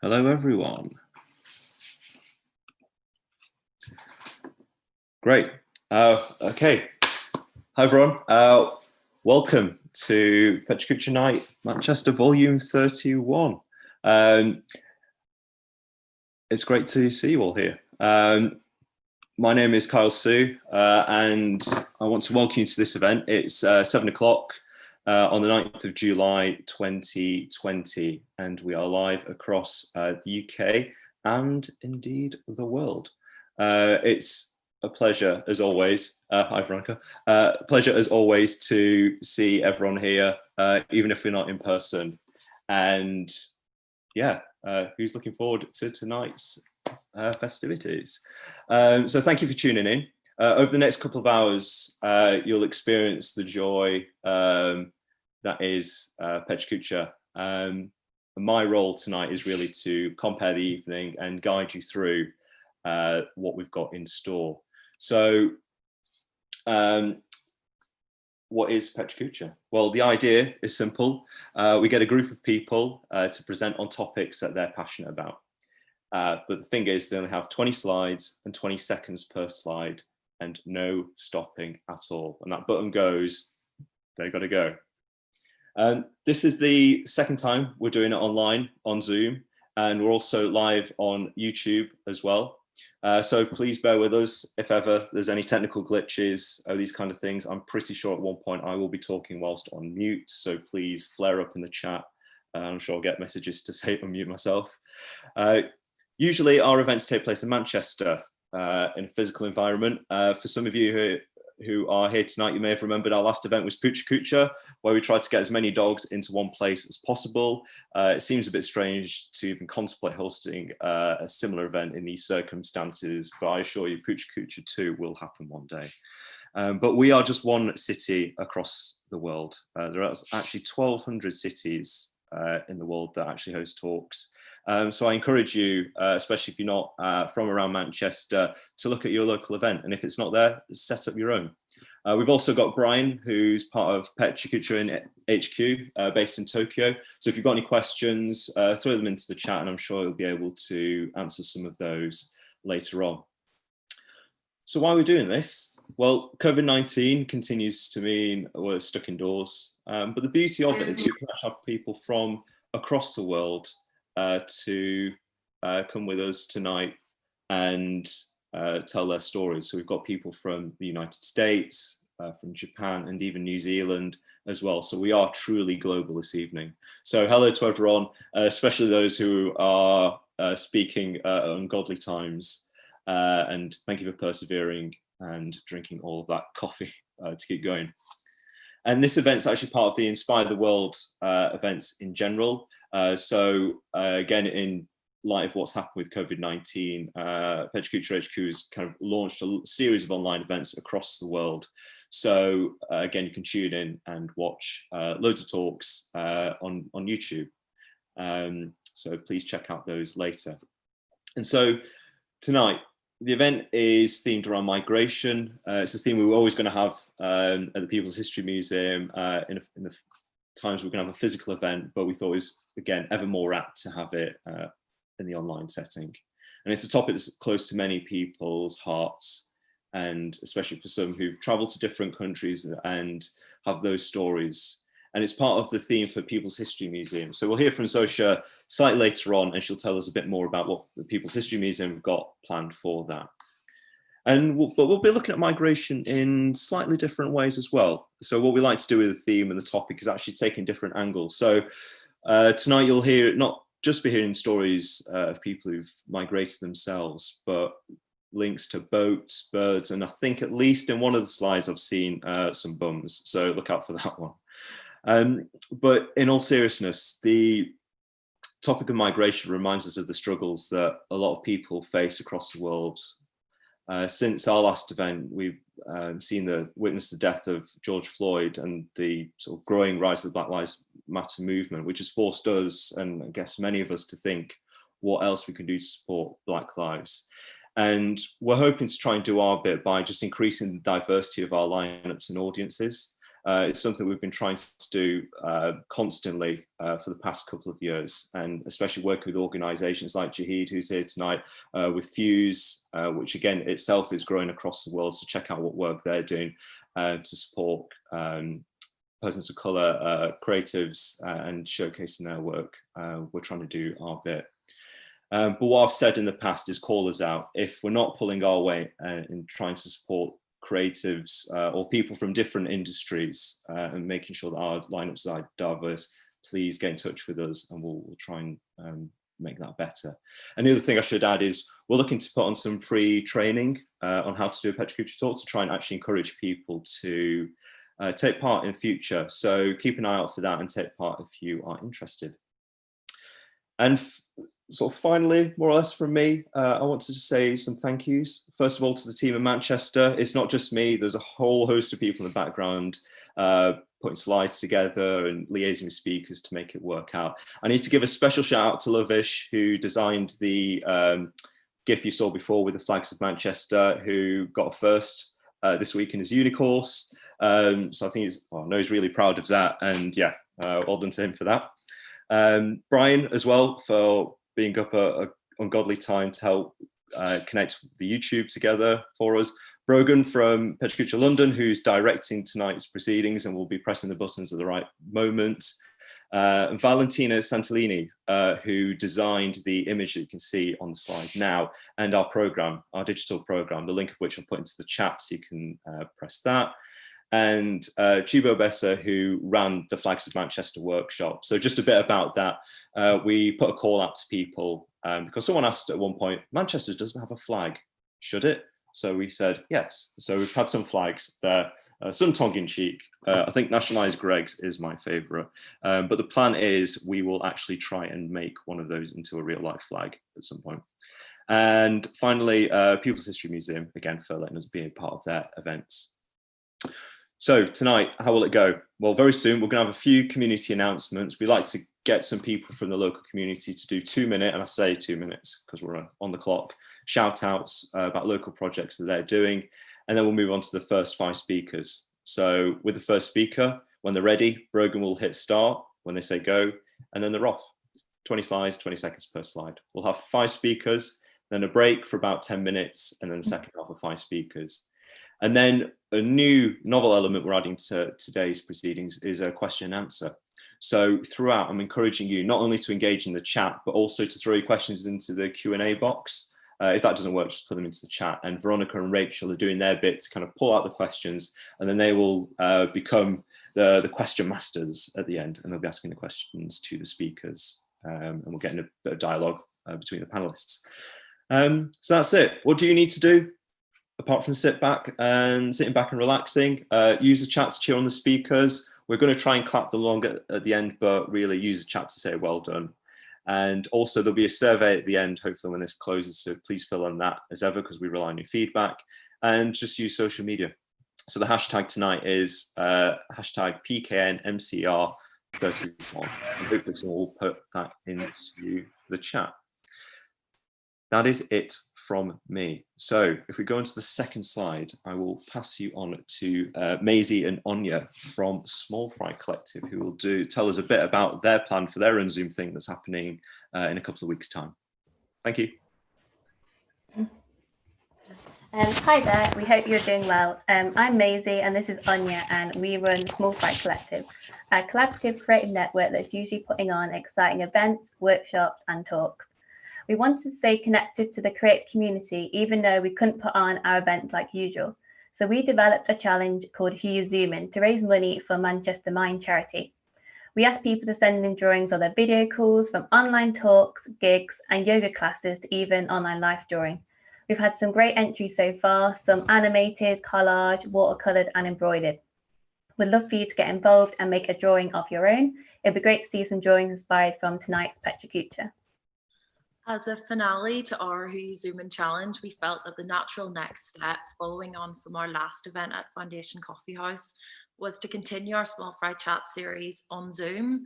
Hello, everyone. Great. Okay. Hi, everyone. Welcome to Pechakucha Night, Manchester, Volume 31. It's great to see you all here. My name is Kyle Sue, and I want to welcome you to this event. It's 7 o'clock on the 9th of July 2020, and we are live across the UK and indeed the world. It's a pleasure as always. Hi, Veronica. Pleasure as always to see everyone here, even if we're not in person. And yeah, who's looking forward to tonight's festivities? So thank you for tuning in. Over the next couple of hours, you'll experience the joy that is Pechakucha. My role tonight is really to compare the evening and guide you through what we've got in store. So what is Pechakucha? Well, the idea is simple. We get a group of people to present on topics that they're passionate about. But the thing is, they only have 20 slides and 20 seconds per slide and no stopping at all. And that button goes, they've got to go. This is the second time we're doing it online on Zoom, and we're also live on YouTube as well. So please bear with us if ever there's any technical glitches or these kind of things. I'm pretty sure at one point I will be talking whilst on mute, so please flare up in the chat. I'm sure I'll get messages to say unmute myself. Usually our events take place in Manchester in a physical environment. For some of you who are here tonight, you may have remembered our last event was Pechakucha, where we tried to get as many dogs into one place as possible. It seems a bit strange to even contemplate hosting a similar event in these circumstances, but I assure you Pechakucha 2 will happen one day. But we are just one city across the world. There are actually 1,200 cities in the world that actually host talks. So I encourage you, especially if you're not from around Manchester, to look at your local event. And if it's not there, set up your own. We've also got Brian, who's part of Pechakucha in HQ, based in Tokyo. So if you've got any questions, throw them into the chat, and I'm sure you'll be able to answer some of those later on. So why are we doing this? Well, COVID-19 continues to mean we're stuck indoors. But the beauty of it is you can have people from across the world to come with us tonight and tell their stories. So we've got people from the United States, from Japan, and even New Zealand as well. So we are truly global this evening. So hello to everyone, especially those who are speaking at ungodly times. And thank you for persevering and drinking all of that coffee to keep going. And this event's actually part of the Inspire the World events in general. So again, in light of what's happened with COVID-19, Pechakucha HQ has kind of launched a series of online events across the world. So again, you can tune in and watch loads of talks on YouTube. So please check out those later. And so tonight, the event is themed around migration. It's a theme we were always going to have at the People's History Museum in the times we're going to have a physical event, but we thought it was, again, ever more apt to have it in the online setting. And it's a topic that's close to many people's hearts, and especially for some who've traveled to different countries and have those stories. And it's part of the theme for People's History Museum. So we'll hear from Zosha slightly later on, and she'll tell us a bit more about what the People's History Museum have got planned for that. And we'll be looking at migration in slightly different ways as well. So what we like to do with the theme and the topic is actually taking different angles. So tonight you'll hear, not just be hearing stories of people who've migrated themselves, but links to boats, birds, and I think at least in one of the slides I've seen some bums. So look out for that one. But in all seriousness, the topic of migration reminds us of the struggles that a lot of people face across the world. Since our last event, we've witnessed the death of George Floyd and the sort of growing rise of the Black Lives Matter movement, which has forced us, and I guess many of us, to think what else we can do to support Black lives. And we're hoping to try and do our bit by just increasing the diversity of our lineups and audiences. It's something we've been trying to do constantly for the past couple of years, and especially working with organisations like Jahid, who's here tonight, with Fuse, which again itself is growing across the world. So check out what work they're doing to support persons of colour, creatives, and showcasing their work. We're trying to do our bit. But what I've said in the past is call us out. If we're not pulling our weight in trying to support creatives or people from different industries and making sure that our lineups are diverse, please get in touch with us and we'll try and make that better. And the other thing I should add is we're looking to put on some free training on how to do a Pechakucha talk to try and actually encourage people to take part in future. So keep an eye out for that and take part if you are interested. And sort of finally, more or less from me, I want to say some thank yous. First of all, to the team in Manchester. It's not just me, there's a whole host of people in the background putting slides together and liaising with speakers to make it work out. I need to give a special shout out to Lovish, who designed the GIF you saw before with the flags of Manchester, who got a first this week in his uni course. So I think he's really proud of that, and yeah, well done to him for that. Brian as well for being up a ungodly time to help connect the YouTube together for us. Brogan from Pechakucha London, who's directing tonight's proceedings and will be pressing the buttons at the right moment. And Valentina Santolini, who designed the image that you can see on the slide now, and our program, our digital program, the link of which I'll put into the chat so you can press that. And Chebo Besa, who ran the Flags of Manchester workshop. So just a bit about that. We put a call out to people because someone asked at one point, Manchester doesn't have a flag, should it? So we said, yes. So we've had some flags there, some tongue-in-cheek. I think nationalised Greg's is my favourite. But the plan is we will actually try and make one of those into a real-life flag at some point. And finally, People's History Museum, again, for letting us be a part of their events. So tonight, how will it go? Well, very soon we're going to have a few community announcements. We like to get some people from the local community to do 2 minute, and I say 2 minutes because we're on the clock, shout outs about local projects that they're doing. And then we'll move on to the first 5 speakers. So with the first speaker, when they're ready, Brogan will hit start when they say go, and then they're off. 20 slides, 20 seconds per slide. We'll have 5 speakers, then a break for about 10 minutes, and then the second half of 5 speakers. And then a new novel element we're adding to today's proceedings is a question and answer. So throughout, I'm encouraging you not only to engage in the chat, but also to throw your questions into the Q&A box. If that doesn't work, just put them into the chat. And Veronica and Rachel are doing their bit to kind of pull out the questions, and then they will become the question masters at the end, and they'll be asking the questions to the speakers, and we'll get in a bit of dialogue between the panelists. So that's it. What do you need to do? Apart from sitting back and relaxing, use the chat to cheer on the speakers. We're going to try and clap them along at the end, but really use the chat to say well done. And also there'll be a survey at the end, hopefully when this closes, so please fill in that as ever, because we rely on your feedback. And just use social media. So the hashtag tonight is hashtag PKNMCR31. I hope this will put that into the chat. That is it from me. So if we go into the second slide, I will pass you on to Maisie and Anya from Small Fry Collective, who will tell us a bit about their plan for their own Zoom thing that's happening in a couple of weeks' time. Thank you. Hi there, we hope you're doing well. I'm Maisie and this is Anya, and we run Small Fry Collective, a collaborative creative network that's usually putting on exciting events, workshops and talks. We want to stay connected to the creative community, even though we couldn't put on our events like usual. So we developed a challenge called Who You Zoom In to raise money for Manchester Mind charity. We asked people to send in drawings of their video calls, from online talks, gigs and yoga classes to even online live drawing. We've had some great entries so far, some animated, collage, watercolored and embroidered. We'd love for you to get involved and make a drawing of your own. It'd be great to see some drawings inspired from tonight's Pechakucha. As a finale to our Who You Zoom In challenge, we felt that the natural next step, following on from our last event at Foundation Coffee House, was to continue our Small Fry Chat series on Zoom.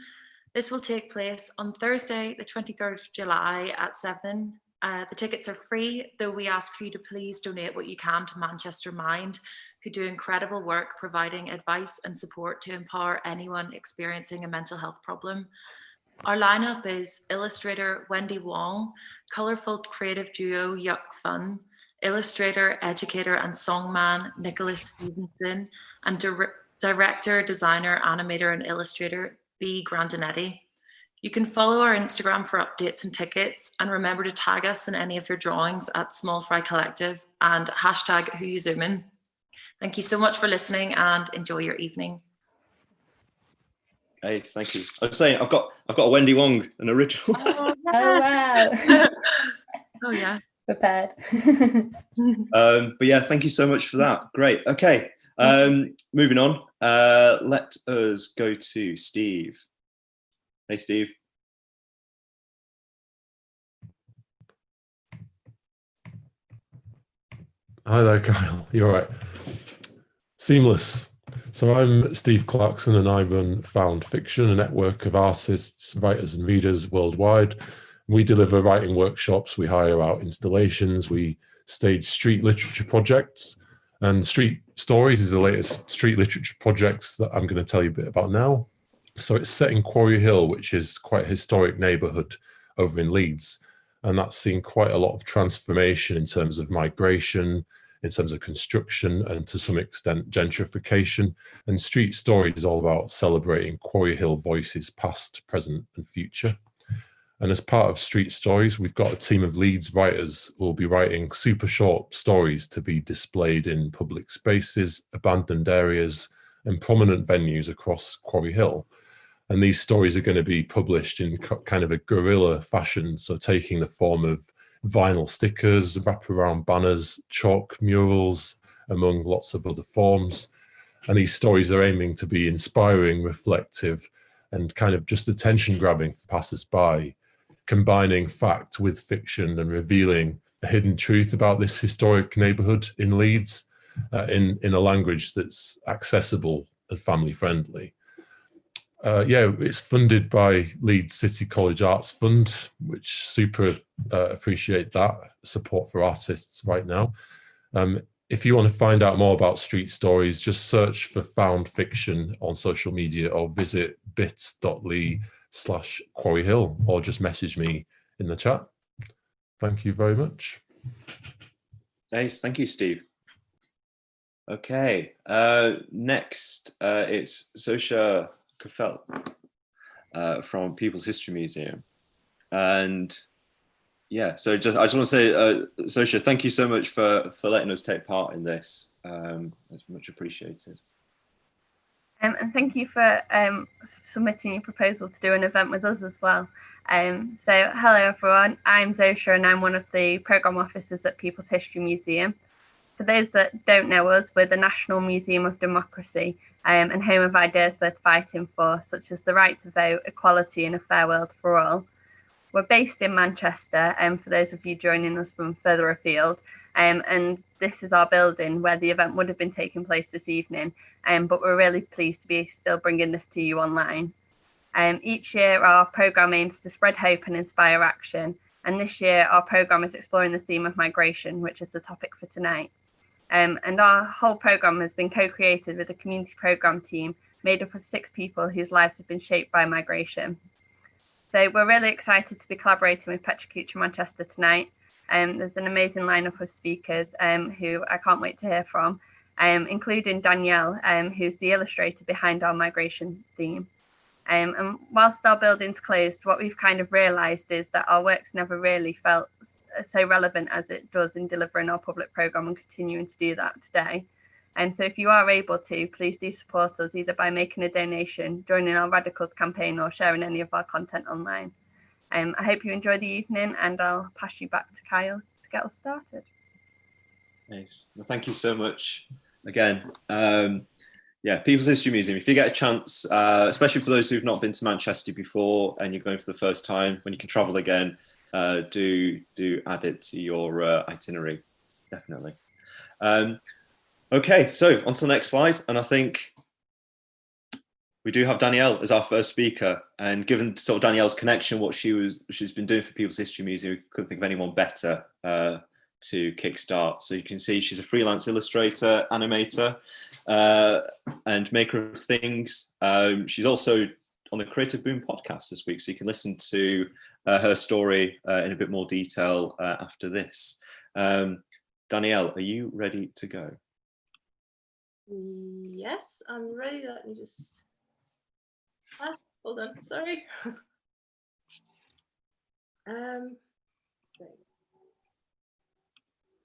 This will take place on Thursday, the 23rd of July at 7 The tickets are free, though we ask for you to please donate what you can to Manchester Mind, who do incredible work providing advice and support to empower anyone experiencing a mental health problem. Our lineup is illustrator Wendy Wong, colourful creative duo Yuck Fun, illustrator, educator and songman Nicholas Stevenson, and director, designer, animator and illustrator B. Grandinetti. You can follow our Instagram for updates and tickets, and remember to tag us in any of your drawings at Small Fry Collective and hashtag Who You Zoom In. Thank you so much for listening and enjoy your evening. Hey, thank you. I was saying I've got a Wendy Wong, an original. Oh, Oh, wow. Oh yeah. Prepared. But yeah, thank you so much for that. Great. Okay. Moving on. Let us go to Steve. Hey, Steve. Hi there, Kyle. You're right. Seamless. So I'm Steve Clarkson and I run Found Fiction, a network of artists, writers and readers worldwide. We deliver writing workshops, we hire out installations, we stage street literature projects, and Street Stories is the latest street literature projects that I'm going to tell you a bit about now. So it's set in Quarry Hill, which is quite a historic neighbourhood over in Leeds, and that's seen quite a lot of transformation in terms of migration, in terms of construction, and to some extent gentrification. And Street Stories is all about celebrating Quarry Hill voices past, present and future. And as part of Street Stories, we've got a team of Leeds writers who will be writing super short stories to be displayed in public spaces, abandoned areas and prominent venues across Quarry Hill. And these stories are going to be published in kind of a guerrilla fashion, so taking the form of vinyl stickers, wraparound banners, chalk murals, among lots of other forms. And these stories are aiming to be inspiring, reflective, and kind of just attention-grabbing for passers-by, combining fact with fiction and revealing a hidden truth about this historic neighbourhood in Leeds in a language that's accessible and family-friendly. Yeah, it's funded by Leeds City College Arts Fund, which super appreciate that support for artists right now. If you want to find out more about Street Stories, just search for Found Fiction on social media or visit bit.ly/Quarry Hill or just message me in the chat. Thank you very much. Nice, thank you, Steve. Okay, next it's Zosha Kofel from People's History Museum. And yeah, so I just want to say, Zosha, thank you so much for letting us take part in this. It's much appreciated. And thank you for submitting your proposal to do an event with us as well. So hello everyone, I'm Zosha and I'm one of the programme officers at People's History Museum. For those that don't know us, we're the National Museum of Democracy and home of ideas worth fighting for, such as the right to vote, equality and a fair world for all. We're based in Manchester, for those of you joining us from further afield, and this is our building where the event would have been taking place this evening, but we're really pleased to be still bringing this to you online. Each year our programme aims to spread hope and inspire action, and this year our programme is exploring the theme of migration, which is the topic for tonight. And our whole programme has been co-created with a community programme team made up of 6 people whose lives have been shaped by migration. So we're really excited to be collaborating with Pechakucha Manchester tonight. There's an amazing lineup of speakers who I can't wait to hear from, including Danielle, who's the illustrator behind our migration theme. And whilst our building's closed, what we've kind of realised is that our work's never really felt so relevant as it does in delivering our public programme and continuing to do that today. And so if you are able to, please do support us either by making a donation, joining our Radicals campaign or sharing any of our content online. I hope you enjoy the evening and I'll pass you back to Kyle to get us started. Nice. Well, thank you so much again. Yeah, People's History Museum, if you get a chance, especially for those who've not been to Manchester before and you're going for the first time, when you can travel again, do add it to your itinerary, definitely. Okay, so on to the next slide, and I think We do have Danielle as our first speaker, and given sort of Danielle's connection, what she's been doing for People's History Museum, we couldn't think of anyone better to kickstart. So you can see she's a freelance illustrator, animator, and maker of things. She's also on the Creative Boom podcast this week, so you can listen to her story in a bit more detail after this. Danielle, are you ready to go? Yes, I'm ready. Let me just... hold on, sorry.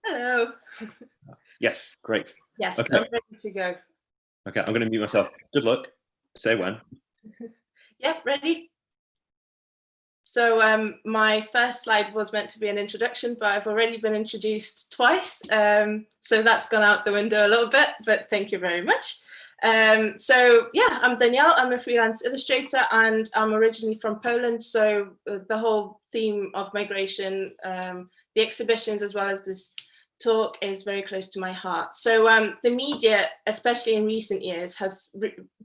Hello. Yes, great. Yes, Okay. I'm ready to go. Okay, I'm going to mute myself. Good luck. Say when. Yep, ready. So my first slide was meant to be an introduction, but I've already been introduced twice. So that's gone out the window a little bit, but thank you very much. So yeah, I'm Danielle, I'm a freelance illustrator, and I'm originally from Poland. So the whole theme of migration, the exhibitions, as well as this talk, is very close to my heart. So the media, especially in recent years, has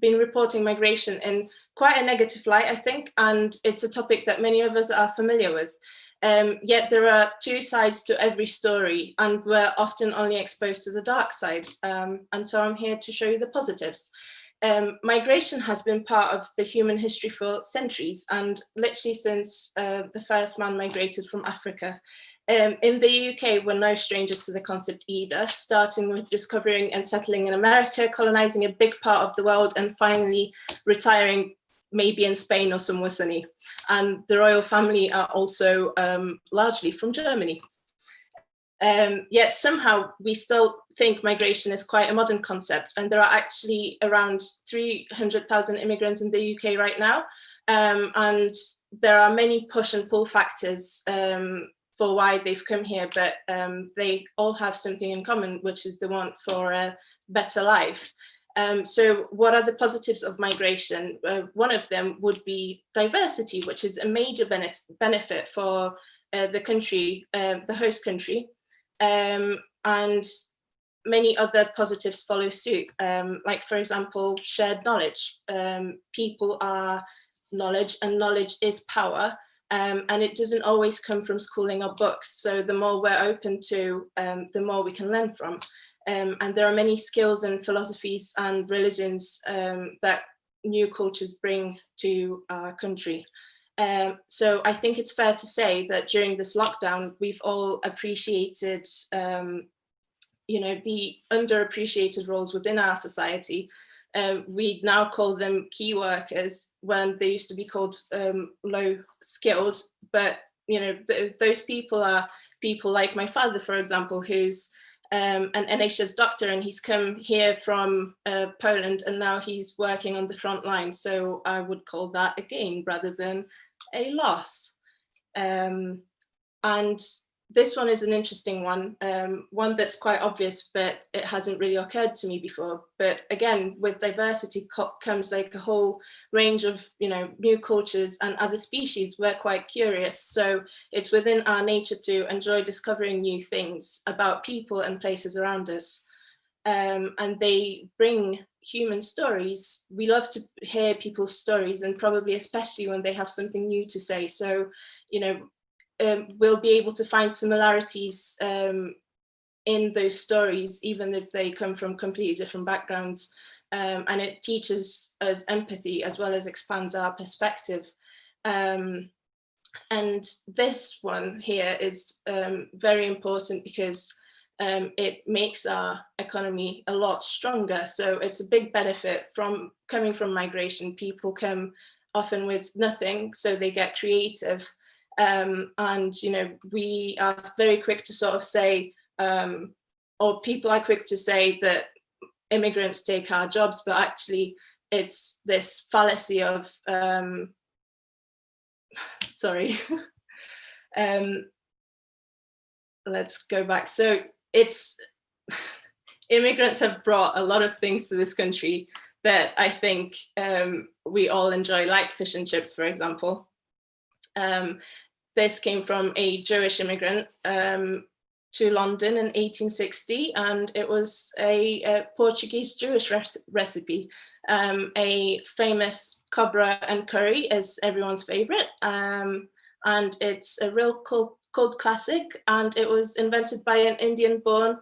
been reporting migration in quite a negative light, I think, and it's a topic that many of us are familiar with. Yet there are two sides to every story, and we're often only exposed to the dark side. And so I'm here to show you the positives. Migration has been part of the human history for centuries, and literally since the first man migrated from Africa. In the UK, we're no strangers to the concept either, starting with discovering and settling in America, colonizing a big part of the world, and finally retiring maybe in Spain or somewhere sunny. And the royal family are also largely from Germany. Yet somehow we still think migration is quite a modern concept, and there are actually around 300,000 immigrants in the UK right now. And there are many push and pull factors for why they've come here, but they all have something in common, which is the want for a better life. So what are the positives of migration? One of them would be diversity, which is a major benefit for the country, the host country. And many other positives follow suit, like, for example, shared knowledge. People are knowledge, and knowledge is power. And it doesn't always come from schooling or books. So the more we're open to, the more we can learn from. And there are many skills and philosophies and religions that new cultures bring to our country. So I think it's fair to say that during this lockdown, we've all appreciated, the underappreciated roles within our society. We now call them key workers when they used to be called low skilled. But those people are people like my father, for example, who's an NHS doctor, and he's come here from Poland, and now he's working on the front line. So I would call that a gain rather than a loss. And this one is an interesting one, one that's quite obvious, but it hasn't really occurred to me before. But again, with diversity comes like a whole range of new cultures, and as a species, we're quite curious. So it's within our nature to enjoy discovering new things about people and places around us. And they bring human stories. We love to hear people's stories, and probably especially when they have something new to say. So, we'll be able to find similarities in those stories, even if they come from completely different backgrounds. And it teaches us empathy as well as expands our perspective. And this one here is very important because it makes our economy a lot stronger. So it's a big benefit from coming from migration. People come often with nothing, so they get creative. And we are very quick to sort of say, or people are quick to say that immigrants take our jobs, but actually it's this fallacy of, sorry, let's go back. So it's, immigrants have brought a lot of things to this country that I think we all enjoy, like fish and chips, for example. This came from a Jewish immigrant to London in 1860, and it was a Portuguese Jewish recipe. A famous cobra and curry is everyone's favorite, and it's a real cult classic, and it was invented by an Indian-born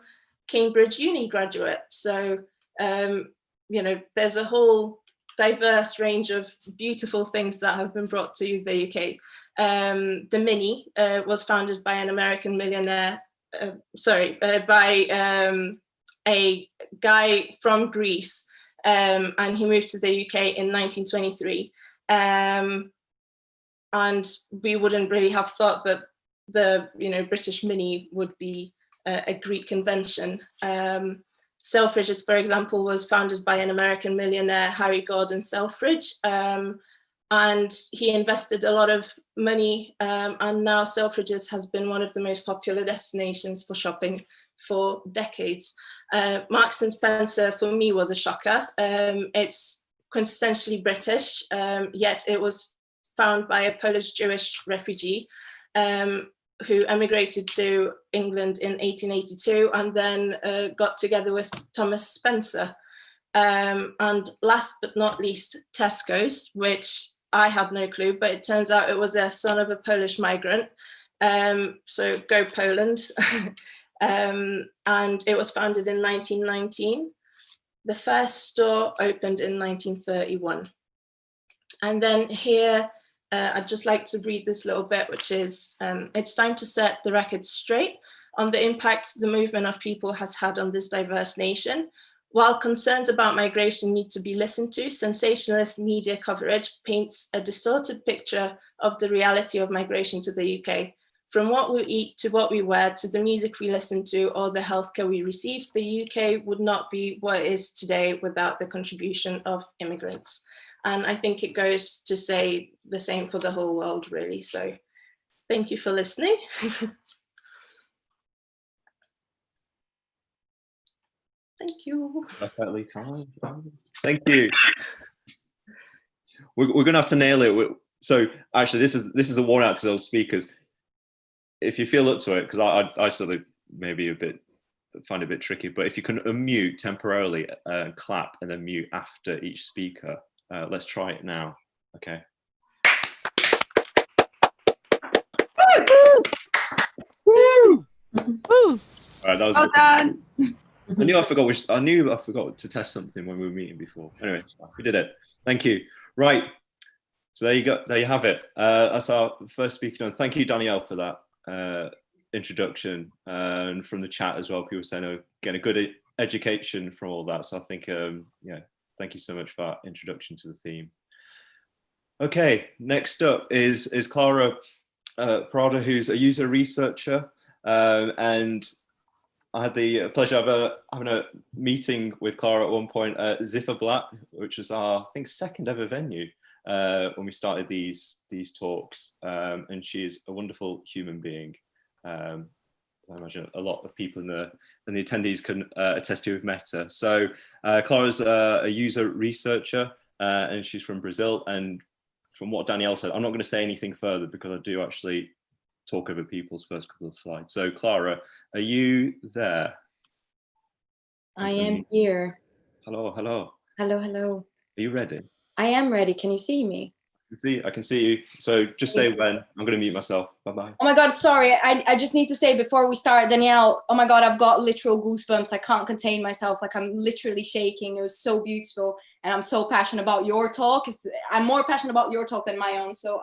Cambridge Uni graduate. So, you know, there's a whole diverse range of beautiful things that have been brought to the UK. The Mini was founded by an American millionaire, by a guy from Greece, and he moved to the UK in 1923. And we wouldn't really have thought that the British Mini would be a Greek invention. Selfridges, for example, was founded by an American millionaire, Harry Gordon Selfridge, and he invested a lot of money, and now Selfridges has been one of the most popular destinations for shopping for decades. Marks and Spencer, for me, was a shocker. It's quintessentially British, yet it was founded by a Polish Jewish refugee who emigrated to England in 1882 and then got together with Thomas Spencer. And last but not least, Tesco's, which I had no clue, but it turns out it was a son of a Polish migrant. So go Poland. And it was founded in 1919. The first store opened in 1931. And then here, I'd just like to read this little bit, which is, it's time to set the record straight on the impact the movement of people has had on this diverse nation. While concerns about migration need to be listened to, sensationalist media coverage paints a distorted picture of the reality of migration to the UK. From what we eat to what we wear to the music we listen to or the healthcare we receive, the UK would not be what it is today without the contribution of immigrants. And I think it goes to say the same for the whole world, really. So thank you for listening. Thank you. Perfectly timed. Thank you. We're going to have to nail it. So actually, this is a warning out to those speakers. If you feel up to it, because I sort of maybe find it a bit tricky, but if you can unmute temporarily and clap and then mute after each speaker, let's try it now. Okay. Woo! All right, that was Well done. I knew I forgot to test something when we were meeting before. Anyway, we did it. Thank you. Right. So there you go. There you have it. That's our first speaker done. Thank you, Danielle, for that introduction, and from the chat as well. People saying, "Oh, getting a good education from all that." So I think, yeah, thank you so much for that introduction to the theme. Okay, next up is CLARA PARADA, who's a user researcher, and I had the pleasure of having a meeting with CLARA at one point at Zifferblatt, which was our, I think, second ever venue when we started these talks. And she is a wonderful human being. I imagine a lot of people in the attendees can attest to who've met her. So CLARA's a user researcher, and she's from Brazil. And from what Danielle said, I'm not going to say anything further because I do actually talk over people's first couple of slides. So CLARA, are you there? I am here. Hello, hello. Hello, hello. Are you ready? I am ready. Can you see me? I can see you. So just say when. I'm going to mute myself. Bye-bye. Oh my God, sorry. I just need to say before we start, Danielle, oh my God, I've got literal goosebumps. I can't contain myself. Like, I'm literally shaking. It was so beautiful. And I'm so passionate about your talk. I'm more passionate about your talk than my own. So,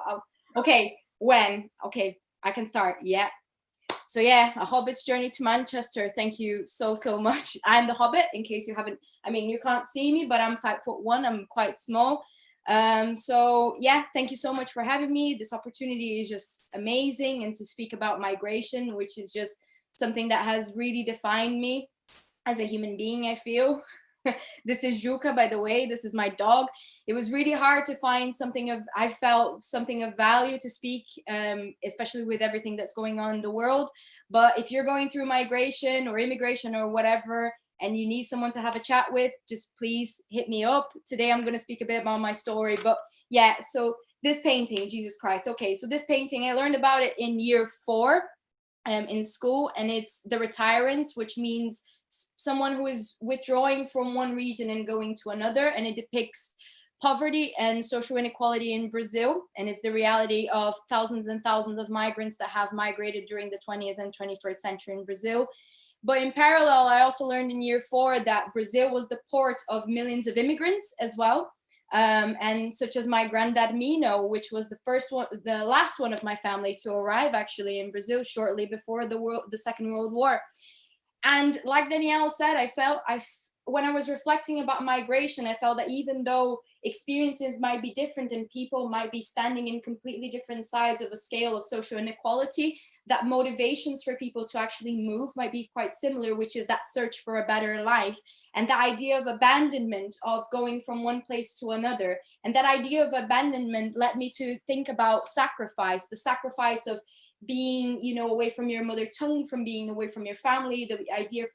okay, when? Okay, I can start. Yeah. So yeah, A Hobbit's Journey to Manchester. Thank you so, so much. I'm the Hobbit, in case you haven't, I mean, you can't see me, but I'm 5'1". I'm quite small. So yeah, thank you so much for having me. This opportunity is just amazing, and to speak about migration, which is just something that has really defined me as a human being, I feel. This is Juka, by the way. This is my dog. It was really hard to find I felt something of value to speak, especially with everything that's going on in the world. But if you're going through migration or immigration or whatever, and you need someone to have a chat with, just please hit me up. Today, I'm going to speak a bit about my story. But yeah, so this painting, Jesus Christ. Okay, so this painting, I learned about it in year 4. in school, and it's the retirants, which means someone who is withdrawing from one region and going to another, and it depicts poverty and social inequality in Brazil, and it's the reality of thousands and thousands of migrants that have migrated during the 20th and 21st century in Brazil. But in parallel, I also learned in year 4 that Brazil was the port of millions of immigrants as well. And such as my granddad Mino, which was the last one of my family to arrive actually in Brazil shortly before the Second World War. And like Danielle said, when I was reflecting about migration, I felt that even though experiences might be different and people might be standing in completely different sides of a scale of social inequality, that motivations for people to actually move might be quite similar, which is that search for a better life. And the idea of abandonment, of going from one place to another. And that idea of abandonment led me to think about sacrifice, the sacrifice of being, you know, away from your mother tongue, from being away from your family, the idea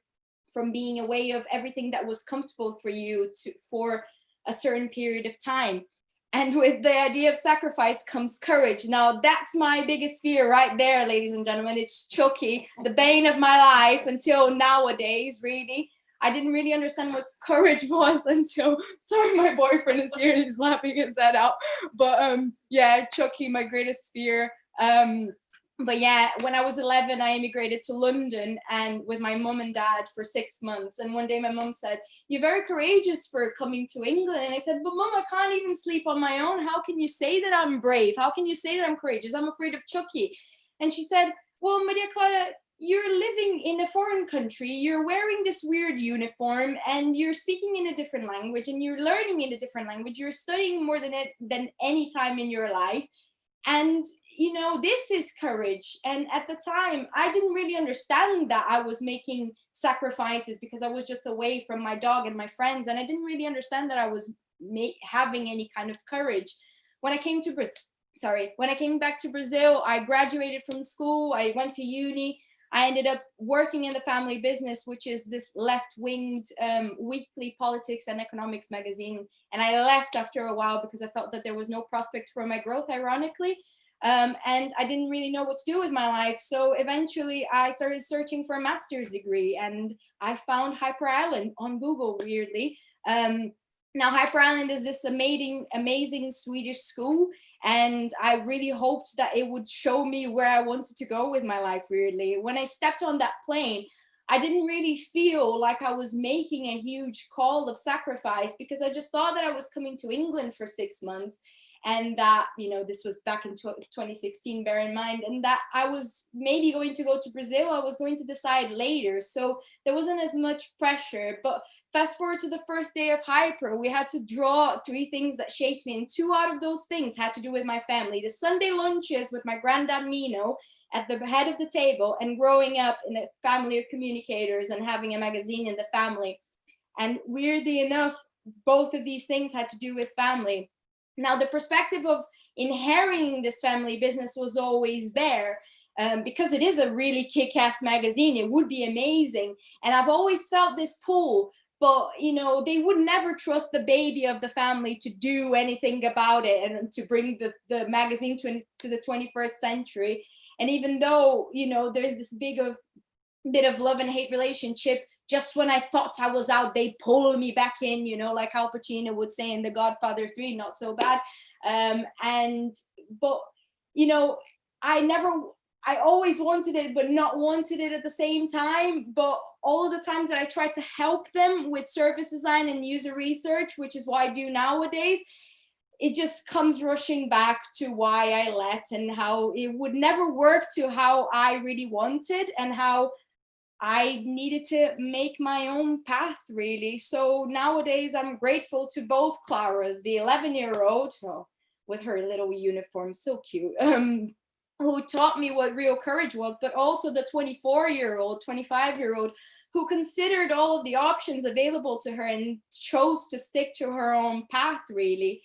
from being away of everything that was comfortable for you for a certain period of time. And with the idea of sacrifice comes courage. Now that's my biggest fear right there, ladies and gentlemen. It's Chucky, the bane of my life until nowadays, really. I didn't really understand what courage was until, sorry, my boyfriend is here and he's laughing his head out. But yeah, Chucky, my greatest fear. But yeah, when I was 11, I immigrated to London and with my mom and dad for 6 months. And one day my mom said, "You're very courageous for coming to England." And I said, "But mom, I can't even sleep on my own. How can you say that I'm brave? How can you say that I'm courageous? I'm afraid of Chucky." And she said, "Well, Maria Clara, you're living in a foreign country, you're wearing this weird uniform and you're speaking in a different language and you're learning in a different language. You're studying more than any time in your life. And, you know, this is courage." And at the time, I didn't really understand that I was making sacrifices because I was just away from my dog and my friends. And I didn't really understand that I was having any kind of courage. When I came to when I came back to Brazil, I graduated from school, I went to uni. I ended up working in the family business, which is this left-winged weekly politics and economics magazine. And I left after a while because I felt that there was no prospect for my growth, ironically. And I didn't really know what to do with my life. So eventually I started searching for a master's degree and I found Hyper Island on Google, weirdly. Now, Hyper Island is this amazing Swedish school. And I really hoped that it would show me where I wanted to go with my life, weirdly. When I stepped on that plane, I didn't really feel like I was making a huge call of sacrifice because I just thought that I was coming to England for 6 months and that, you know, this was back in 2016, bear in mind, and that I was maybe going to go to Brazil. I was going to decide later. So there wasn't as much pressure. But fast forward to the first day of Hyper, we had to draw 3 things that shaped me. And 2 out of those things had to do with my family. The Sunday lunches with my granddad Mino at the head of the table and growing up in a family of communicators and having a magazine in the family. And weirdly enough, both of these things had to do with family. Now, the perspective of inheriting this family business was always there. Because it is a really kick-ass magazine, it would be amazing. And I've always felt this pull, but you know, they would never trust the baby of the family to do anything about it and to bring the magazine to the 21st century. And even though, you know, there's this bit of love and hate relationship, just when I thought I was out, they pull me back in, you know, like Al Pacino would say in The Godfather 3, not so bad. But, you know, I always wanted it, but not wanted it at the same time. But all of the times that I tried to help them with service design and user research, which is what I do nowadays, it just comes rushing back to why I left and how it would never work to how I really wanted and how I needed to make my own path, really. So nowadays I'm grateful to both Claras, the 11-year-old with her little uniform, so cute, who taught me what real courage was, but also the 24-year-old, 25-year-old, who considered all of the options available to her and chose to stick to her own path, really.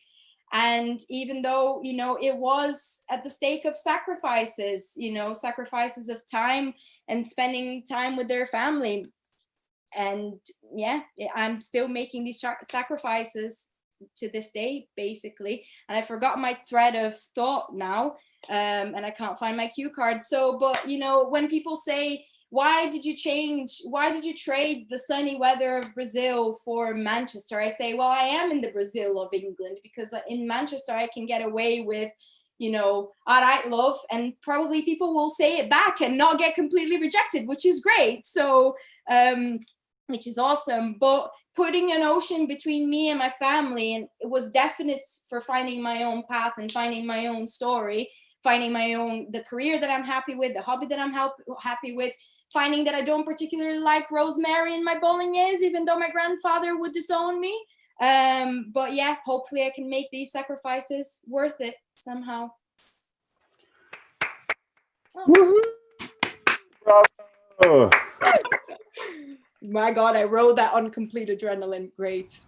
And even though, you know, it was at the stake of sacrifices, you know, sacrifices of time and spending time with their family. And yeah, I'm still making these sacrifices to this day, basically. And I forgot my thread of thought now, and I can't find my cue card. So, but you know, when people say, why did you trade the sunny weather of Brazil for Manchester? I say, well, I am in the Brazil of England, because in Manchester I can get away with, you know, all right, love, and probably people will say it back and not get completely rejected, which is great. So, which is awesome. But putting an ocean between me and my family, and it was definite for finding my own path and finding my own story, finding the career that I'm happy with, the hobby that I'm happy with, finding that I don't particularly like rosemary in my bolognese, even though my grandfather would disown me. But yeah, hopefully I can make these sacrifices worth it somehow. Woohoo! Bravo! My God, I rode that on complete adrenaline. Great.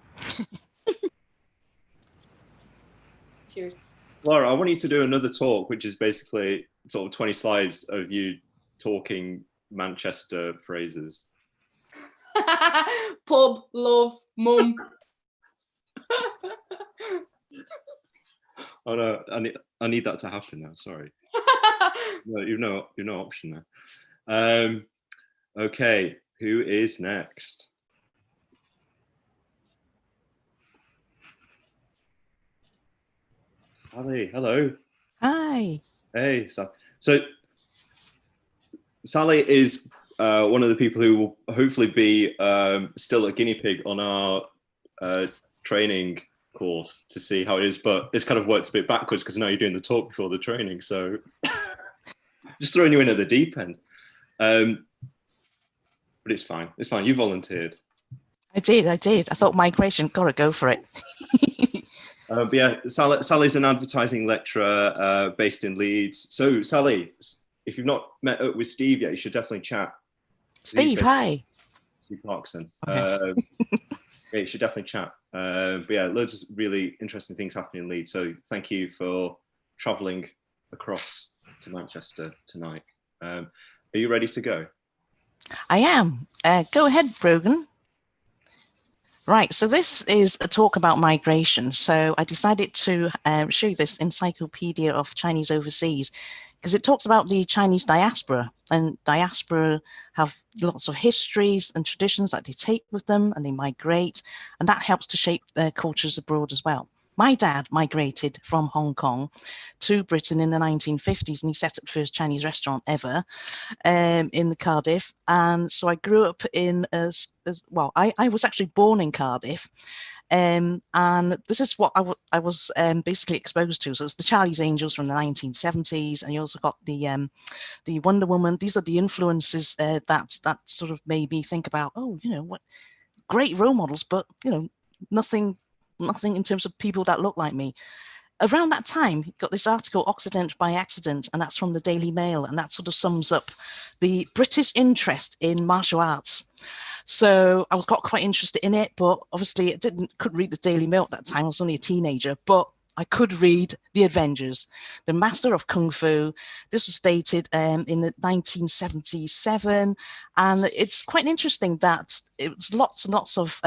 Cheers. Laura, I want you to do another talk, which is basically sort of 20 slides of you talking Manchester phrases. Pub, love, mum. Oh no, I need that to happen now. Sorry. No, you've no option now. Okay, who is next? Sally, hello. Hi. Hey, Sally. So Sally is one of the people who will hopefully be still a guinea pig on our training course to see how it is, but it's kind of worked a bit backwards because now you're doing the talk before the training, so just throwing you in at the deep end. But it's fine, you volunteered. I did. I thought migration, gotta go for it. But yeah, Sally's an advertising lecturer based in Leeds. So Sally, if you've not met up with Steve yet, you should definitely chat. Steve, hi. Steve Clarkson. Okay. Yeah, you should definitely chat. But yeah, loads of really interesting things happening in Leeds. So thank you for travelling across to Manchester tonight. Are you ready to go? I am. Go ahead, Brogan. Right, so this is a talk about migration. So I decided to show you this Encyclopedia of Chinese Overseas, because it talks about the Chinese diaspora, and diaspora have lots of histories and traditions that they take with them, and they migrate, and that helps to shape their cultures abroad as well. My dad migrated from Hong Kong to Britain in the 1950s, and he set up the first Chinese restaurant ever in the Cardiff. And so I grew up in well, I was actually born in Cardiff. And this is what I was basically exposed to. So it's the Charlie's Angels from the 1970s, and you also got the Wonder Woman. These are the influences that sort of made me think about, oh, you know, what great role models, but you know, nothing in terms of people that look like me. Around that time, got this article, Occident by Accident, and that's from the Daily Mail, and that sort of sums up the British interest in martial arts. So I got quite interested in it, but obviously I couldn't read the Daily Mail at that time. I was only a teenager, but I could read The Avengers, The Master of Kung Fu. This was dated in 1977, and it's quite interesting that it was lots and lots of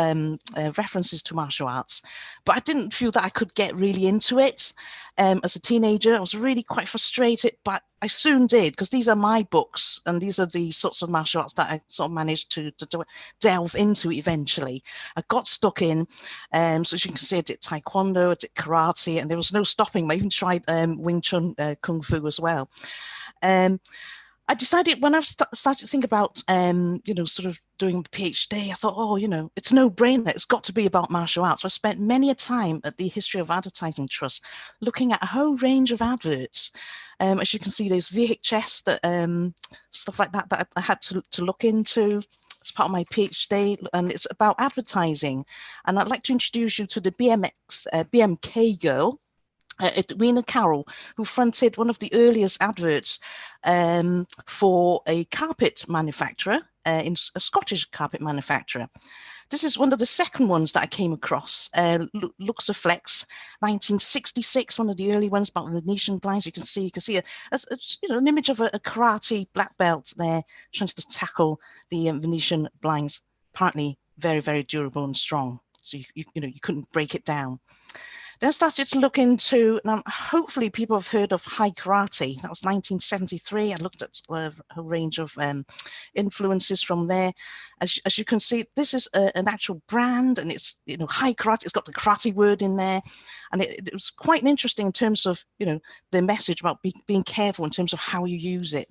references to martial arts, but I didn't feel that I could get really into it. As a teenager, I was really quite frustrated, but I soon did, because these are my books, and these are the sorts of martial arts that I sort of managed to delve into eventually. I got stuck in, so as you can see, I did taekwondo, I did karate, and there was no stopping. I even tried Wing Chun Kung Fu as well. I decided when I started to think about, you know, sort of doing a PhD, I thought, oh, you know, it's no brainer. It's got to be about martial arts. So I spent many a time at the History of Advertising Trust looking at a whole range of adverts. As you can see, there's VHS, that, stuff like that I had to look into as part of my PhD, and it's about advertising. And I'd like to introduce you to the BMK girl, Edwina Carroll, who fronted one of the earliest adverts for a carpet manufacturer, a Scottish carpet manufacturer. This is one of the second ones that I came across, Luxaflex, 1966, one of the early ones about Venetian blinds. You can see you know, an image of a karate black belt there trying to tackle the Venetian blinds. Apparently very, very durable and strong. So you know, you couldn't break it down. Then I started to look into, and hopefully people have heard of high karate. That was 1973. I looked at a range of influences from there. As you can see, this is an actual brand, and it's, you know, high karate. It's got the karate word in there, and it was quite interesting in terms of, you know, the message about being careful in terms of how you use it.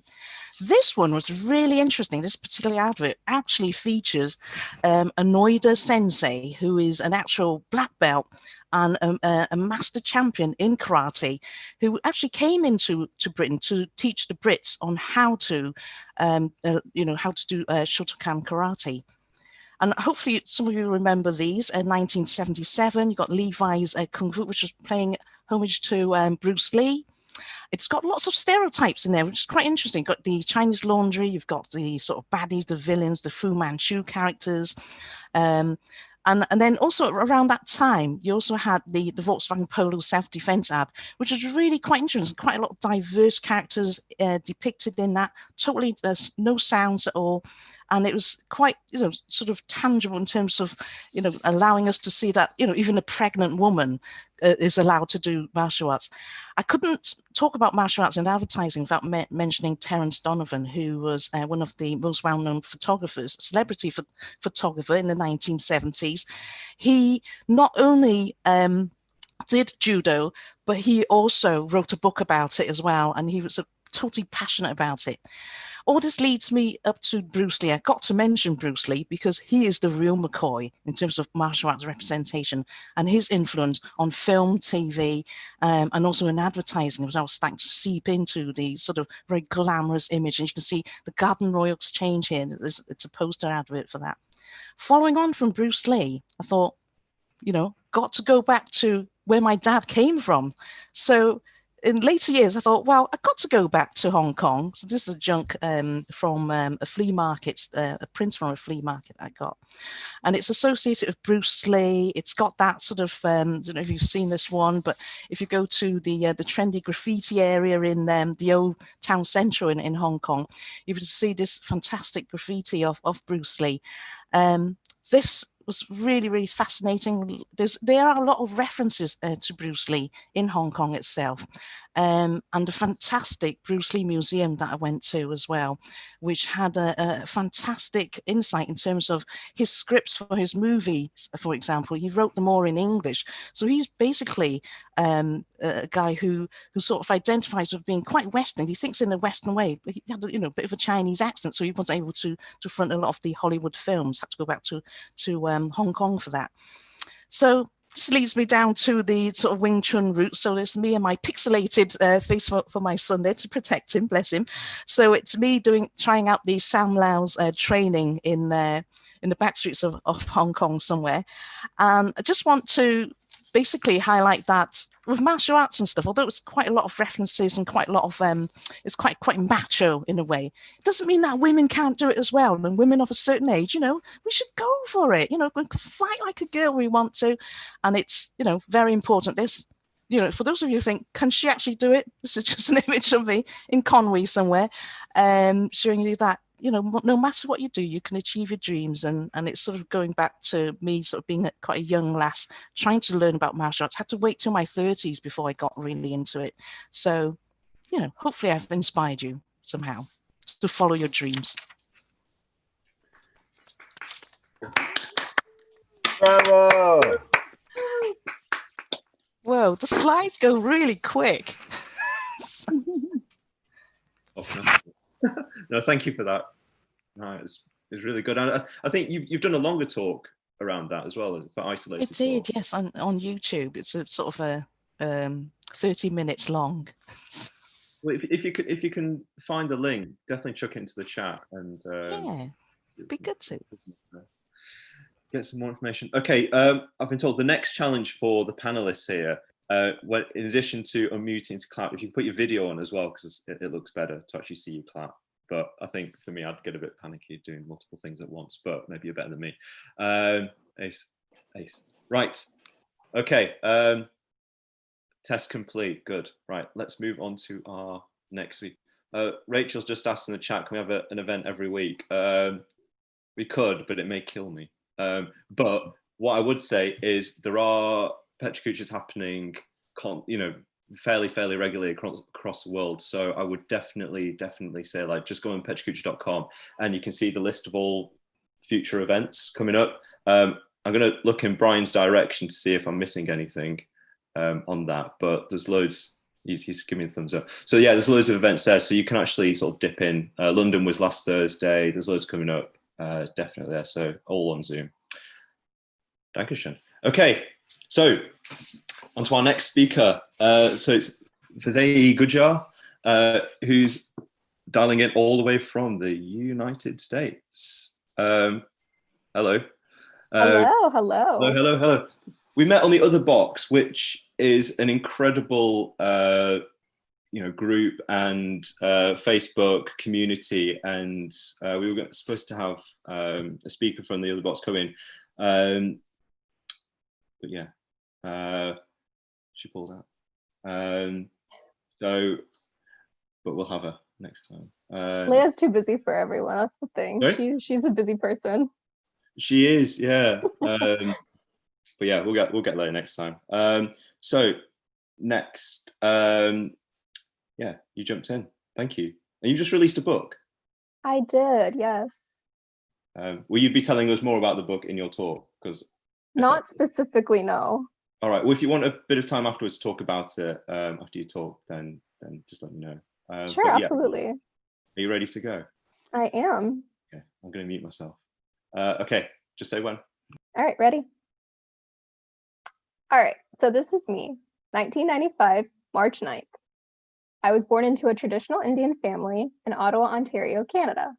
This one was really interesting. This particular advert actually features Anoida Sensei, who is an actual black belt and a master champion in karate, who actually came into Britain to teach the Brits on how to, you know, how to do Shotokan karate. And hopefully some of you remember these. In 1977, you got Levi's Kung Fu, which was paying homage to Bruce Lee. It's got lots of stereotypes in there, which is quite interesting. You've got the Chinese laundry, you've got the sort of baddies, the villains, the Fu Manchu characters. And then also around that time, you also had the Volkswagen Polo self-defense ad, which was really quite interesting. Quite a lot of diverse characters depicted in that, totally no sounds at all. And it was quite, you know, sort of tangible in terms of, you know, allowing us to see that, you know, even a pregnant woman is allowed to do martial arts. I couldn't talk about martial arts and advertising without mentioning Terence Donovan, who was one of the most well-known photographers, celebrity photographer in the 1970s. He not only did judo, but he also wrote a book about it as well, and he was totally passionate about it. All this leads me up to Bruce Lee. I got to mention Bruce Lee because he is the real McCoy in terms of martial arts representation, and his influence on film, TV, and also in advertising was starting to seep into the sort of very glamorous image. And you can see the Garden Royal Exchange here. It's a poster advert for that. Following on from Bruce Lee, I thought, you know, got to go back to where my dad came from. So in later years, I thought, well, I've got to go back to Hong Kong. So this is a junk from a flea market, a print from a flea market I got. And it's associated with Bruce Lee. It's got that sort of, I don't know if you've seen this one, but if you go to the trendy graffiti area in the old town centre in Hong Kong, you can see this fantastic graffiti of Bruce Lee. This was really, really fascinating. There are a lot of references to Bruce Lee in Hong Kong itself, and a fantastic Bruce Lee museum that I went to as well, which had a fantastic insight in terms of his scripts for his movies. For example, he wrote them all in English. So he's basically a guy who sort of identifies with being quite Western. He thinks in a Western way, but he had a, you know, a bit of a Chinese accent, so he wasn't able to front a lot of the Hollywood films. Had to go back to Hong Kong for that. So this leads me down to the sort of Wing Chun route. So it's me and my pixelated face for my son there to protect him, bless him. So it's me trying out the Sam Lau's training in the back streets of Hong Kong somewhere. And I just want to basically highlight that with martial arts and stuff, although it's quite a lot of references and quite a lot of it's quite macho in a way, it doesn't mean that women can't do it as well. And women of a certain age, you know, we should go for it, you know, we can fight like a girl we want to. And it's, you know, very important. This, you know, for those of you who think, can she actually do it? This is just an image of me in Conwy somewhere, showing you that, you know, no matter what you do, you can achieve your dreams. And it's sort of going back to me sort of being quite a young lass, trying to learn about martial arts. I had to wait till my 30s before I got really into it. So, you know, hopefully I've inspired you somehow to follow your dreams. Bravo! Whoa, the slides go really quick. No, thank you for that. No, it's really good. And I think you've done a longer talk around that as well for isolated. It did, talk. yes, on YouTube. It's a sort of a 30 minutes long. Well, if you can find the link, definitely chuck it into the chat and yeah, it'd be good to get some more information. Okay, I've been told the next challenge for the panelists here, in addition to unmuting to clap, if you can put your video on as well, because it looks better to actually see you clap. But I think for me, I'd get a bit panicky doing multiple things at once, but maybe you're better than me. Ace. Right. Okay. Test complete. Good. Right. Let's move on to our next week. Rachel's just asked in the chat, can we have an event every week? We could, but it may kill me. But what I would say is there are Pechakucha is happening, fairly regularly across the world. So I would definitely say, like, just go on pechakucha.com and you can see the list of all future events coming up. I'm going to look in Brian's direction to see if I'm missing anything on that, but there's loads. He's giving me a thumbs up. So yeah, there's loads of events there, so you can actually sort of dip in. London was last Thursday. There's loads coming up, definitely there. So all on Zoom. Dankeschön. Okay, so on to our next speaker. So it's VAIDEHI GAJJAR, who's dialing in all the way from the United States. Hello. Hello. We met on the other box, which is an incredible group and Facebook community, and we were supposed to have a speaker from the other box come in, but yeah, she pulled out. But we'll have her next time. Leia's too busy for everyone. That's the thing. Sorry? She's a busy person. She is, yeah. But yeah, we'll get Leia next time. So next, yeah, you jumped in. Thank you. And you just released a book. I did, yes. Will you be telling us more about the book in your talk? Because not specifically, no. All right. Well, if you want a bit of time afterwards to talk about it after you talk, then just let me know. Sure, yeah. absolutely. Are you ready to go? I am. Okay, I'm going to mute myself. Okay, just say when. All right, ready? All right, so this is me, 1995, March 9th. I was born into a traditional Indian family in Ottawa, Ontario, Canada.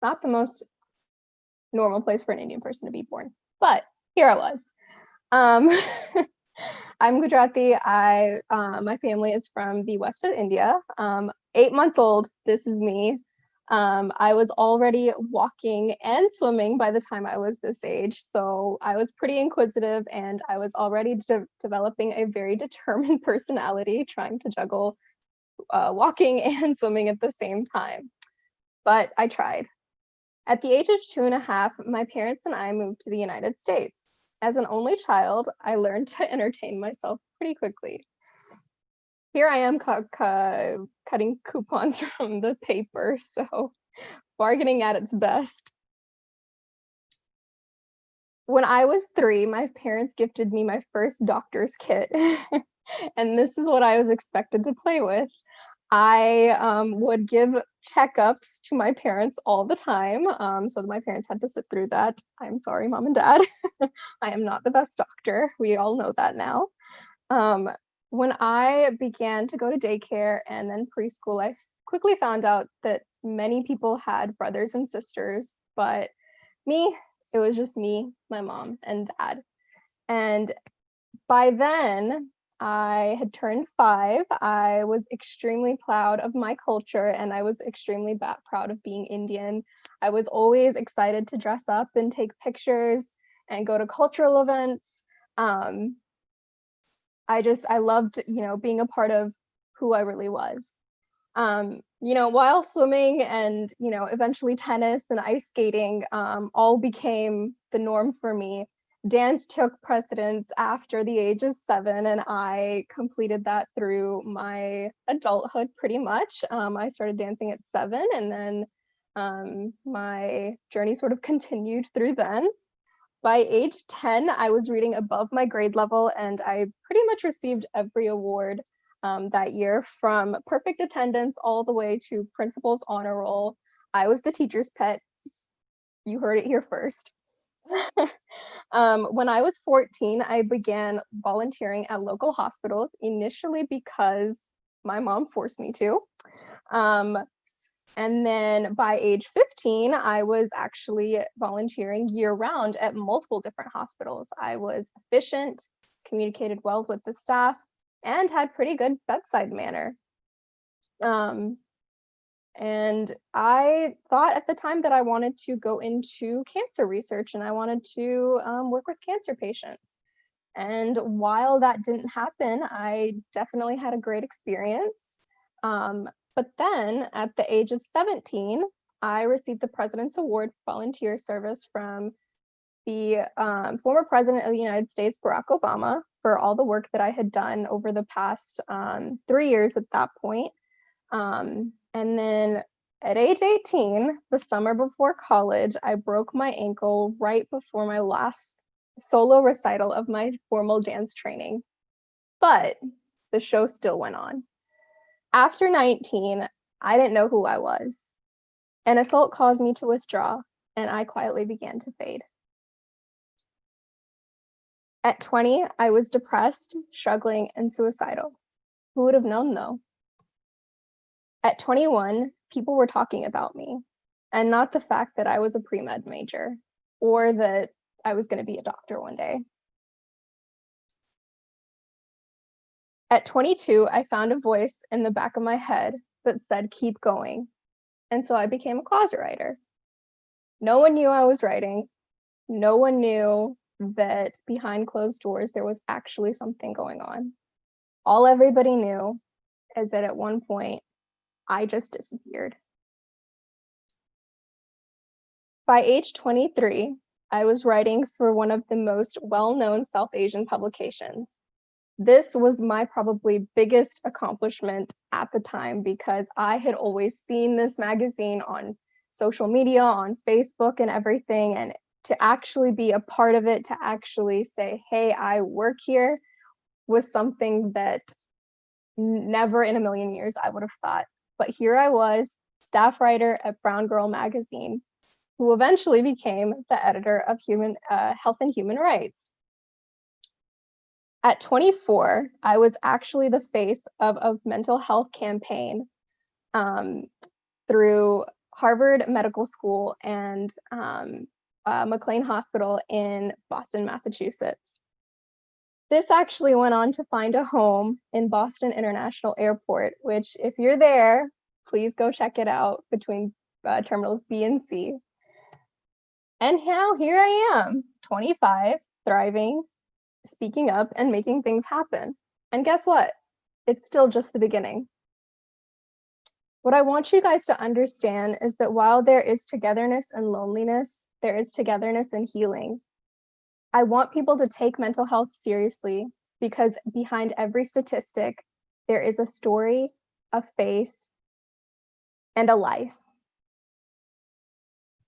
Not the most normal place for an Indian person to be born, but here I was. I'm Gujarati. My family is from the west of India. 8 months old, this is me. I was already walking and swimming by the time I was this age, so I was pretty inquisitive, and I was already developing a very determined personality, trying to juggle walking and swimming at the same time. But I tried. At the age of 2.5, my parents and I moved to the United States. As an only child, I learned to entertain myself pretty quickly. Here I am cutting coupons from the paper, so bargaining at its best. When I was 3, my parents gifted me my first doctor's kit, and this is what I was expected to play with. I would give checkups to my parents all the time, so my parents had to sit through that. I'm sorry, Mom and Dad. I am not the best doctor. We all know that now. When I began to go to daycare and then preschool, I quickly found out that many people had brothers and sisters, but me, it was just me, my mom, and dad. And by then, I had turned 5. I was extremely proud of my culture, and I was extremely proud of being Indian. I was always excited to dress up and take pictures and go to cultural events. I loved, being a part of who I really was. While swimming and, eventually tennis and ice skating all became the norm for me, dance took precedence after the age of 7, and I completed that through my adulthood pretty much. I started dancing at 7, and then my journey sort of continued through then. By age 10, I was reading above my grade level, and I pretty much received every award that year, from perfect attendance all the way to principal's honor roll. I was the teacher's pet. You heard it here first. When I was 14, I began volunteering at local hospitals, initially because my mom forced me to. And then by age 15, I was actually volunteering year-round at multiple different hospitals. I was efficient, communicated well with the staff, and had pretty good bedside manner. And I thought at the time that I wanted to go into cancer research, and I wanted to work with cancer patients. And while that didn't happen, I definitely had a great experience. But then at the age of 17, I received the President's Award for Volunteer Service from the former president of the United States, Barack Obama, for all the work that I had done over the past 3 years at that point. And then at age 18, the summer before college, I broke my ankle right before my last solo recital of my formal dance training. But the show still went on. After 19, I didn't know who I was. An assault caused me to withdraw, and I quietly began to fade. At 20, I was depressed, struggling, and suicidal. Who would have known, though? At 21, people were talking about me, and not the fact that I was a pre-med major or that I was going to be a doctor one day. At 22, I found a voice in the back of my head that said, keep going. And so I became a closet writer. No one knew I was writing. No one knew that behind closed doors, there was actually something going on. All everybody knew is that at one point, I just disappeared. By age 23, I was writing for one of the most well-known South Asian publications. This was my probably biggest accomplishment at the time because I had always seen this magazine on social media, on Facebook and everything, and to actually be a part of it, to actually say, hey, I work here, was something that never in a million years I would have thought. But here I was, staff writer at Brown Girl magazine, who eventually became the editor of Health and Human Rights. At 24, I was actually the face of a mental health campaign through Harvard Medical School and McLean Hospital in Boston, Massachusetts. This actually went on to find a home in Boston International Airport, which if you're there, please go check it out between terminals B and C. And now here I am, 25, thriving, speaking up and making things happen. And guess what? It's still just the beginning. What I want you guys to understand is that while there is togetherness and loneliness, there is togetherness and healing. I want people to take mental health seriously because behind every statistic, there is a story, a face, and a life.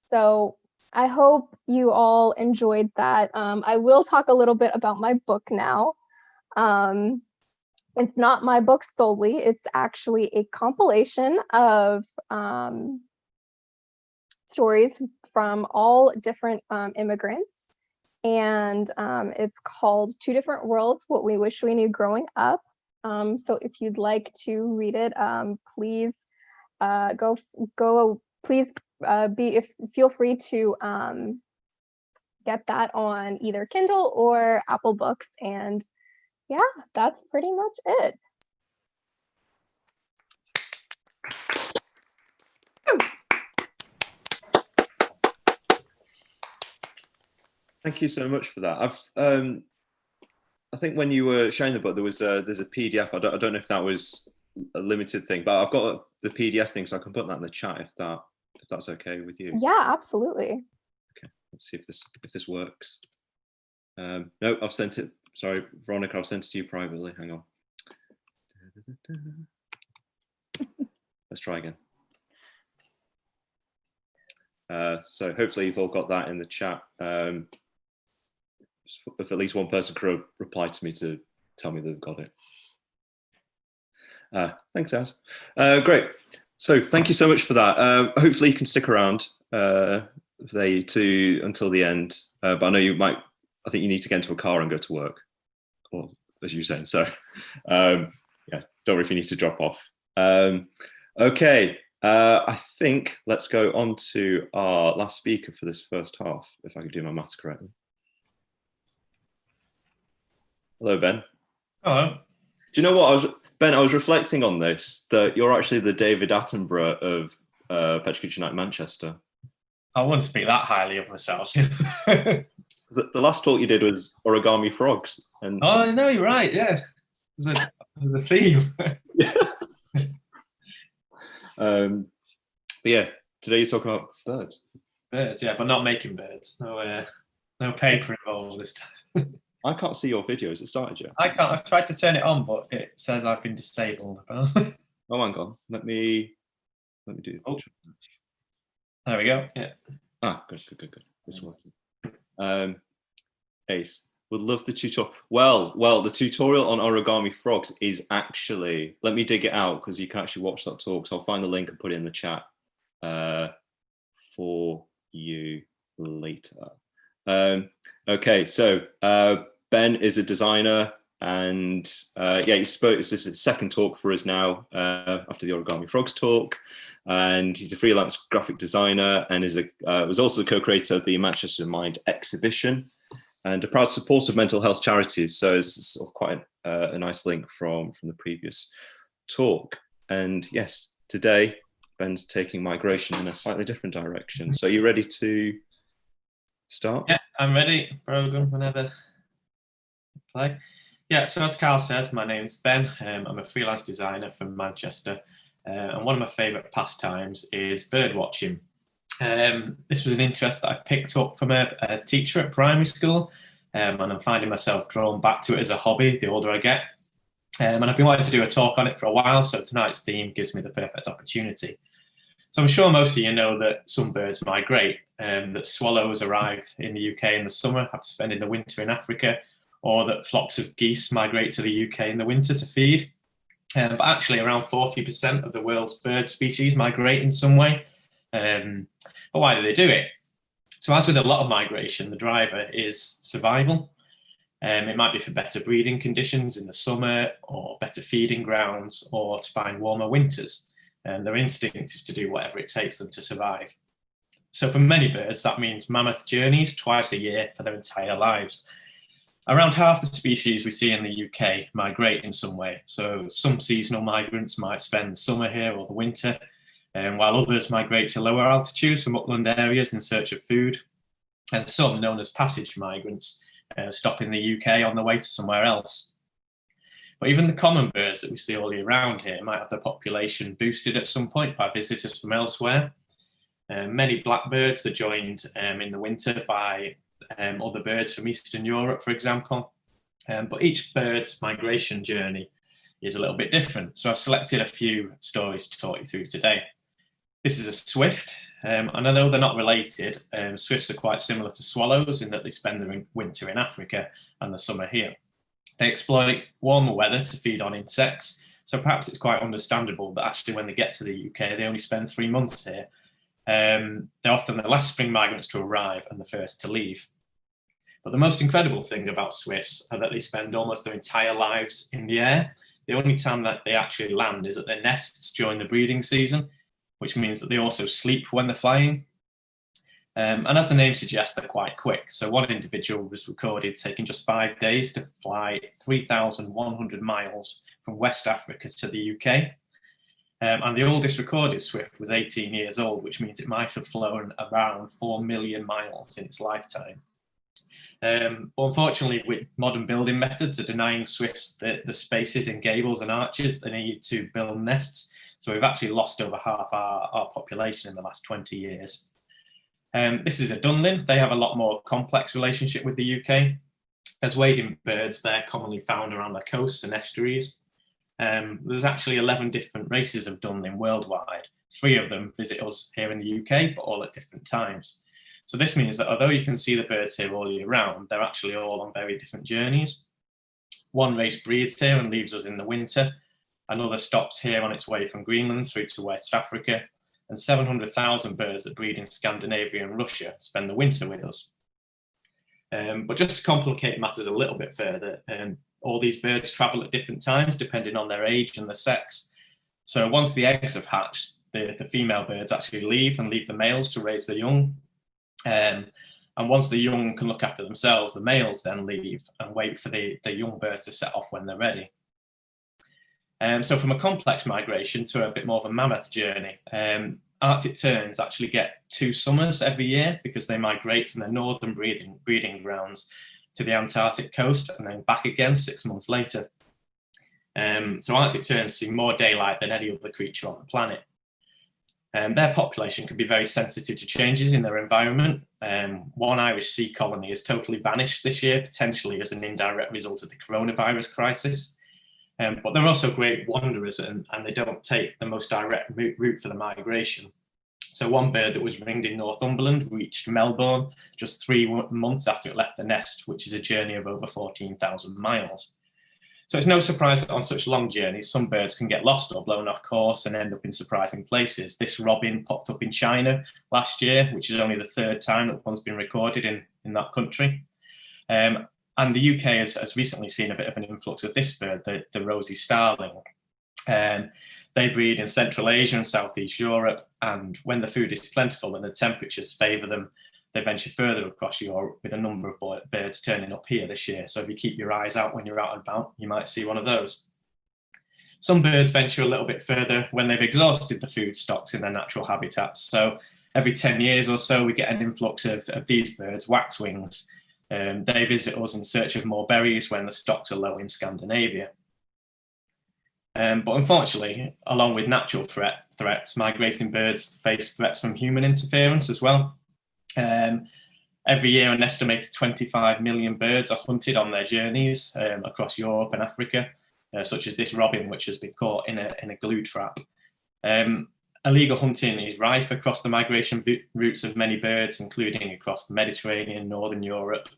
So I hope you all enjoyed that. I will talk a little bit about my book now. It's not my book solely. It's actually a compilation of stories from all different immigrants. And it's called Two Different Worlds, What We Wish We Knew Growing Up. So if you'd like to read it, please feel free to get that on either Kindle or Apple Books. And yeah, that's pretty much it. Thank you so much for that. I think when you were showing the book, there's a PDF. I don't know if that was a limited thing, but I've got the PDF thing, so I can put that in the chat if that's okay with you. Yeah, absolutely. Okay, let's see if this works. No, I've sent it. Sorry, Veronica, I've sent it to you privately. Hang on. Let's try again. So hopefully you've all got that in the chat. If at least one person could reply to me to tell me they've got it. Thanks, Az. Great. So thank you so much for that. Hopefully you can stick around until the end. But I know you might. I think you need to get into a car and go to work, or as you said. So yeah, don't worry if you need to drop off. Okay. I think let's go on to our last speaker for this first half, if I could do my maths correctly. Hello, Ben. Hello. Do you know what, Ben, I was reflecting on this, that you're actually the David Attenborough of Pechakucha Night Manchester. I wouldn't speak that highly of myself. The last talk you did was origami frogs. And oh, no, you're right, yeah. There's a theme. But yeah, today you're talking about birds. Birds, yeah, but not making birds. No, No paper involved this time. I can't see your video. Has it started yet? I can't. I've tried to turn it on, but it says I've been disabled. Oh, hang on. Let me do. Oh. There we go. Yeah. Ah, good. It's working. Ace, would love the tutorial. Well, the tutorial on origami frogs is actually. Let me dig it out because you can actually watch that talk. So I'll find the link and put it in the chat for you later. Okay, so Ben is a designer, and yeah, he spoke. This is his second talk for us now after the Origami Frogs talk, and he's a freelance graphic designer and was also the co-creator of the Manchester Mind exhibition and a proud supporter of mental health charities. So it's sort of quite a nice link from the previous talk. And yes, today Ben's taking migration in a slightly different direction. So are you ready to start? Yeah, I'm ready. Program whenever. Play. Yeah, so as Carl says, my name's Ben. I'm a freelance designer from Manchester, and one of my favourite pastimes is bird watching. This was an interest that I picked up from a teacher at primary school, and I'm finding myself drawn back to it as a hobby the older I get. And I've been wanting to do a talk on it for a while, so tonight's theme gives me the perfect opportunity. So I'm sure most of you know that some birds migrate, that swallows arrive in the UK in the summer after spending the winter in Africa, or that flocks of geese migrate to the UK in the winter to feed. But actually around 40% of the world's bird species migrate in some way. But why do they do it? So as with a lot of migration, the driver is survival. It might be for better breeding conditions in the summer, or better feeding grounds, or to find warmer winters. And their instinct is to do whatever it takes them to survive. So for many birds, that means mammoth journeys twice a year for their entire lives. Around half the species we see in the UK migrate in some way. So some seasonal migrants might spend the summer here or the winter, while others migrate to lower altitudes from upland areas in search of food. And some, known as passage migrants, stop in the UK on the way to somewhere else. But even the common birds that we see all year round here might have their population boosted at some point by visitors from elsewhere. Many blackbirds are joined in the winter by other birds from Eastern Europe, for example. But each bird's migration journey is a little bit different. So I've selected a few stories to talk you through today. This is a swift, and although they're not related, swifts are quite similar to swallows in that they spend the winter in Africa and the summer here. They exploit warmer weather to feed on insects, so perhaps it's quite understandable that actually when they get to the UK, they only spend 3 months here. They're often the last spring migrants to arrive and the first to leave. But the most incredible thing about swifts are that they spend almost their entire lives in the air. The only time that they actually land is at their nests during the breeding season, which means that they also sleep when they're flying. And as the name suggests, they're quite quick. So one individual was recorded taking just 5 days to fly 3,100 miles from West Africa to the UK. And the oldest recorded swift was 18 years old, which means it might have flown around 4 million miles in its lifetime. But unfortunately, with modern building methods, they're denying swifts the spaces in gables and arches they need to build nests. So we've actually lost over half our population in the last 20 years. This is a Dunlin. They have a lot more complex relationship with the UK. As wading birds, they're commonly found around the coasts and estuaries. There's actually 11 different races of Dunlin worldwide. 3 of them visit us here in the UK, but all at different times. So this means that although you can see the birds here all year round, they're actually all on very different journeys. One race breeds here and leaves us in the winter. Another stops here on its way from Greenland through to West Africa. And 700,000 birds that breed in Scandinavia and Russia spend the winter with us. But just to complicate matters a little bit further, all these birds travel at different times depending on their age and their sex. So once the eggs have hatched, the female birds actually leave the males to raise the young. And once the young can look after themselves, the males then leave and wait for the young birds to set off when they're ready. So from a complex migration to a bit more of a mammoth journey, Arctic terns actually get 2 summers every year because they migrate from their northern breeding grounds to the Antarctic coast and then back again 6 months later. So Arctic terns see more daylight than any other creature on the planet. Their population can be very sensitive to changes in their environment. One Irish sea colony has totally vanished this year, potentially as an indirect result of the coronavirus crisis. But they're also great wanderers, and they don't take the most direct route for the migration. So one bird that was ringed in Northumberland reached Melbourne just 3 months after it left the nest, which is a journey of over 14,000 miles. So it's no surprise that on such long journeys, some birds can get lost or blown off course and end up in surprising places. This robin popped up in China last year, which is only the 3rd time that one's been recorded in that country. And the UK has recently seen a bit of an influx of this bird, the ROSY starling. They breed in Central Asia and Southeast Europe, and when the food is plentiful and the temperatures favour them, they venture further across Europe, with a number of birds turning up here this year. So if you keep your eyes out when you're out and about, you might see one of those. Some birds venture a little bit further when they've exhausted the food stocks in their natural habitats. So every 10 years or so, we get an influx of these birds, waxwings. They visit us in search of more berries when the stocks are low in Scandinavia. But unfortunately, along with natural threats, migrating birds face threats from human interference as well. Every year, an estimated 25 million birds are hunted on their journeys across Europe and Africa, such as this robin, which has been caught in a glue trap. Illegal hunting is rife across the migration routes of many birds, including across the Mediterranean, Northern Europe,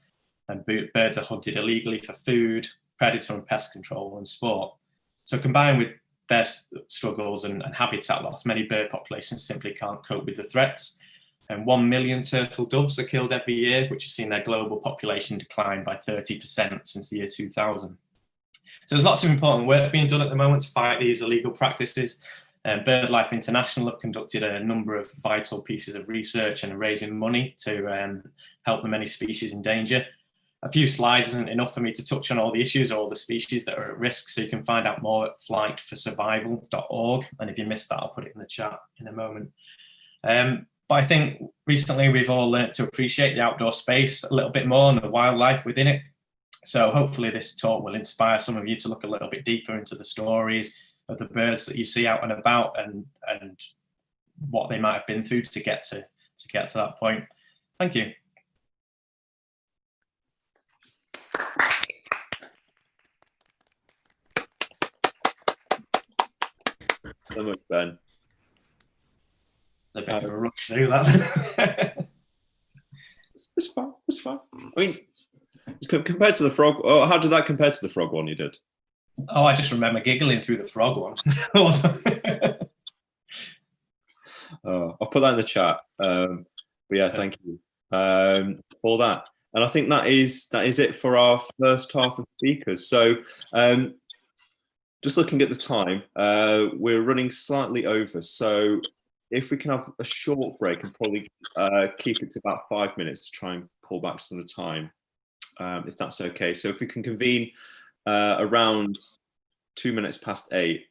and birds are hunted illegally for food, predator and pest control, and sport. So combined with their struggles and habitat loss, many bird populations simply can't cope with the threats. And 1 million turtle doves are killed every year, which has seen their global population decline by 30% since the year 2000. So there's lots of important work being done at the moment to fight these illegal practices. BirdLife International have conducted a number of vital pieces of research and are raising money to help the many species in danger. A few slides isn't enough for me to touch on all the issues or all the species that are at risk, so you can find out more at flightforsurvival.org. And if you missed that, I'll put it in the chat in a moment. But I think recently we've all learned to appreciate the outdoor space a little bit more and the wildlife within it. So hopefully this talk will inspire some of you to look a little bit deeper into the stories of the birds that you see out and about, and what they might have been through to get to that point. Thank you. So much, Ben. A bit of a rush through that. It's fine. It's fine. I mean, compared to the frog, oh, how did that compare to the frog one you did? Oh, I just remember giggling through the frog one. I'll put that in the chat. But yeah, thank you for that. And I think that is it for our first half of speakers. So just looking at the time, we're running slightly over. So if we can have a short break and probably keep it to about 5 minutes to try and pull back some of the time, if that's okay. So if we can convene around 2 minutes past 8,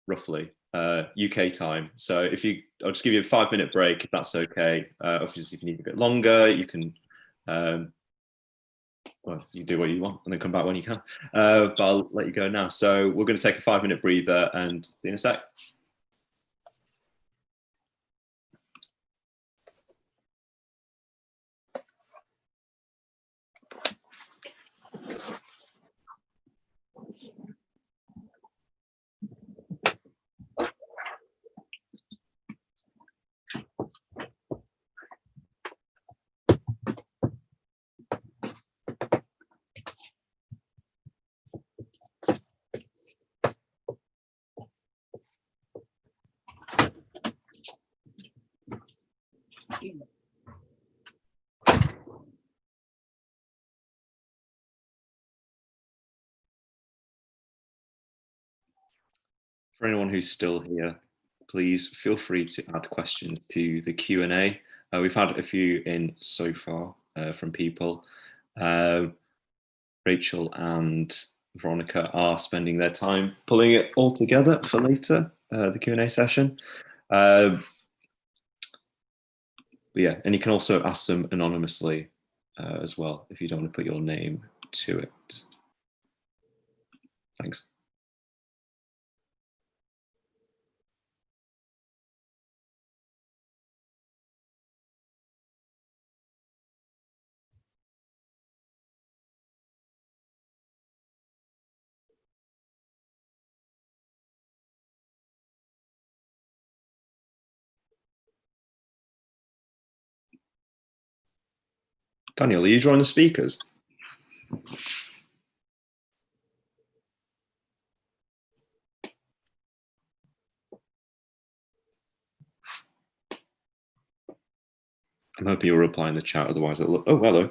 roughly, UK time. So I'll just give you a 5-minute break if that's okay. Obviously, if you need a bit longer, you can, well, you do what you want and then come back when you can. But I'll let you go now. So we're going to take a 5-minute breather and see you in a sec. For anyone who's still here, please feel free to add questions to the Q&A. We've had a few in so far from people. Rachel and Veronica are spending their time pulling it all together for later, the Q&A session. But yeah, and you can also ask them anonymously as well if you don't want to put your name to it. Thanks. Daniel, are you drawing the speakers? I'm hoping you'll reply in the chat, otherwise it'll look... Oh, hello.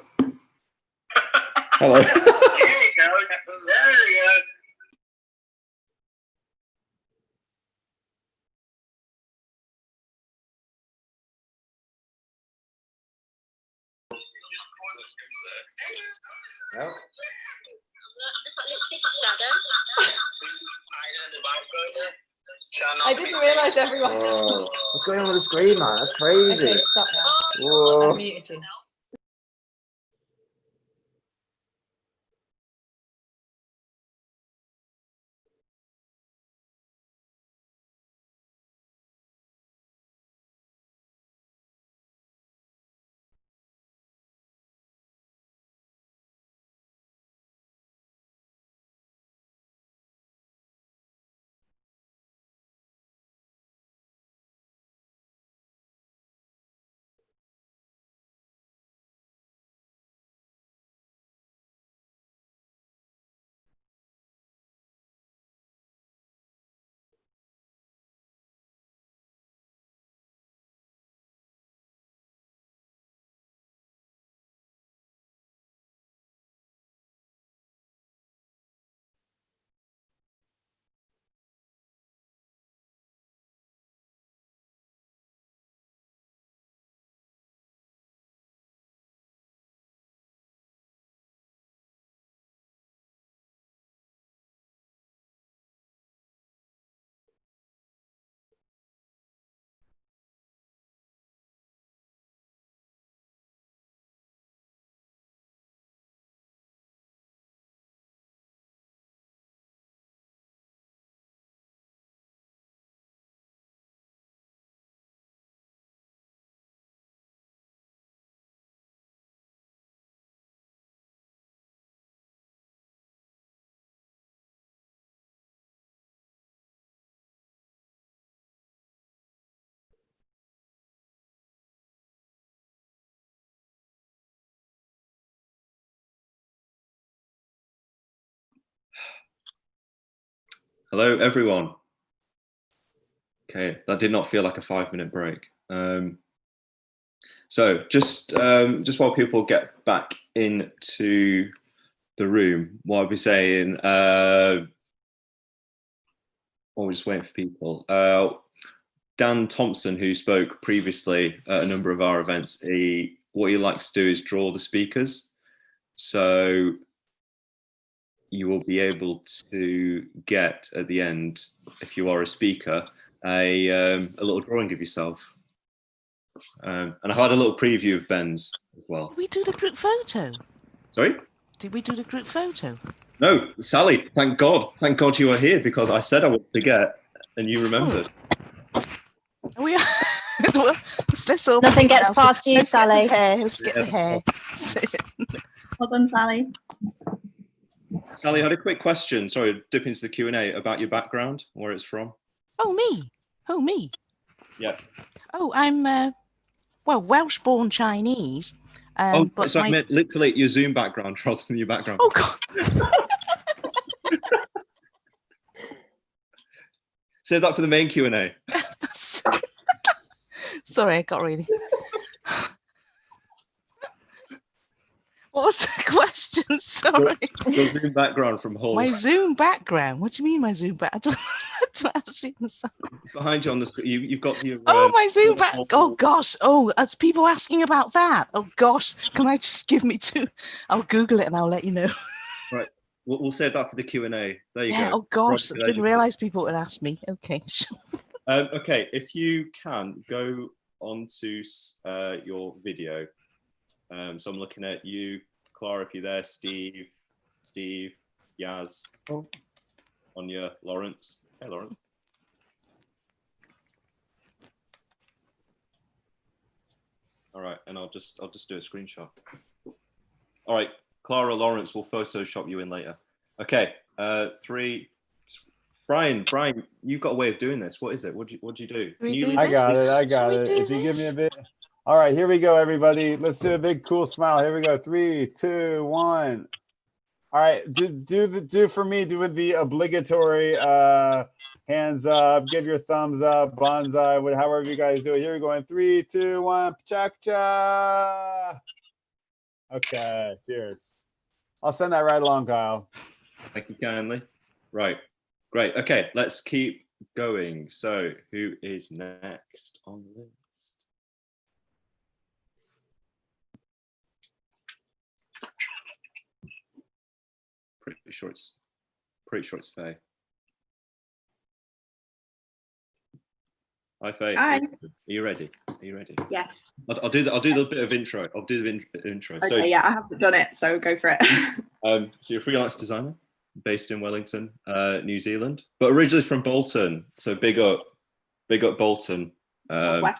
Hello. There you go. There you go. No? I'm just like literally shadow. I didn't realise everyone. Whoa. What's going on with the screen, man? That's crazy. Okay, stop now. Whoa. I've muted you. Hello, everyone. Okay, that did not feel like a 5-minute break. So just while people get back into the room, what I'll be saying, while we're just waiting for people, Dan Thompson, who spoke previously at a number of our events, what he likes to do is draw the speakers. So you will be able to get at the end, if you are a speaker, a little drawing of yourself. And I had a little preview of Ben's as well. Did we do the group photo? Sorry? Did we do the group photo? No, Sally, thank God. Thank God you are here, because I said I would forget and you remembered. Oh, we are. Let's all Nothing gets past you, Sally. Let's get the hair. Well done, Sally. Sally, I had a quick question. Sorry, dip into the Q&A about your background, where it's from. Oh, me? Oh, me? Yeah. Oh, I'm, well, Welsh-born Chinese. But so I meant literally your Zoom background rather than your background. Oh, God. Save that for the main Q&A. Sorry, I got really... What was the question? Sorry. Your Zoom background from Hull. My Zoom background? What do you mean my Zoom background? I don't actually understand. Behind you on the screen, you've got your... Oh, my Zoom background. Oh, gosh. Oh, it's people asking about that. Oh, gosh. Can I just give me two? I'll Google it and I'll let you know. Right. We'll save that for the Q&A. There you go. Oh, gosh. I didn't realise people would ask me. Okay. Okay. If you can, go onto your video. So I'm looking at you, Clara, if you're there, Steve, Yaz, Anya, Lawrence. Hey, Lawrence. All right, and I'll just do a screenshot. All right, Clara, Lawrence will Photoshop you in later. Okay, 3. Brian, you've got a way of doing this. What is it? What'd you do? I got it. If you give me a bit. All right, here we go, everybody. Let's do a big cool smile. Here we go. 3, 2, 1. All right, do for me. Do with the obligatory hands up. Give your thumbs up, bonsai, however you guys do it. Here we go. In 3, 2, 1. Pechakucha. Okay, cheers. I'll send that right along, Kyle. Thank you kindly. Right, great. Okay, let's keep going. So who is next on the list? Pretty sure it's Faye. Hi Faye. Hi. Are you ready? Are you ready? Yes. I'll do the bit of intro. I'll do the intro. Okay, So yeah, I haven't done it, so go for it. so you're a freelance designer based in Wellington, New Zealand, but originally from Bolton. So big up Bolton. And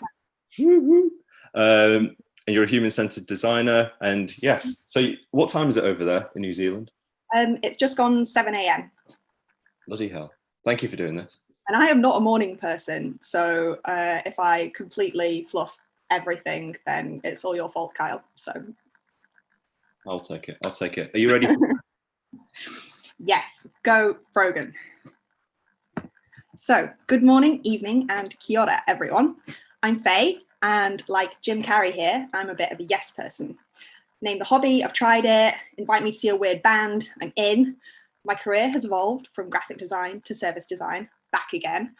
you're a human-centered designer. And yes, so what time is it over there in New Zealand? It's just gone 7 a.m. Bloody hell. Thank you for doing this. And I am not a morning person, so if I completely fluff everything, then it's all your fault, Kyle. So I'll take it. I'll take it. Are you ready? yes, go Brogan. So good morning, evening, and kia ora, everyone. I'm Faye, and like Jim Carrey here, I'm a bit of a yes person. Name the hobby, I've tried it. Invite me to see a weird band, I'm in. My career has evolved from graphic design to service design, back again,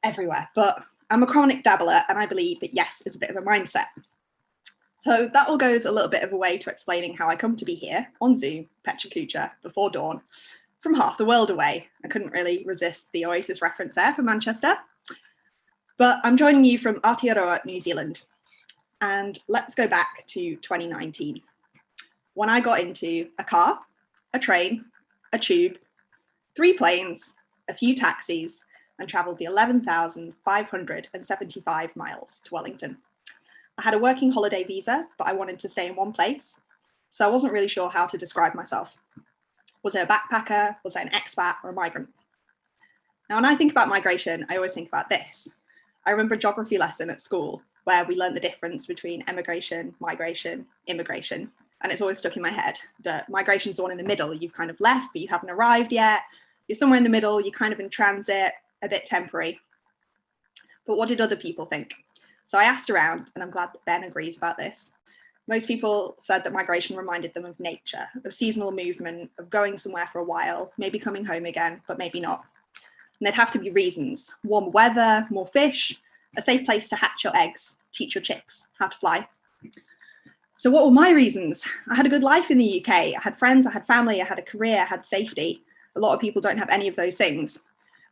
everywhere. But I'm a chronic dabbler, and I believe that yes is a bit of a mindset. So that all goes a little bit of a way to explaining how I come to be here on Zoom, Pechakucha, before dawn, from half the world away. I couldn't really resist the Oasis reference there for Manchester. But I'm joining you from Aotearoa, New Zealand. And let's go back to 2019, when I got into a car, a train, a tube, 3 planes, a few taxis, and travelled the 11,575 miles to Wellington. I had a working holiday visa, but I wanted to stay in one place, so I wasn't really sure how to describe myself. Was I a backpacker? Was I an expat or a migrant? Now, when I think about migration, I always think about this. I remember a geography lesson at school where we learned the difference between emigration, migration, immigration. And it's always stuck in my head that migration is the one in the middle. You've kind of left, but you haven't arrived yet. You're somewhere in the middle, you're kind of in transit, a bit temporary. But what did other people think? So I asked around, and I'm glad that Ben agrees about this. Most people said that migration reminded them of nature, of seasonal movement, of going somewhere for a while, maybe coming home again, but maybe not. And there'd have to be reasons: warm weather, more fish, a safe place to hatch your eggs, teach your chicks how to fly. So what were my reasons? I had a good life in the UK. I had friends, I had family, I had a career, I had safety. A lot of people don't have any of those things.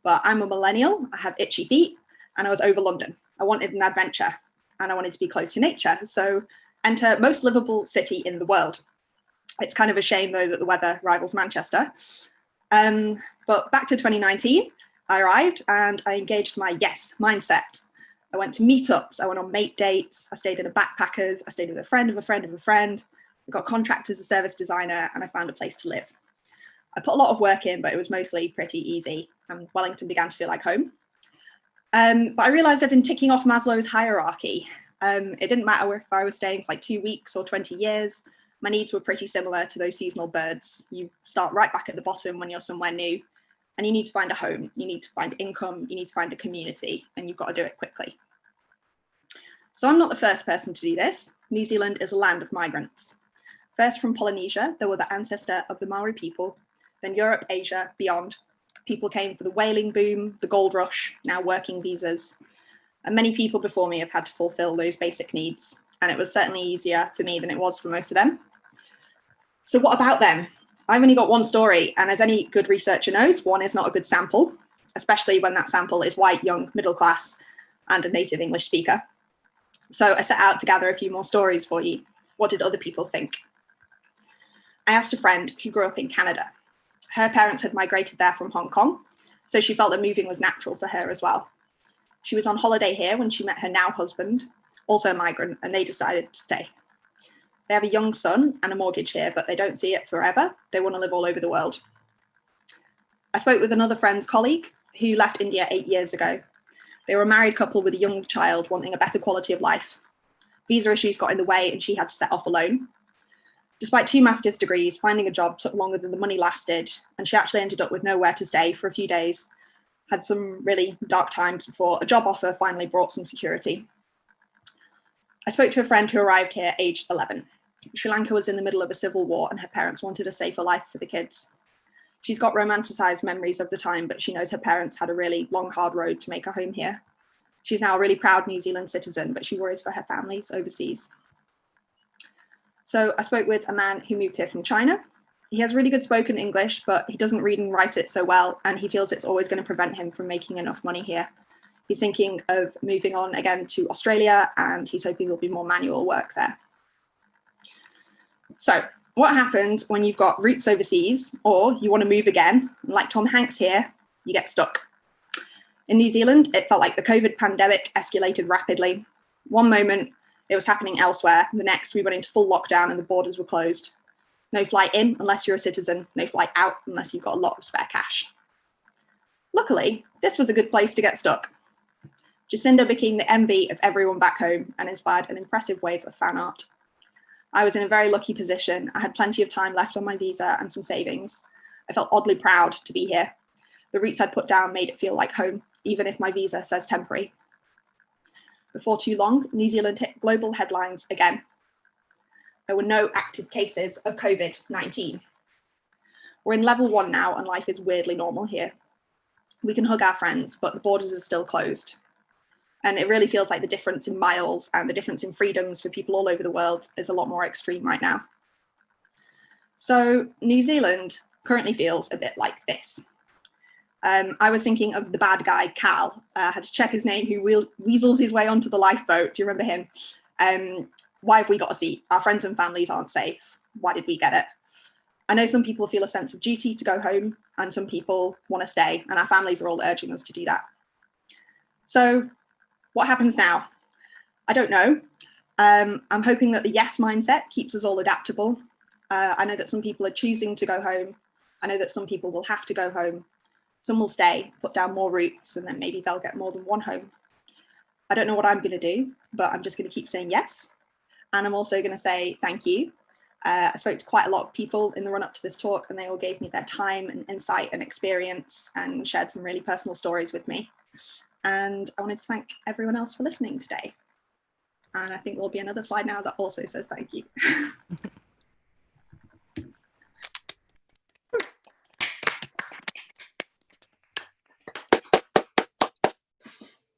But I'm a millennial, I have itchy feet, and I was over London. I wanted an adventure, and I wanted to be close to nature. So enter most livable city in the world. It's kind of a shame, though, that the weather rivals Manchester. But back to 2019, I arrived and I engaged my yes mindset. I went to meetups, I went on mate dates, I stayed in a backpackers, I stayed with a friend of a friend of a friend, I got contracted as a service designer, and I found a place to live. I put a lot of work in, but it was mostly pretty easy, and Wellington began to feel like home. But I realized I've been ticking off Maslow's hierarchy. It didn't matter if I was staying for like 2 weeks or 20 years, my needs were pretty similar to those seasonal birds. You start right back at the bottom when you're somewhere new, and you need to find a home, you need to find income, you need to find a community, and you've got to do it quickly. So I'm not the first person to do this. New Zealand is a land of migrants. First from Polynesia, they were the ancestor of the Maori people, then Europe, Asia, beyond. People came for the whaling boom, the gold rush, now working visas. And many people before me have had to fulfill those basic needs. And it was certainly easier for me than it was for most of them. So what about them? I've only got one story, and as any good researcher knows, one is not a good sample, especially when that sample is white, young, middle class, and a native English speaker. So I set out to gather a few more stories for you. What did other people think? I asked a friend who grew up in Canada. Her parents had migrated there from Hong Kong, so she felt that moving was natural for her as well. She was on holiday here when she met her now husband, also a migrant, and they decided to stay. They have a young son and a mortgage here, but they don't see it forever. They want to live all over the world. I spoke with another friend's colleague who left India 8 years ago. They were a married couple with a young child wanting a better quality of life. Visa issues got in the way and she had to set off alone. Despite 2 master's degrees, finding a job took longer than the money lasted, and she actually ended up with nowhere to stay for a few days. Had some really dark times before a job offer finally brought some security. I spoke to a friend who arrived here aged 11. Sri Lanka was in the middle of a civil war and her parents wanted a safer life for the kids. She's got romanticized memories of the time, but she knows her parents had a really long, hard road to make a home here. She's now a really proud New Zealand citizen, but she worries for her families overseas. So I spoke with a man who moved here from China. He has really good spoken English, but he doesn't read and write it so well, and he feels it's always going to prevent him from making enough money here. He's thinking of moving on again to Australia, and he's hoping there'll be more manual work there. So what happens when you've got roots overseas, or you want to move again, and like Tom Hanks here, you get stuck. In New Zealand, it felt like the COVID pandemic escalated rapidly. One moment, it was happening elsewhere. The next, we went into full lockdown and the borders were closed. No flight in unless you're a citizen, no flight out unless you've got a lot of spare cash. Luckily, this was a good place to get stuck. Jacinda became the envy of everyone back home and inspired an impressive wave of fan art. I was in a very lucky position. I had plenty of time left on my visa and some savings. I felt oddly proud to be here. The roots I'd put down made it feel like home, even if my visa says temporary. Before too long, New Zealand hit global headlines again. There were no active cases of COVID-19. We're in level 1 now and life is weirdly normal here. We can hug our friends, but the borders are still closed. And it really feels like the difference in miles and the difference in freedoms for people all over the world is a lot more extreme right now. So New Zealand currently feels a bit like this. I was thinking of the bad guy, Cal. I had to check his name, who weasels his way onto the lifeboat. Do you remember him? Why have we got a seat? Our friends and families aren't safe. Why did we get it? I know some people feel a sense of duty to go home and some people want to stay, and our families are all urging us to do that. So what happens now? I don't know. I'm hoping that the yes mindset keeps us all adaptable. I know that some people are choosing to go home. I know that some people will have to go home. Some will stay, put down more roots, and then maybe they'll get more than one home. I don't know what I'm going to do, but I'm just going to keep saying yes. And I'm also going to say thank you. I spoke to quite a lot of people in the run up to this talk, and they all gave me their time and insight and experience and shared some really personal stories with me. And I wanted to thank everyone else for listening today. And I think there'll be another slide now that also says thank you.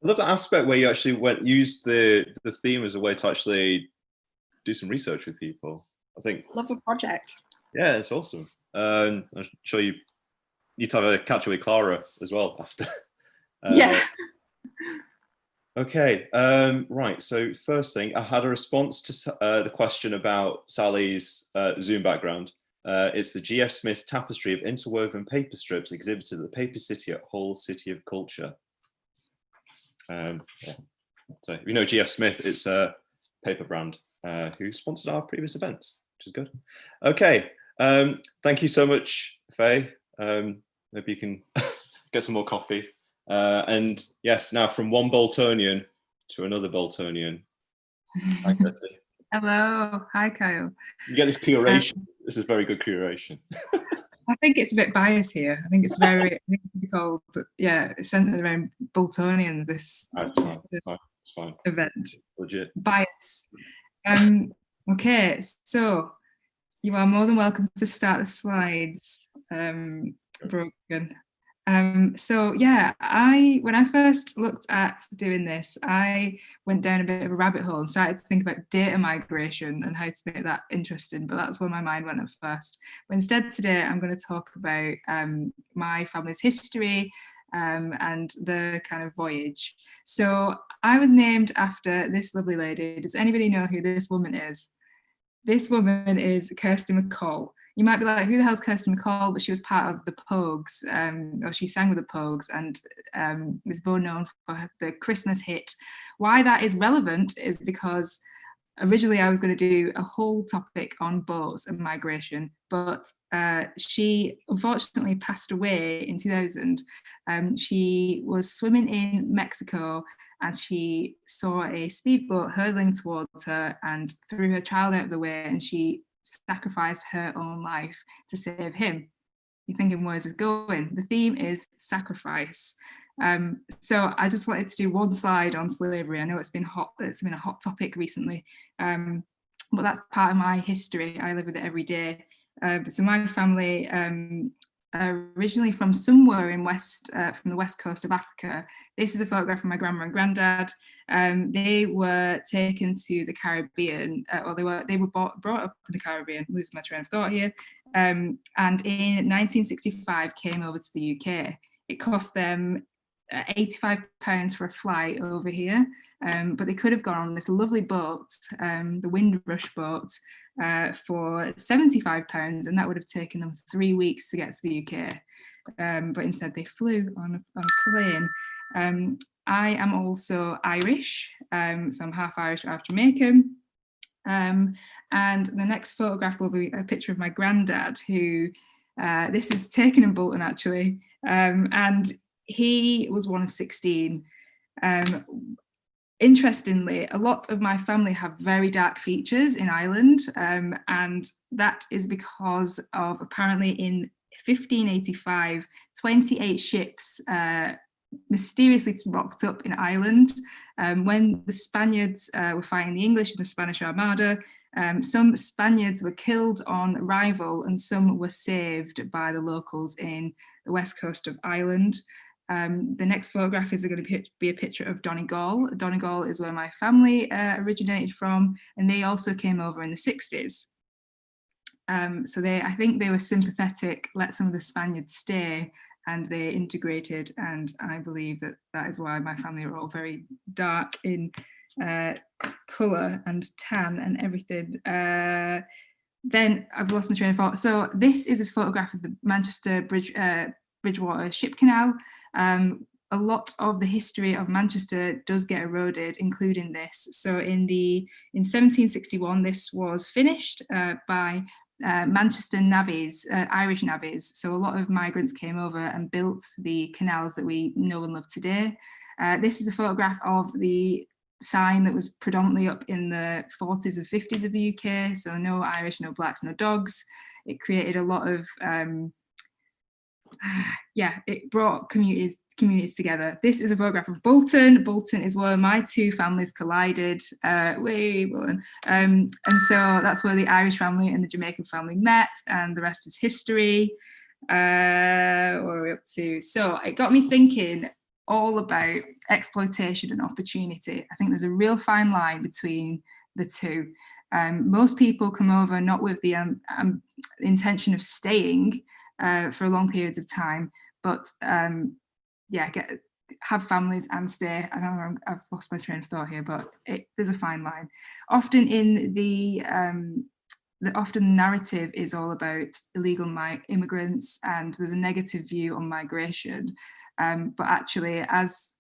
I love that aspect where you actually used the theme as a way to actually do some research with people. I think. Love the project. Yeah, it's awesome. I'm sure you need to have a catch up with Clara as well after. Yeah. Okay, right. So first thing, I had a response to the question about Sally's Zoom background. It's the G.F. Smith's tapestry of interwoven paper strips exhibited at the Paper City at Hull City of Culture. Yeah. So if you know G.F. Smith, it's a paper brand who sponsored our previous events, which is good. Okay, thank you so much, Faye. Maybe you can get some more coffee. And yes, now from one Boltonian to another Boltonian. Hi, Kirsty. Hello, hi Kyle. You get this curation. This is very good curation. I think it's a bit biased here. I think it's very, I think it's called, yeah, it's centered around Boltonians, this It's fine. event. It's legit. Bias. Okay, so you are more than welcome to start the slides, Brogan. So yeah, when I first looked at doing this, I went down a bit of a rabbit hole and started to think about data migration and how to make that interesting, but that's where my mind went at first. But instead today, I'm going to talk about my family's history and the kind of voyage. So I was named after this lovely lady. Does anybody know who this woman is? This woman is Kirsty McCall. You might be like, who the hell's Kirsty McCall? But she was part of the Pogues, or she sang with the Pogues, and is more known for the Christmas hit. Why that is relevant is because originally I was going to do a whole topic on boats and migration, but she unfortunately passed away in 2000. She was swimming in Mexico and she saw a speedboat hurtling towards her and threw her child out of the way, and she sacrificed her own life to save him. You're thinking, where's it going? The theme is sacrifice. So I just wanted to do one slide on slavery. I know it's been a hot topic recently, but that's part of my history. I live with it every day. So my family, originally from somewhere in from the west coast of Africa. This is a photograph of my grandma and granddad. They were taken to the Caribbean, or they were brought up in the Caribbean. Losing my train of thought here. And in 1965 came over to the UK. It cost them £85 for a flight over here, but they could have gone on this lovely boat, the Windrush boat, for £75, and that would have taken them 3 weeks to get to the UK. But instead they flew on a plane. I am also Irish, so I'm half Irish, half Jamaican. And the next photograph will be a picture of my granddad, who, this is taken in Bolton actually, and he was one of 16. Interestingly, a lot of my family have very dark features in Ireland, and that is because of, apparently in 1585, 28 ships mysteriously rocked up in Ireland. When the Spaniards were fighting the English in the Spanish Armada, some Spaniards were killed on arrival and some were saved by the locals in the west coast of Ireland. The next photograph is going to be a picture of Donegal. Donegal is where my family originated from, and they also came over in the 60s. So I think they were sympathetic, let some of the Spaniards stay, and they integrated, and I believe that is why my family are all very dark in colour and tan and everything. Then I've lost my train of thought. So this is a photograph of the Manchester Bridgewater Ship Canal. A lot of the history of Manchester does get eroded, including this. So in 1761, this was finished by Manchester navvies, Irish navvies. So a lot of migrants came over and built the canals that we know and love today. This is a photograph of the sign that was predominantly up in the 40s and 50s of the UK. So no Irish, no blacks, no dogs. It created a lot of it brought communities together. This is a photograph of Bolton. Bolton is where my two families collided. Bolton. And so that's where the Irish family and the Jamaican family met, and the rest is history. What are we up to? So it got me thinking all about exploitation and opportunity. I think there's a real fine line between the two. Most people come over not with the intention of staying for long periods of time, but have families and stay. I know I've lost my train of thought here, but there's a fine line. Often in the narrative is all about illegal immigrants, and there's a negative view on migration. But actually, as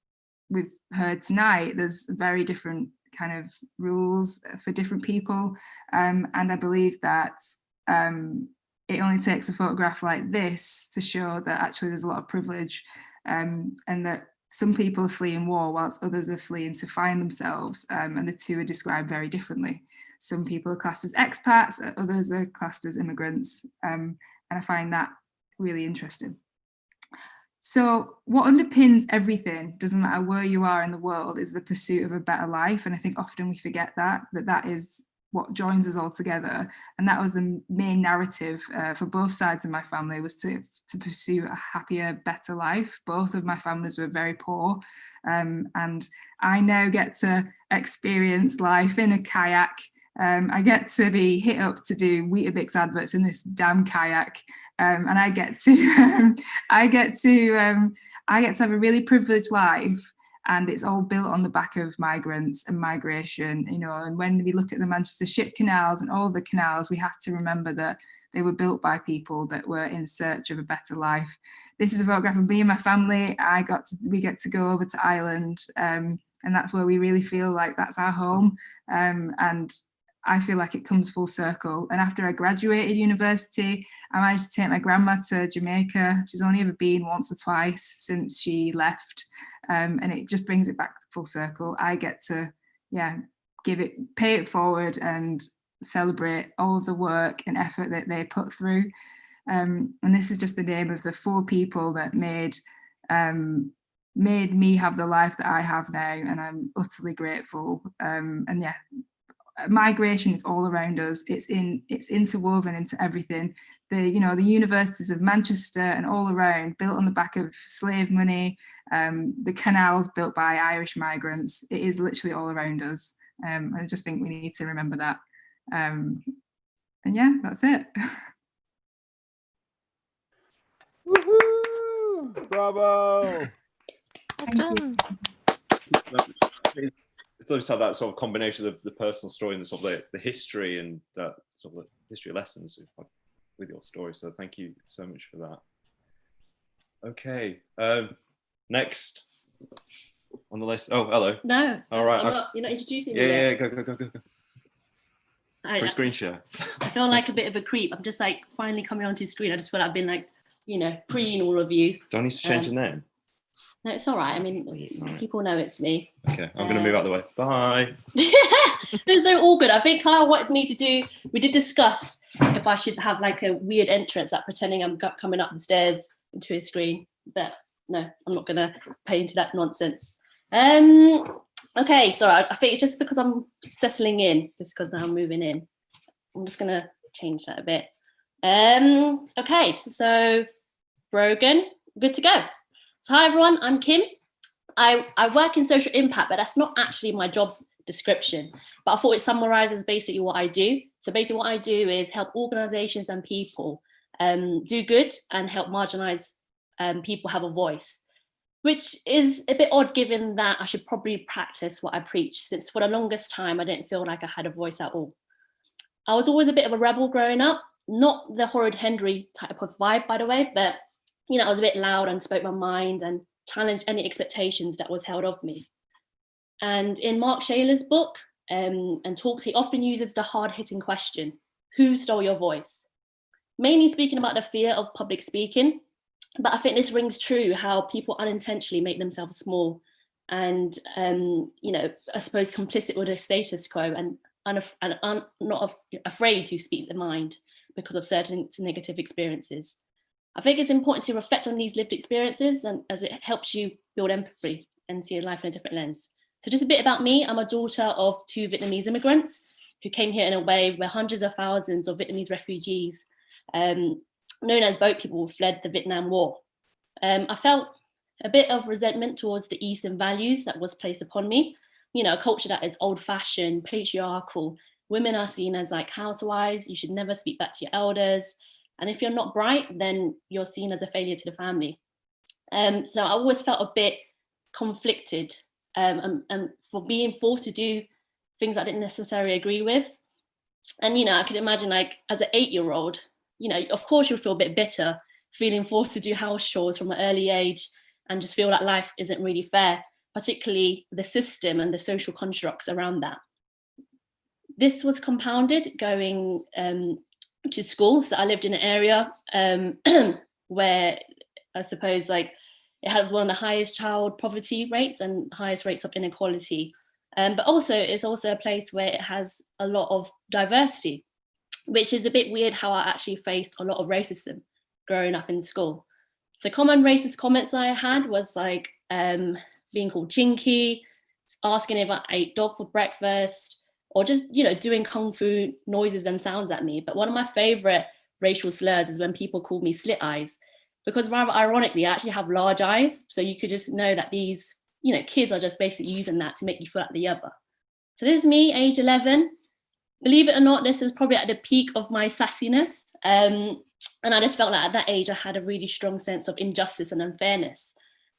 we've heard tonight, there's very different kind of rules for different people. And I believe that it only takes a photograph like this to show that actually there's a lot of privilege, and that some people are fleeing war whilst others are fleeing to find themselves, and the two are described very differently. Some people are classed as expats, others are classed as immigrants, and I find that really interesting. So what underpins everything, doesn't matter where you are in the world, is the pursuit of a better life. And I think often we forget that is what joins us all together. And that was the main narrative for both sides of my family, was to pursue a happier, better life. Both of my families were very poor. And I now get to experience life in a kayak. I get to be hit up to do Weetabix adverts in this damn kayak, and I get to have a really privileged life, and it's all built on the back of migrants and migration, you know. And when we look at the Manchester ship canals and all the canals, we have to remember that they were built by people that were in search of a better life. This is a photograph of me and my family. We get to go over to Ireland, and that's where we really feel like that's our home, and I feel like it comes full circle. And after I graduated university, I managed to take my grandma to Jamaica. She's only ever been once or twice since she left. and it just brings it back full circle. I get to, pay it forward and celebrate all of the work and effort that they put through. And this is just the name of the 4 people that made me have the life that I have now, and I'm utterly grateful. Migration is all around us. It's interwoven into everything. The universities of Manchester and all around, built on the back of slave money, the canals built by Irish migrants. It is literally all around us. I just think we need to remember that. And yeah, that's it. Woohoo! Bravo! It's always had that sort of combination of the personal story and the sort of the history and that sort of history lessons with your story. So thank you so much for that. Okay, next on the list. Oh, hello. No. All right. You're not introducing me. Yeah, yet. go. For screen share. I feel like a bit of a creep. I'm just like finally coming onto the screen. I just feel like I've been like, preying all of you. Do I need to change the name? No, it's all right. I mean, people know it's me. Okay, I'm going to move out the way. Bye. It's so all good. I think Kyle wanted me to do, we did discuss if I should have like a weird entrance, like pretending I'm coming up the stairs into a screen. But no, I'm not going to pay into that nonsense. Okay, sorry. I think it's just because I'm settling in, just because now I'm moving in. I'm just going to change that a bit. Okay, so Brogan, good to go. So hi everyone, I'm Kim. I work in social impact, but that's not actually my job description. But I thought it summarizes basically what I do. So basically what I do is help organizations and people do good and help marginalized people have a voice, which is a bit odd given that I should probably practice what I preach, since for the longest time I didn't feel like I had a voice at all. I was always a bit of a rebel growing up, not the horrid Henry type of vibe, by the way, but I was a bit loud and spoke my mind and challenged any expectations that was held of me. And in Mark Shaler's book and talks, he often uses the hard-hitting question, who stole your voice? Mainly speaking about the fear of public speaking, but I think this rings true, how people unintentionally make themselves small and, I suppose complicit with the status quo and not afraid to speak their mind because of certain negative experiences. I think it's important to reflect on these lived experiences, and as it helps you build empathy and see life in a different lens. So just a bit about me. I'm a daughter of 2 Vietnamese immigrants who came here in a wave where hundreds of thousands of Vietnamese refugees, known as boat people, fled the Vietnam War. I felt a bit of resentment towards the Eastern values that was placed upon me. A culture that is old-fashioned, patriarchal. Women are seen as like housewives. You should never speak back to your elders. And if you're not bright, then you're seen as a failure to the family. So I always felt a bit conflicted and for being forced to do things I didn't necessarily agree with. And, I could imagine like as an 8-year-old, of course you'll feel a bit bitter, feeling forced to do house chores from an early age and just feel like life isn't really fair, particularly the system and the social constructs around that. This was compounded going to school. So I lived in an area where I suppose like it had one of the highest child poverty rates and highest rates of inequality. But also it's also a place where it has a lot of diversity, which is a bit weird how I actually faced a lot of racism growing up in school. So common racist comments I had was like being called chinky, asking if I ate dog for breakfast, or just, doing kung fu noises and sounds at me. But one of my favorite racial slurs is when people call me slit eyes, because rather ironically, I actually have large eyes. So you could just know that these, kids are just basically using that to make you feel like the other. So this is me, age 11. Believe it or not, this is probably at the peak of my sassiness. And I just felt like at that age, I had a really strong sense of injustice and unfairness,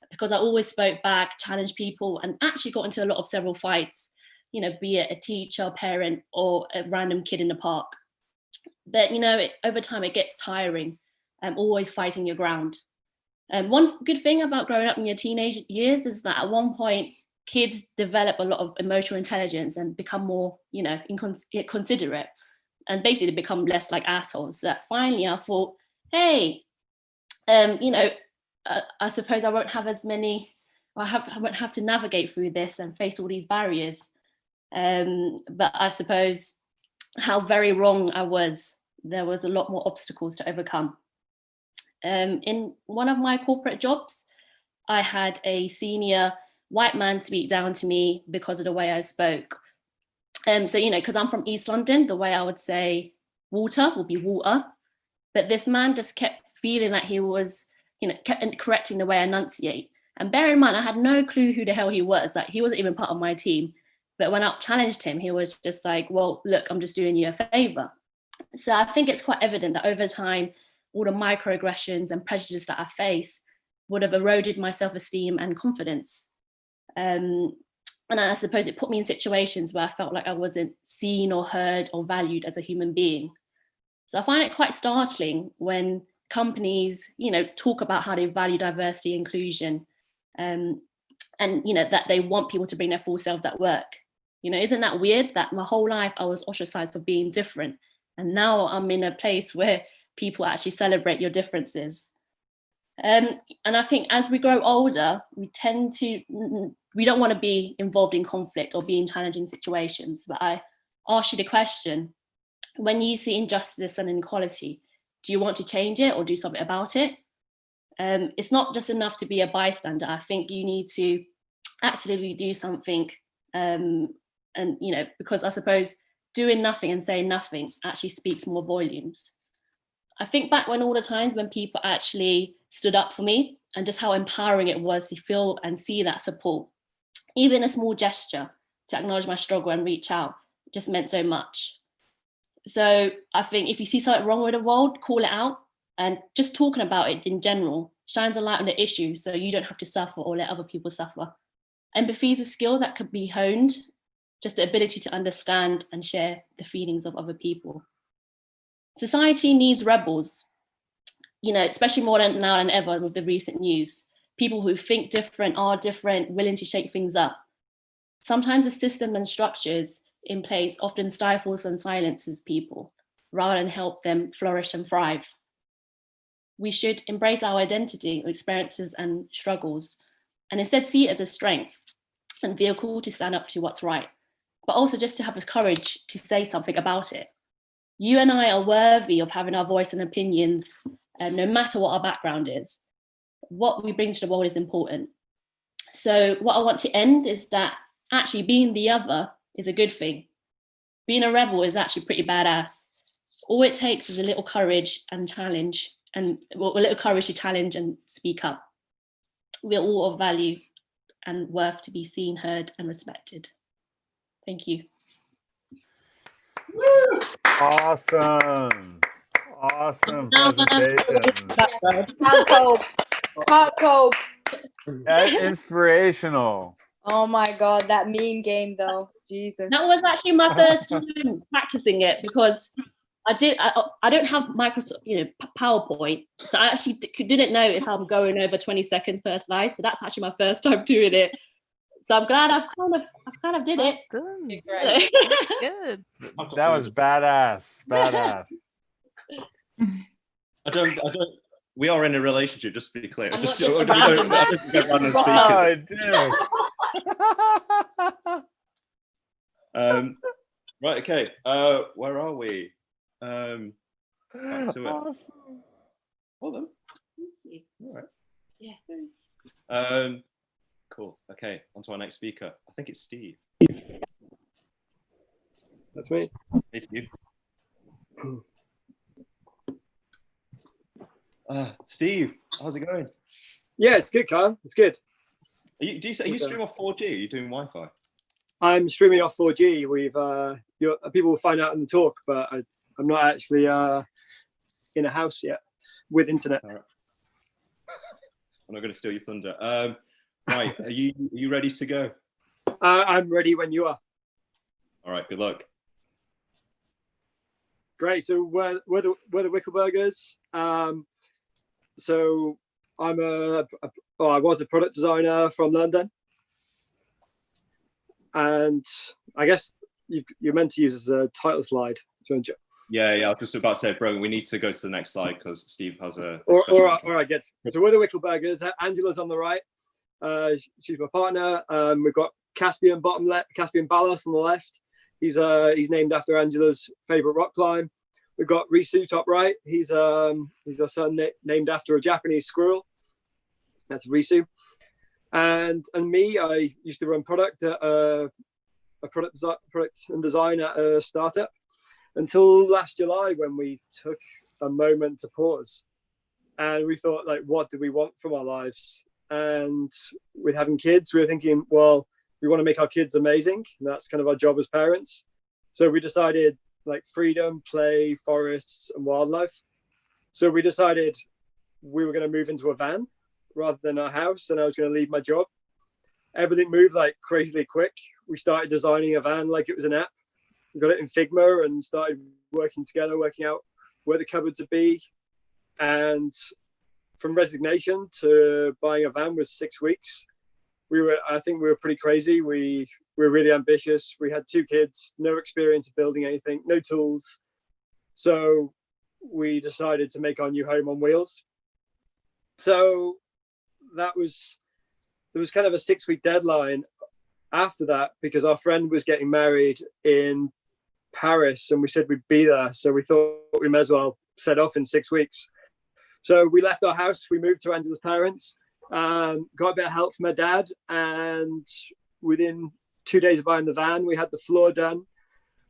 because I always spoke back, challenged people, and actually got into several fights, be it a teacher, parent, or a random kid in the park. But, over time it gets tiring, always fighting your ground. One good thing about growing up in your teenage years is that at one point, kids develop a lot of emotional intelligence and become more, considerate, and basically become less like assholes. So finally I thought, hey, I suppose I won't have as many, I won't have to navigate through this and face all these barriers. But I suppose how very wrong I was. There was a lot more obstacles to overcome. In one of my corporate jobs, I had a senior white man speak down to me because of the way I spoke. So, you know, because I'm from East London, the way I would say water would be water. But this man just kept feeling that he was, you know, kept correcting the way I enunciate. And bear in mind, I had no clue who the hell he was. Like, he wasn't even part of my team. But when I challenged him, he was just like, well, look, I'm just doing you a favor. So I think it's quite evident that over time, all the microaggressions and prejudice that I face would have eroded my self-esteem and confidence. And I suppose it put me in situations where I felt like I wasn't seen or heard or valued as a human being. So I find it quite startling when companies, you know, talk about how they value diversity, inclusion, and, you know, that they want people to bring their full selves at work. You know, isn't that weird that my whole life I was ostracized for being different? And now I'm in a place where people actually celebrate your differences. And I think as we grow older, we don't want to be involved in conflict or be in challenging situations. But I ask you the question, when you see injustice and inequality, do you want to change it or do something about it? It's not just enough to be a bystander. I think you need to actively do something. And, you know, because I suppose doing nothing and saying nothing actually speaks more volumes. I think back when all the times when people actually stood up for me and just how empowering it was to feel and see that support. Even a small gesture to acknowledge my struggle and reach out just meant so much. So I think if you see something wrong with the world, call it out, and just talking about it in general shines a light on the issue so you don't have to suffer or let other people suffer. Empathy is a skill that could be honed, just the ability to understand and share the feelings of other people. Society needs rebels, you know, especially more now than ever with the recent news. People who think different, are different, willing to shake things up. Sometimes the system and structures in place often stifles and silences people rather than help them flourish and thrive. We should embrace our identity, experiences and struggles, and instead see it as a strength and vehicle to stand up to what's right, but also just to have the courage to say something about it. You and I are worthy of having our voice and opinions, no matter what our background is. What we bring to the world is important. So what I want to end is that actually being the other is a good thing. Being a rebel is actually pretty badass. All it takes is a little courage and challenge, and a little courage to challenge and speak up. We're all of value and worth to be seen, heard, and respected. Thank you. Awesome. Awesome presentation. Hot. That's inspirational. Oh my God, that meme game though, Jesus. That was actually my first time practicing it because I don't have Microsoft, you know, PowerPoint. So I actually didn't know if I'm going over 20 seconds per slide. So that's actually my first time doing it. So I'm glad I've kind of did it. Good. That was badass. Badass. I don't. We are in a relationship, just to be clear. I'm Just not just so- a random I don't think I'm random speakers. Right. Okay. Where are we? Back to it. Awesome. Hold on. Thank you. All right. Yeah. Cool. Okay. On to our next speaker. I think it's Steve. That's me. Hey, Steve. Steve, how's it going? Yeah, it's good, Kyle. It's good. Are you streaming off 4G? Are you doing Wi-Fi? I'm streaming off 4G. We've people will find out in the talk, but I'm not actually in a house yet with internet. All right. I'm not going to steal your thunder. Right, are you ready to go? I'm ready when you are. All right, good luck. Great. So we're the Wickelbergers. So I was a product designer from London, and I guess you're meant to use as a title slide, don't you? Yeah, I was just about to say, bro, we need to go to the next slide because Steve has a. All right, good. So we're the Wickelbergers. Angela's on the right, She's my partner. We've got Caspian Caspian Ballas on the left. He's named after Angela's favorite rock climb. We've got Risu top right. He's our son named after a Japanese squirrel. That's Risu. And me, I used to run product and design at a startup until last July, when we took a moment to pause and we thought, like, what do we want from our lives? And with having kids, we were thinking, well, we want to make our kids amazing. And that's kind of our job as parents. So we decided, like, freedom, play, forests, and wildlife. So we decided we were going to move into a van rather than our house, and I was going to leave my job. Everything moved like crazily quick. We started designing a van like it was an app. We got it in Figma and started working together, working out where the cupboards would be. And from resignation to buying a van was 6 weeks. I think we were pretty crazy. We were really ambitious. We had 2 kids, no experience of building anything, no tools. So we decided to make our new home on wheels. So there was kind of a 6-week deadline after that, because our friend was getting married in Paris and we said we'd be there. So we thought we may as well set off in 6 weeks. So we left our house, we moved to Angela's parents, got a bit of help from her dad, and within 2 days of buying the van, we had the floor done.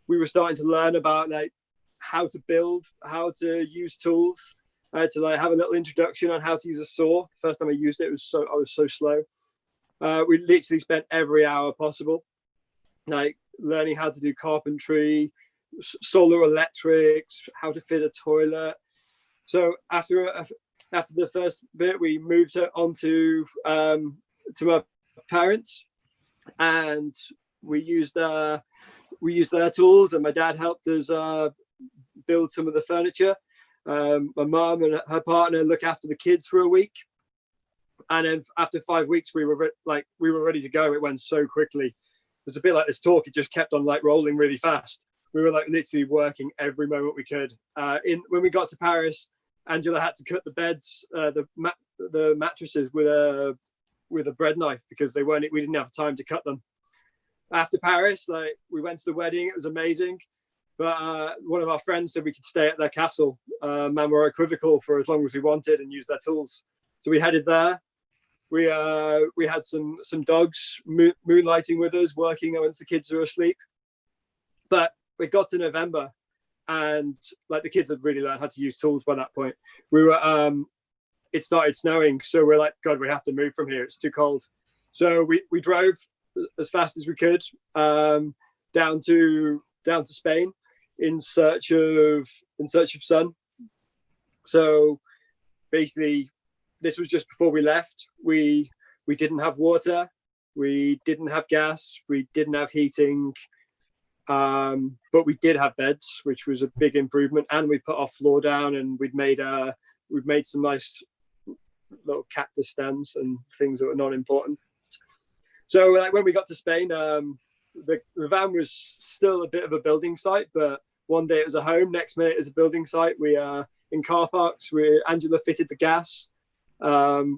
We were starting to learn about, like, how to build, how to use tools. I had to, like, have a little introduction on how to use a saw. First time I used it, I was so slow. We literally spent every hour possible, like, learning how to do carpentry, solar electrics, how to fit a toilet. So after the first bit, we moved onto to my parents, and we used their tools, and my dad helped us build some of the furniture. My mom and her partner look after the kids for a week, and then after 5 weeks we were ready to go. It went so quickly. It was a bit like this talk. It just kept on, like, rolling really fast. We were, like, literally working every moment we could. When we got to Paris, Angela had to cut the beds, the mattresses with a bread knife, because we didn't have time to cut them. After Paris, like, we went to the wedding. It was amazing. But one of our friends said we could stay at their castle, Mamora Equivocal, for as long as we wanted and use their tools. So we headed there. We had some dogs moonlighting with us, working once the kids were asleep. But we got to November, and, like, the kids had really learned how to use tools by that point. It started snowing, so we're like, God, we have to move from here. It's too cold. So we drove as fast as we could down to Spain in search of sun. So basically, this was just before we left. We didn't have water, we didn't have gas, we didn't have heating, but we did have beds, which was a big improvement. And we put our floor down, and we've made some nice little cactus stands and things that were not important. So, like, when we got to Spain, the van was still a bit of a building site, but one day it was a home, next minute it's a building site. We in car parks, Angela fitted the gas,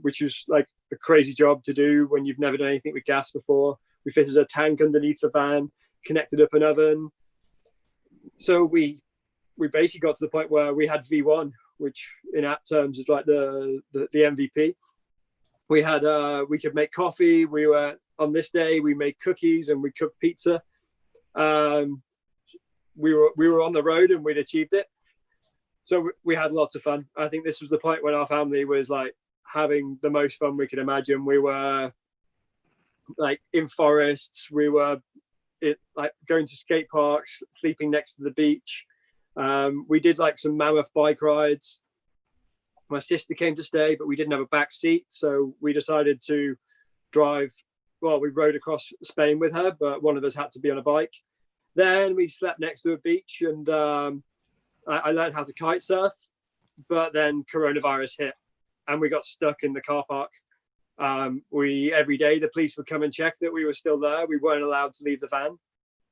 which was, like, a crazy job to do when you've never done anything with gas before. We fitted a tank underneath the van, connected up an oven. So we basically got to the point where we had V1, which in app terms is like the MVP. We could make coffee. We were, on this day, we made cookies and we cooked pizza. We were on the road and we'd achieved it. So we had lots of fun. I think this was the point when our family was, like, having the most fun we could imagine. We were, like, in forests. We were going to skate parks, sleeping next to the beach. We did, like, some mammoth bike rides. My sister came to stay, but we didn't have a back seat, so we decided to drive. Well, we rode across Spain with her, but one of us had to be on a bike. Then we slept next to a beach, and I learned how to kite surf, but then coronavirus hit and we got stuck in the car park. Every day the police would come and check that we were still there. We weren't allowed to leave the van,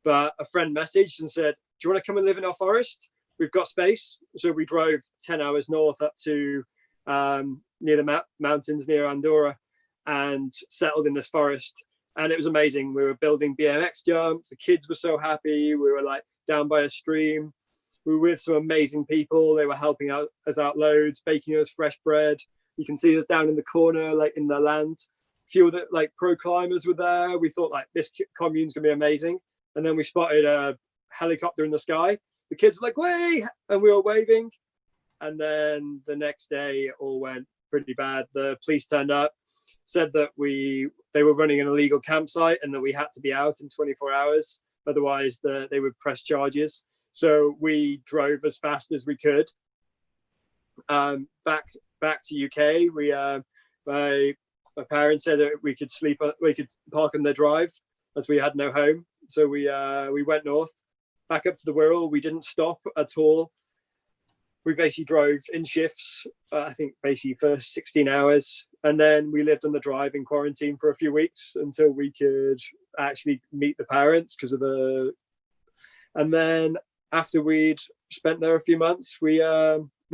but a friend messaged and said, do you want to come and live in our forest? We've got space. So we drove 10 hours north up to near the mountains near Andorra, and settled in this forest. And it was amazing. We were building BMX jumps. The kids were so happy. We were like down by a stream. We were with some amazing people. They were helping us out loads, baking us fresh bread. You can see us down in the corner, like in the land. A few of the like pro climbers were there. We thought like this commune's gonna be amazing. And then we spotted a helicopter in the sky. The kids were like, "Way!" and we were waving. And then the next day, it all went pretty bad. The police turned up, said that they were running an illegal campsite and that we had to be out in 24 hours. Otherwise, they would press charges. So we drove as fast as we could back to UK. My parents said that we could park on their drive as we had no home. So we went north, back up to the Wirral. We didn't stop at all. We basically drove in shifts, I think basically for 16 hours. And then we lived on the drive in quarantine for a few weeks until we could actually meet the parents and then after we'd spent there a few months, we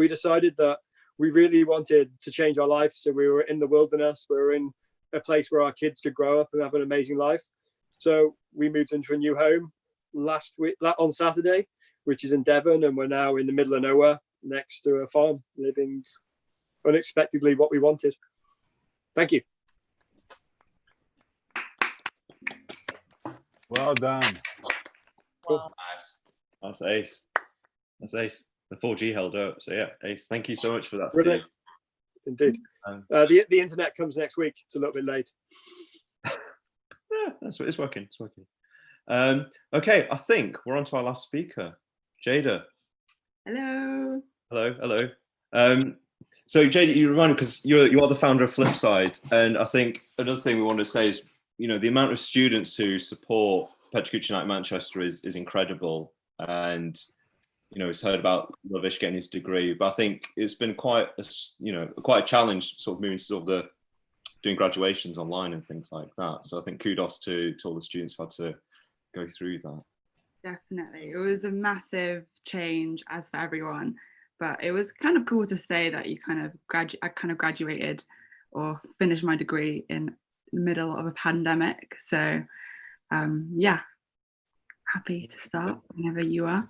decided that we really wanted to change our life. So we were in the wilderness. We were in a place where our kids could grow up and have an amazing life. So we moved into a new home last week, on Saturday, which is in Devon. And we're now in the middle of nowhere next to a farm, living unexpectedly what we wanted. Thank you. Well done. Cool. Nice. That's ace. That's ace. The 4G held up. So yeah, ace. Thank you so much for that, Steve. Brilliant. Indeed. The internet comes next week. It's a little bit late. Yeah, that's what it's working. It's working. Okay, I think we're on to our last speaker, Jada. Hello. Hello. Hello. So Jada, you remind me, because you are the founder of Flipside, and I think another thing we want to say is, you know, the amount of students who support Pechakucha Night Manchester is incredible, and you know, it's heard about Lovish getting his degree, but I think it's been quite a challenge, sort of moving to sort of doing graduations online and things like that. So I think kudos to all the students who had to go through that. Definitely, it was a massive change as for everyone, but it was kind of cool to say that I kind of graduated or finished my degree in the middle of a pandemic. So yeah, happy to start whenever you are.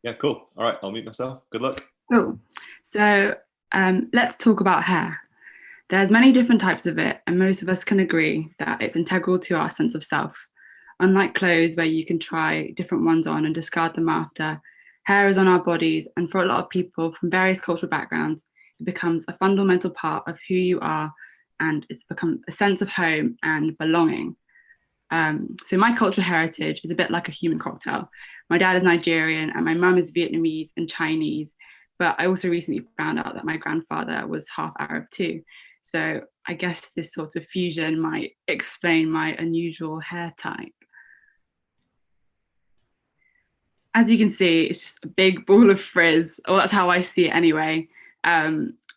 Yeah, cool. All right, I'll mute myself. Good luck. Cool. So let's talk about hair. There's many different types of it, and most of us can agree that it's integral to our sense of self. Unlike clothes, where you can try different ones on and discard them after, hair is on our bodies, and for a lot of people from various cultural backgrounds, it becomes a fundamental part of who you are, and it's become a sense of home and belonging. So my cultural heritage is a bit like a human cocktail. My dad is Nigerian and my mum is Vietnamese and Chinese, but I also recently found out that my grandfather was half Arab too. So I guess this sort of fusion might explain my unusual hair type. As you can see, it's just a big ball of frizz, or that's how I see it anyway.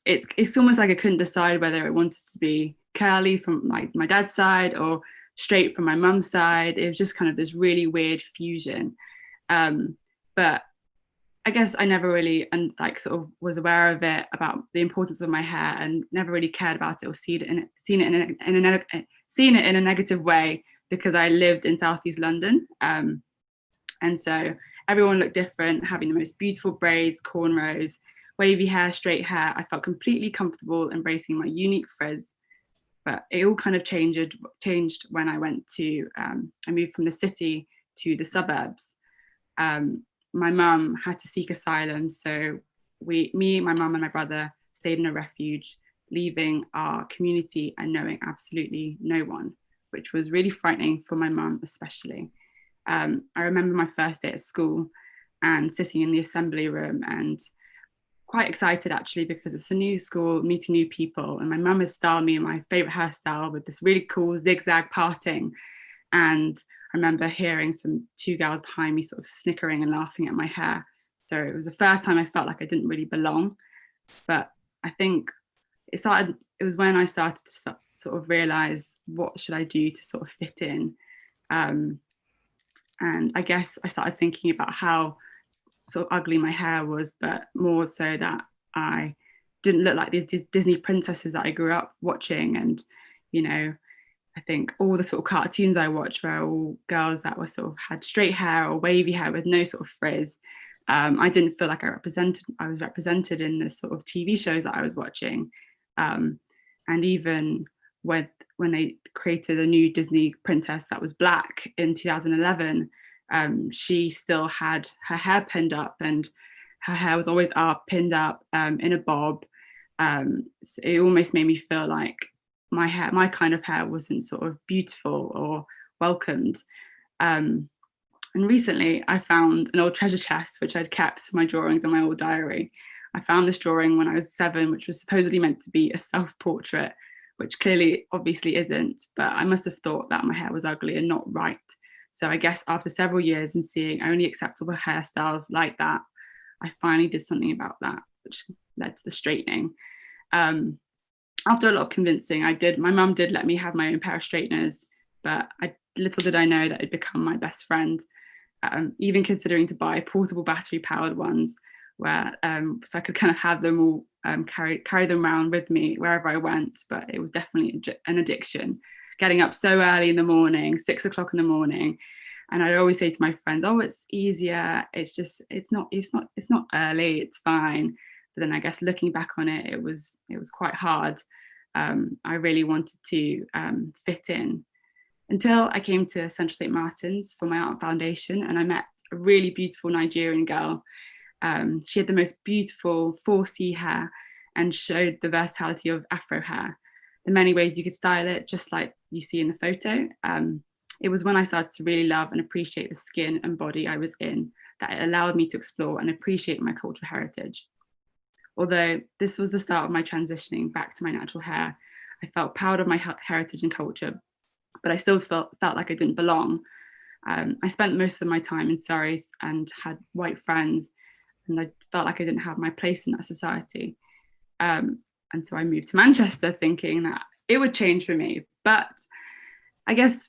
It's almost like I couldn't decide whether I wanted to be curly from my dad's side or straight from my mum's side. It was just kind of this really weird fusion. But I guess I never really sort of was aware of it, about the importance of my hair, and never really cared about it or seen it in a negative way, because I lived in Southeast London. And so everyone looked different, having the most beautiful braids, cornrows, wavy hair, straight hair. I felt completely comfortable embracing my unique frizz. But it all kind of changed when I went to, I moved from the city to the suburbs. My mum had to seek asylum, so me, my mum and my brother stayed in a refuge, leaving our community and knowing absolutely no one, which was really frightening for my mum especially. I remember my first day at school and sitting in the assembly room and quite excited actually, because it's a new school, meeting new people, and my mum had styled me in my favourite hairstyle with this really cool zigzag parting. And I remember hearing two girls behind me sort of snickering and laughing at my hair. So it was the first time I felt like I didn't really belong. But I think it was when I started to sort of realise, what should I do to sort of fit in? And I guess I started thinking about how sort of ugly my hair was, but more so that I didn't look like these Disney princesses that I grew up watching. And you know, I think all the sort of cartoons I watched were all girls that were sort of had straight hair or wavy hair with no sort of frizz. I didn't feel like I was represented in the sort of TV shows that I was watching. And even when they created a new Disney princess that was black in 2011, she still had her hair pinned up, and her hair was always up, pinned up in a bob. So it almost made me feel like my kind of hair wasn't sort of beautiful or welcomed. And recently I found an old treasure chest, which I'd kept my drawings in my old diary. I found this drawing when I was 7, which was supposedly meant to be a self-portrait, which clearly obviously isn't, but I must have thought that my hair was ugly and not right. So I guess after several years and seeing only acceptable hairstyles like that, I finally did something about that, which led to the straightening. After a lot of convincing, my mum did let me have my own pair of straighteners, but little did I know that it'd become my best friend, even considering to buy portable battery powered ones where so I could kind of have them all, carry them around with me wherever I went. But it was definitely an addiction, getting up so early in the morning, 6 o'clock in the morning. And I'd always say to my friends, oh, it's easier. It's not early, it's fine. But then I guess looking back on it, it was quite hard. I really wanted to fit in until I came to Central St. Martin's for my art foundation, and I met a really beautiful Nigerian girl. She had the most beautiful 4C hair and showed the versatility of Afro hair, the many ways you could style it, just like you see in the photo. It was when I started to really love and appreciate the skin and body I was in that it allowed me to explore and appreciate my cultural heritage. Although this was the start of my transitioning back to my natural hair, I felt proud of my heritage and culture, but I still felt like I didn't belong. I spent most of my time in Surrey and had white friends, and I felt like I didn't have my place in that society. And so I moved to Manchester thinking that it would change for me, but I guess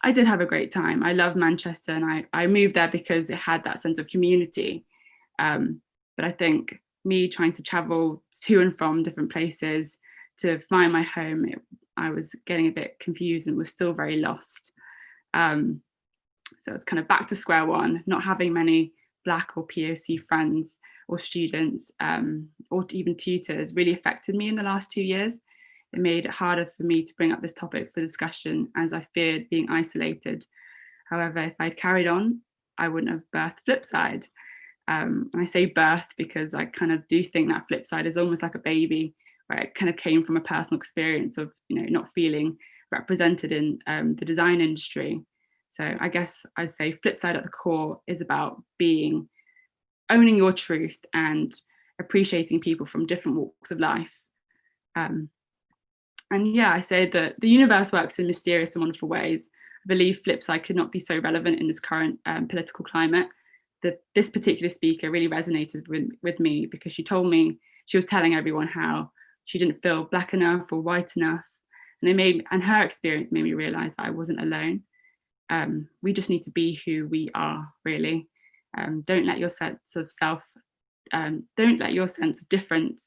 I did have a great time. I love Manchester, and I moved there because it had that sense of community. But I think me trying to travel to and from different places to find my home, I was getting a bit confused and was still very lost. So it's kind of back to square one, not having many Black or POC friends or students or even tutors really affected me in the last 2 years. It made it harder for me to bring up this topic for discussion as I feared being isolated. However, if I'd carried on, I wouldn't have birthed Flipside. And I say birth because I kind of do think that Flipside is almost like a baby, where it kind of came from a personal experience of, not feeling represented in the design industry. So I guess I'd say Flipside at the core is about owning your truth and appreciating people from different walks of life. And yeah, I say that the universe works in mysterious and wonderful ways. I believe Flipside could not be so relevant in this current political climate. That this particular speaker really resonated with me because she was telling everyone how she didn't feel Black enough or white enough. And her experience made me realize that I wasn't alone. We just need to be who we are, really. Don't let your sense of difference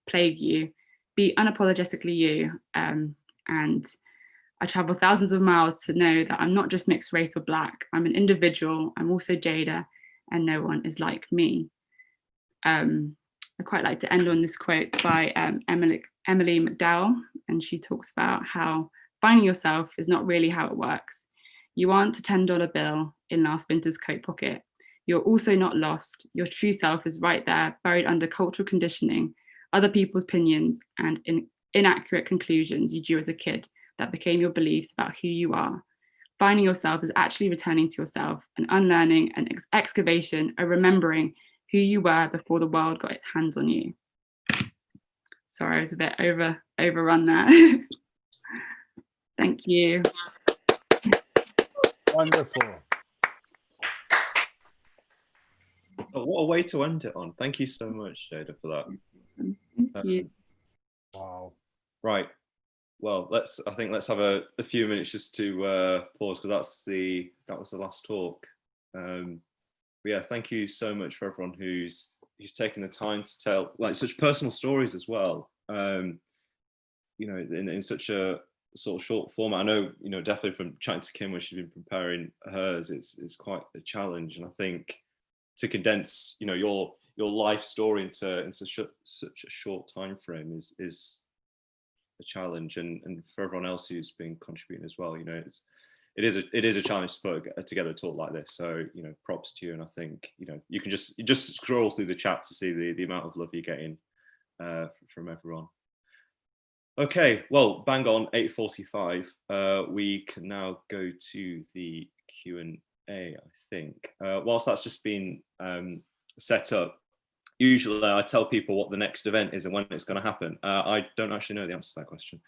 plague you. Be unapologetically you. And I travel thousands of miles to know that I'm not just mixed race or Black. I'm an individual. I'm also Jada, and no one is like me. I quite like to end on this quote by Emily McDowell, and she talks about how finding yourself is not really how it works. You aren't a $10 bill in last winter's coat pocket. You're also not lost. Your true self is right there, buried under cultural conditioning, other people's opinions, and inaccurate conclusions you drew as a kid that became your beliefs about who you are. Finding yourself is actually returning to yourself, an unlearning, an excavation, a remembering who you were before the world got its hands on you. Sorry, I was a bit overrun there. Thank you. Wonderful. Oh, what a way to end it on. Thank you so much, Jada, for that. Thank you. Wow. Right. Well, let's have a few minutes just to pause, because that was the last talk. Yeah, thank you so much for everyone who's taken the time to tell such personal stories as well. In such a sort of short format. I know, definitely from chatting to Kim when she's been preparing hers, it's quite a challenge. And I think to condense, your life story into such a short time frame is a challenge. And for everyone else who's been contributing as well, it is a challenge to put together a talk like this. So, props to you. And I think, you can just scroll through the chat to see the amount of love you're getting from everyone. Okay, well, bang on 8:45. We can now go to the Q&A, I think. Whilst that's just been set up, usually I tell people what the next event is and when it's going to happen. I don't actually know the answer to that question.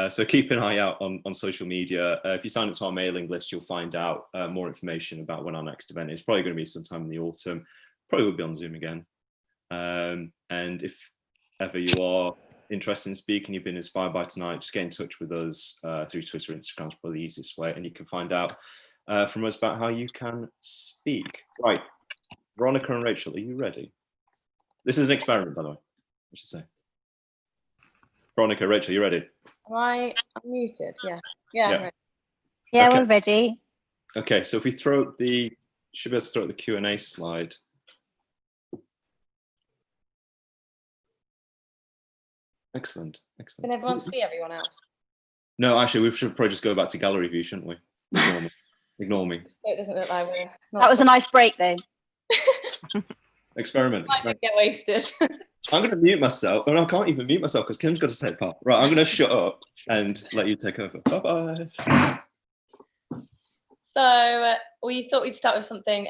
So keep an eye out on social media. If you sign up to our mailing list, you'll find out more information about when our next event is. Probably going to be sometime in the autumn. Probably will be on Zoom again. And if ever you are interested in speaking, you've been inspired by tonight, just get in touch with us through Twitter, Instagram is probably the easiest way, and you can find out from us about how you can speak. Right, Veronica and Rachel, are you ready? This is an experiment, by the way, I should say. Veronica, Rachel, you ready? Am I unmuted? Yeah. Yeah. Yeah. I'm ready. Yeah, Okay. we're ready. Okay, so if we throw up should be able to throw up the Q&A slide. Excellent, excellent. Can everyone see everyone else? No, actually, we should probably just go back to gallery view, shouldn't we? Ignore me. So it doesn't look like we're. That was a nice break, though. Experiment. I didn't get wasted. I'm going to mute myself, but I can't even mute myself because Kim's got to take part. Right, I'm going to shut up and let you take over. Bye-bye. So we thought we'd start with something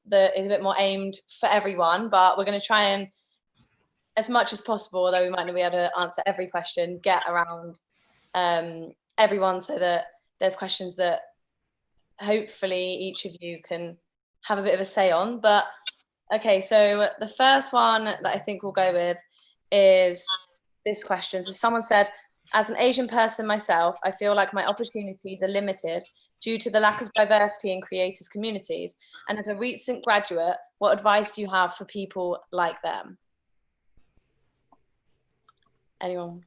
that is a bit more aimed for everyone, but we're going to try and, as much as possible, although we might not be able to answer every question, get around everyone so that there's questions that hopefully each of you can have a bit of a say on. But okay, so the first one that I think we'll go with is this question. So someone said, as an Asian person myself, I feel like my opportunities are limited due to the lack of diversity in creative communities. And as a recent graduate, what advice do you have for people like them? Anyone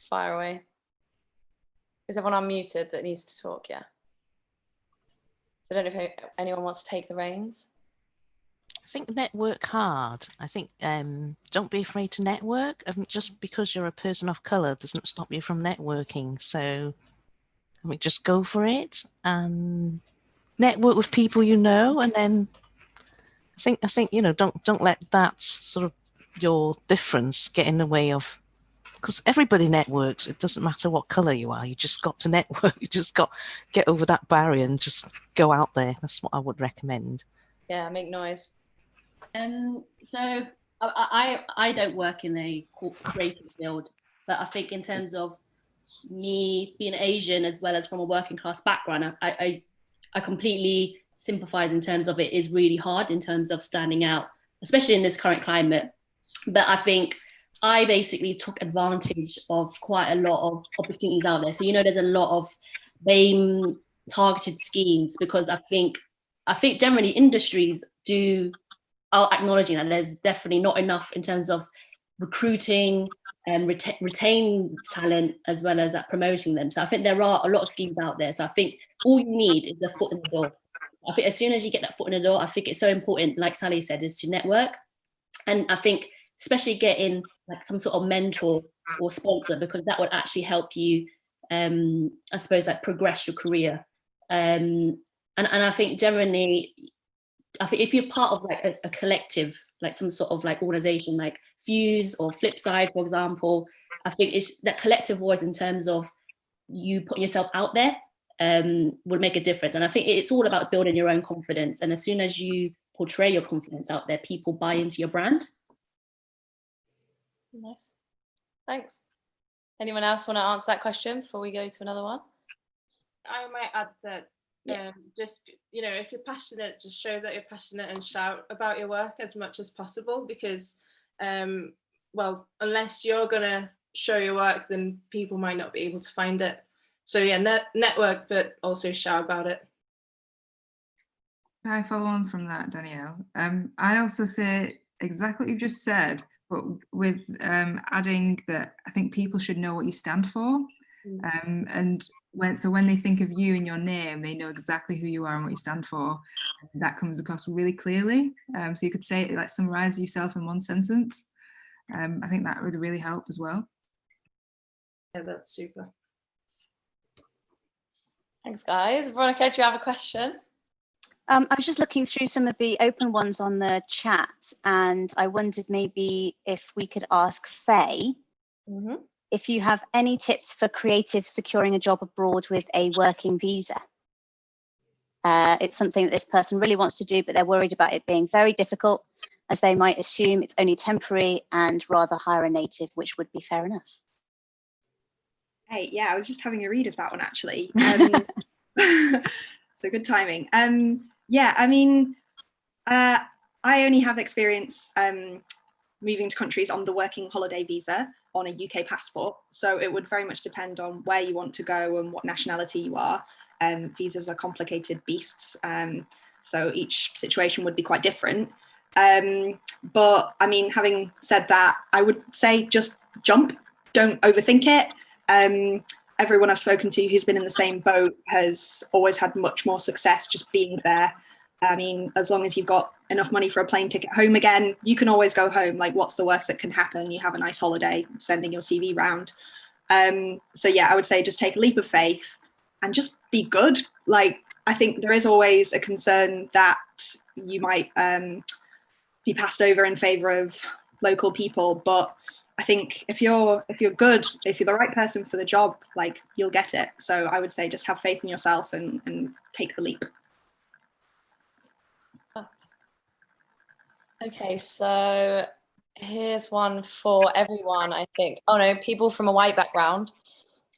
fire away? Is everyone unmuted that needs to talk? Yeah. So I don't know if anyone wants to take the reins. I think network hard. I think don't be afraid to network. I mean, just because you're a person of color doesn't stop you from networking. So I mean, just go for it and network with people you know, and then I think don't let that sort of your difference get in the way of, because everybody networks. It doesn't matter what color you are. You just got to network. You just got get over that barrier and just go out there. That's what I would recommend. Yeah, make noise. So I don't work in a creative field, but I think in terms of me being Asian as well as from a working class background, I completely sympathize in terms of it is really hard in terms of standing out, especially in this current climate. But I think I basically took advantage of quite a lot of opportunities out there. So, there's a lot of BAME targeted schemes, because I think generally industries are acknowledging that there's definitely not enough in terms of recruiting and retain talent as well as promoting them. So I think there are a lot of schemes out there. So I think all you need is a foot in the door. I think as soon as you get that foot in the door, I think it's so important, like Sally said, is to network. And I think especially getting like some sort of mentor or sponsor, because that would actually help you, I suppose, like progress your career. And I think generally, if you're part of like a collective, like some sort of like organization, like Fuse or Flipside, for example, I think it's that collective voice in terms of you putting yourself out there would make a difference. And I think it's all about building your own confidence. And as soon as you portray your confidence out there, people buy into your brand. Nice. Thanks. Anyone else want to answer that question before we go to another one? I might add that just, if you're passionate, just show that you're passionate and shout about your work as much as possible, because, well, unless you're going to show your work, then people might not be able to find it. So yeah, network, but also shout about it. Can I follow on from that, Danielle? I'd also say exactly what you've just said, but with adding that I think people should know what you stand for. And when they think of you and your name, they know exactly who you are and what you stand for. And that comes across really clearly. So you could say, like, summarize yourself in one sentence. I think that would really help as well. Yeah, that's super. Thanks, guys. Veronica, do you have a question? I was just looking through some of the open ones on the chat, and I wondered maybe if we could ask Faye if you have any tips for creatives securing a job abroad with a working visa. It's something that this person really wants to do, but they're worried about it being very difficult, as they might assume it's only temporary and rather hire a native, which would be fair enough. Hey, yeah, I was just having a read of that one actually. So good timing. Yeah, I mean, I only have experience moving to countries on the working holiday visa on a UK passport. So it would very much depend on where you want to go and what nationality you are. Visas are complicated beasts. So each situation would be quite different. But I mean, having said that, I would say just jump, don't overthink it. Everyone I've spoken to who's been in the same boat has always had much more success just being there. I mean, as long as you've got enough money for a plane ticket home again, you can always go home. Like, what's the worst that can happen? You have a nice holiday, sending your CV round. So yeah, I would say just take a leap of faith and just be good. Like, I think there is always a concern that you might be passed over in favor of local people, but I think if you're good, if you're the right person for the job, like, you'll get it. So I would say just have faith in yourself and take the leap. Okay, so here's one for everyone, I think. Oh no, people from a white background.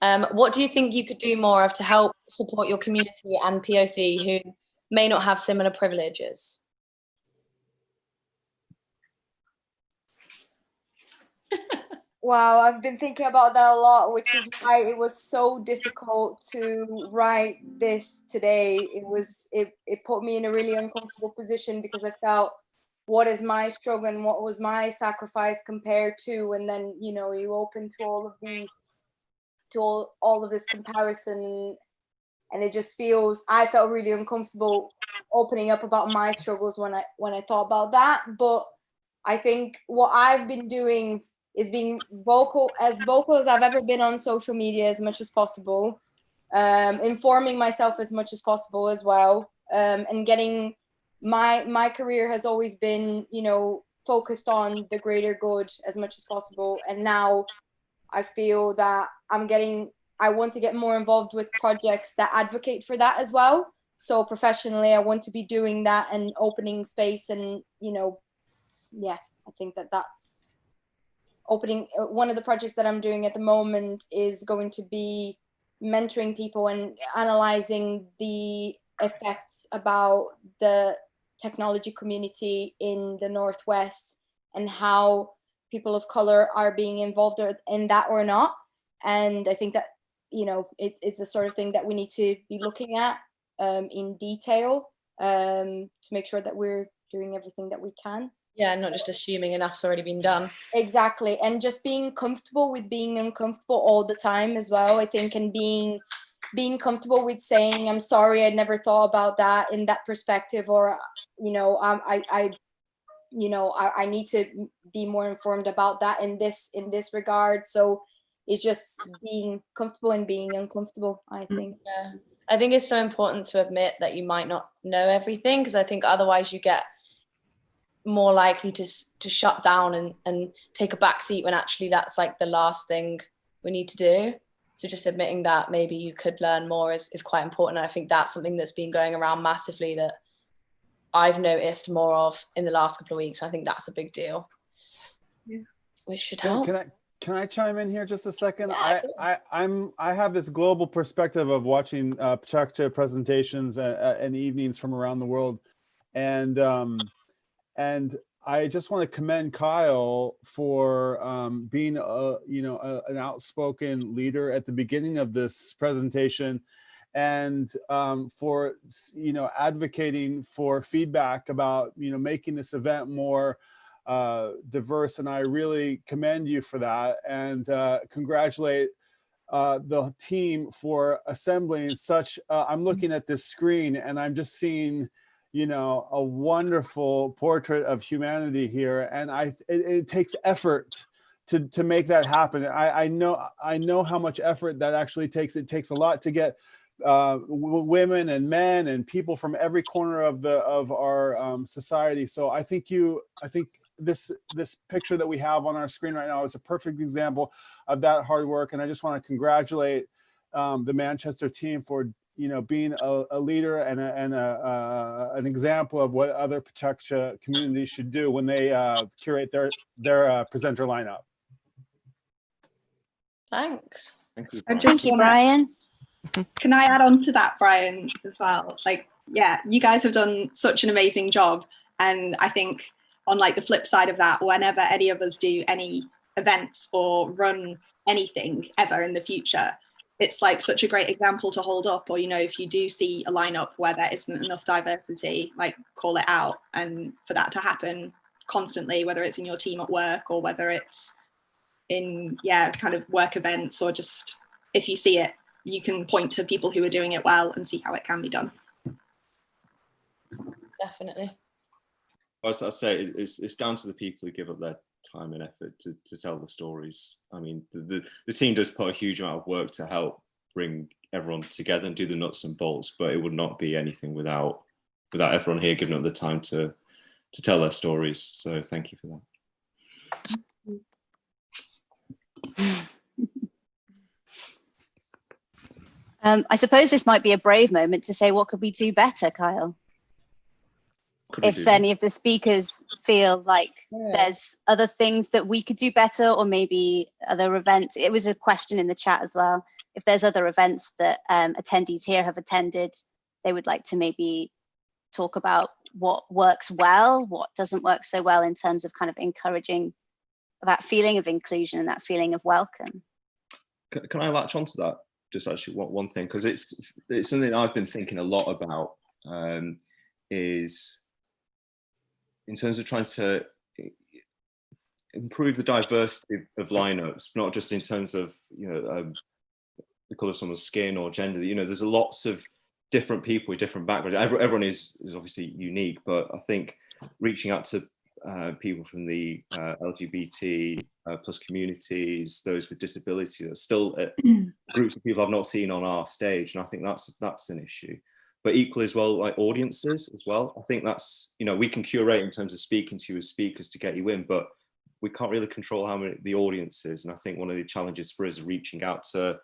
What do you think you could do more of to help support your community and POC who may not have similar privileges? Wow, I've been thinking about that a lot, which is why it was so difficult to write this today. It put me in a really uncomfortable position because I felt, what is my struggle and what was my sacrifice compared to, and then, you know, you open to all of these, to all of this comparison, and it just feels, I felt really uncomfortable opening up about my struggles when I thought about that. But I think what I've been doing is being vocal as I've ever been on social media as much as possible, informing myself as much as possible as well, and getting my career has always been, you know, focused on the greater good as much as possible. And now I feel that I want to get more involved with projects that advocate for that as well. So professionally, I want to be doing that and opening space, and, you know, yeah, I think that's opening. One of the projects that I'm doing at the moment is going to be mentoring people and analyzing the effects about the technology community in the Northwest and how people of color are being involved in that or not. And I think that, you know, it's the sort of thing that we need to be looking at in detail to make sure that we're doing everything that we can. Yeah, not just assuming enough's already been done. Exactly. And just being comfortable with being uncomfortable all the time as well, I think, and being comfortable with saying, I'm sorry, I never thought about that in that perspective, or, you know, I need to be more informed about that in this regard. So it's just being comfortable and being uncomfortable, I think. Yeah, I think it's so important to admit that you might not know everything, because I think otherwise you get more likely to shut down and take a back seat when actually that's like the last thing we need to do. So just admitting that maybe you could learn more is quite important. I think that's something that's been going around massively that I've noticed more of in the last couple of weeks. I think that's a big deal. Yeah. Which should help. Can I chime in here just a second? Yeah, I have this global perspective of watching Pechakucha presentations and evenings from around the world, and I just want to commend Kyle for being an outspoken leader at the beginning of this presentation, and for advocating for feedback about making this event more diverse. And I really commend you for that, and congratulate the team for assembling such, I'm looking at this screen and I'm just seeing, you know, a wonderful portrait of humanity here. And it takes effort to make that happen. I know how much effort that actually takes. It takes a lot to get women and men and people from every corner of our society. So I think this picture that we have on our screen right now is a perfect example of that hard work. And I just want to congratulate the Manchester team for, you know, being a leader and an example of what other Pechakucha communities should do when they curate their presenter lineup. Thanks. Thank you, Brian. Can I add on to that, Brian, as well? Like, yeah, you guys have done such an amazing job. And I think on like the flip side of that, whenever any of us do any events or run anything ever in the future, it's like such a great example to hold up. Or, you know, if you do see a lineup where there isn't enough diversity, like call it out. And for that to happen constantly, whether it's in your team at work or whether it's in, yeah, kind of work events, or just if you see it, you can point to people who are doing it well and see how it can be done. Definitely. As I say, it's down to the people who give up their time and effort to tell the stories. I mean, the team does put a huge amount of work to help bring everyone together and do the nuts and bolts, but it would not be anything without everyone here giving up the time to tell their stories. So thank you for that. I suppose this might be a brave moment to say, what could we do better, Kyle? If any of the speakers feel like there's other things that we could do better, or maybe other events. It was a question in the chat as well. If there's other events that attendees here have attended, they would like to maybe talk about what works well, what doesn't work so well in terms of kind of encouraging that feeling of inclusion and that feeling of welcome. Can I latch onto that? Just actually one thing, because it's something I've been thinking a lot about, is in terms of trying to improve the diversity of lineups, not just in terms of, you know, the colour of someone's skin or gender. You know, there's lots of different people with different backgrounds. Everyone is obviously unique, but I think reaching out to people from the LGBT plus communities, those with disability, that's still groups of people I've not seen on our stage, and I think that's an issue. But equally as well, like audiences as well, I think that's, you know, we can curate in terms of speaking to you as speakers to get you in, but we can't really control how many the audience is. And I think one of the challenges for us is reaching out to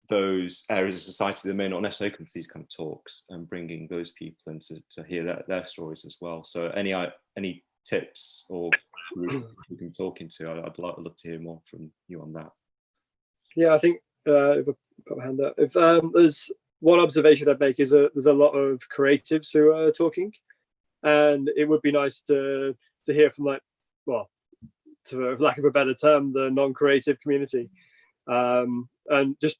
those areas of society that may not necessarily come to these kind of talks, and bringing those people in to hear their stories as well. So any tips or group we can talk into, I'd love to hear more from you on that. Yeah, I think if I put my hand up, if there's one observation I'd make is there's a lot of creatives who are talking, and it would be nice to hear from, like, well, to lack of a better term, the non-creative community, and just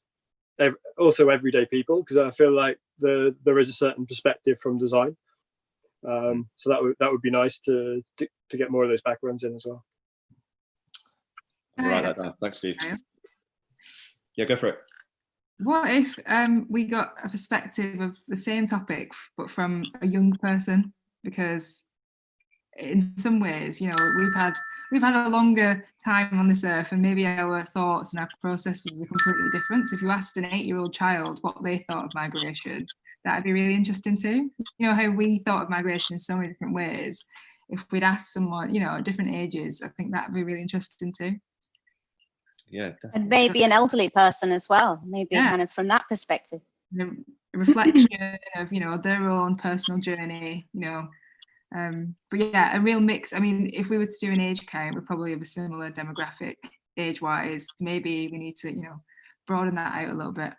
also everyday people, because I feel like there is a certain perspective from design. So that would be nice to get more of those backgrounds in as well. Right, that down. Thanks, Steve. Yeah, go for it. What if we got a perspective of the same topic, but from a young person? Because in some ways, you know, we've had a longer time on this earth, and maybe our thoughts and our processes are completely different. So if you asked an 8-year-old child what they thought of migration, that'd be really interesting too. You know, how we thought of migration in so many different ways. If we'd asked someone, you know, at different ages, I think that'd be really interesting too. Yeah, definitely. And maybe an elderly person as well, maybe kind of from that perspective. A reflection of, you know, their own personal journey, you know. But yeah, a real mix. I mean, if we were to do an age count, we're probably of a similar demographic age-wise. Maybe we need to, you know, broaden that out a little bit.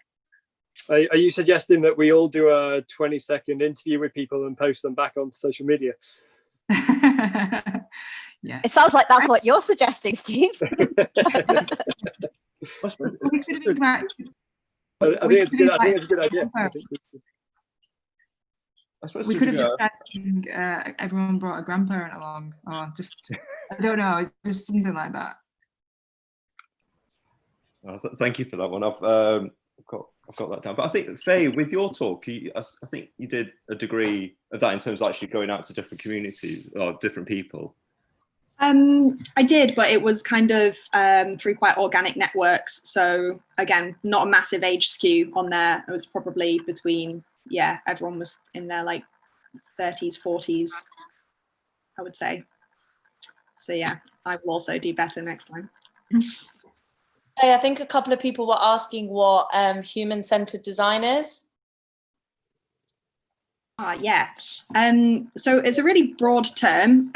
Are you suggesting that we all do a 20-second interview with people and post them back on social media? Yeah. It sounds like that's what you're suggesting, Steve. I think it's a good idea. I suppose we could have just had everyone brought a grandparent along, or just, I don't know, just something like that. Thank you for that one. I've got that down. But I think, Faye, with your talk, I think you did a degree of that in terms of actually going out to different communities or different people. I did, but it was kind of through quite organic networks. So again, not a massive age skew on there. It was probably between, yeah, everyone was in their like 30s, 40s, I would say. So yeah, I will also do better next time. Hey, I think a couple of people were asking what human-centered design is. Yeah. So it's a really broad term.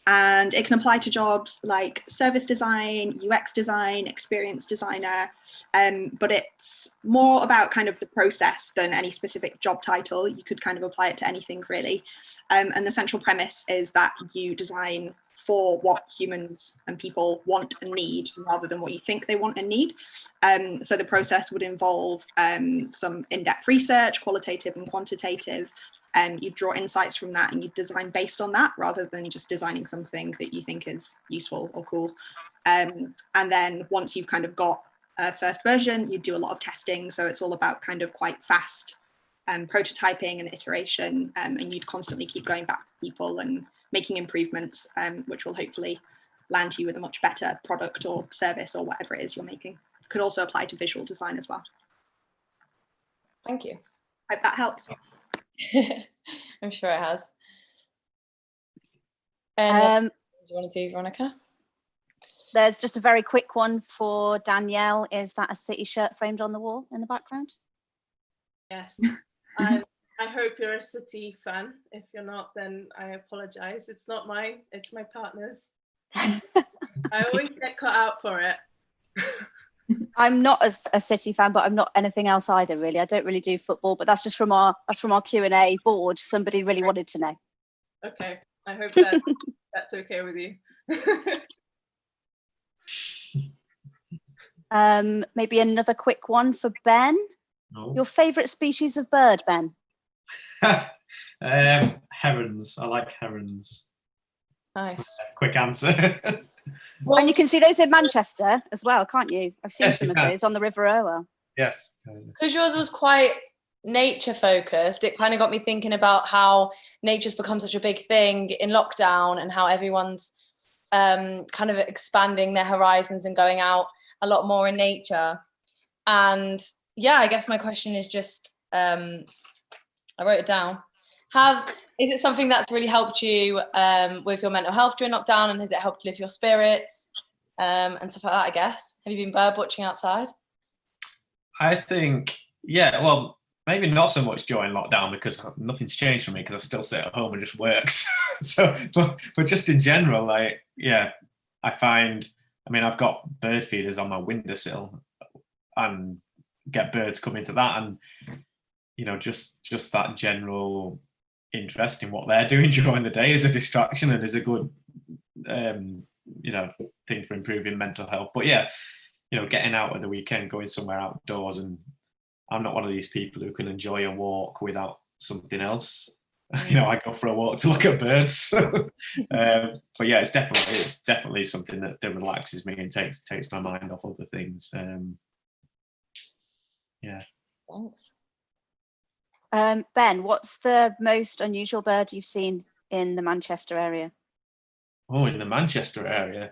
And it can apply to jobs like service design, UX design, experience designer, but it's more about kind of the process than any specific job title. You could kind of apply it to anything really. And the central premise is that you design for what humans and people want and need rather than what you think they want and need. So the process would involve some in-depth research, qualitative and quantitative. You draw insights from that and you design based on that rather than just designing something that you think is useful or cool. And then once you've kind of got a first version, you do a lot of testing. So it's all about kind of quite fast prototyping and iteration, and you'd constantly keep going back to people and making improvements, which will hopefully land you with a much better product or service or whatever it is you're making. Could also apply to visual design as well. Thank you. Hope that helps. I'm sure it has. And do you want to do, Veronica? There's just a very quick one for Danielle. Is that a City shirt framed on the wall in the background? Yes. I hope you're a City fan. If you're not, then I apologize. It's not mine, it's my partner's. I always get cut out for it. I'm not a City fan, but I'm not anything else either, really. I don't really do football, but that's just from our Q&A board. Somebody really wanted to know. Okay, I hope that that's okay with you. Maybe another quick one for Ben. No. Your favourite species of bird, Ben? Herons. I like herons. Nice. Quick answer. And you can see those in Manchester as well, can't you? I've seen Yes, some you of can. those on the River Irwell. Yes. Because yours was quite nature focused, it kind of got me thinking about how nature's become such a big thing in lockdown and how everyone's kind of expanding their horizons and going out a lot more in nature. And yeah, I guess my question is just, I wrote it down. Is it something that's really helped you with your mental health during lockdown, and has it helped lift your spirits and stuff like that, I guess? Have you been bird watching outside? I think, yeah, well, maybe not so much during lockdown because nothing's changed for me because I still sit at home and just works. So, but just in general, like, yeah, I find, I mean, I've got bird feeders on my windowsill and get birds coming to that, and, you know, just that general interest in what they're doing during the day is a distraction and is a good, you know, thing for improving mental health. But yeah, you know, getting out at the weekend, going somewhere outdoors, and I'm not one of these people who can enjoy a walk without something else. You know, I go for a walk to look at birds. But yeah, it's definitely something that relaxes me and takes my mind off other things. Yeah. Thanks. Ben, what's the most unusual bird you've seen in the Manchester area? Oh, in the Manchester area.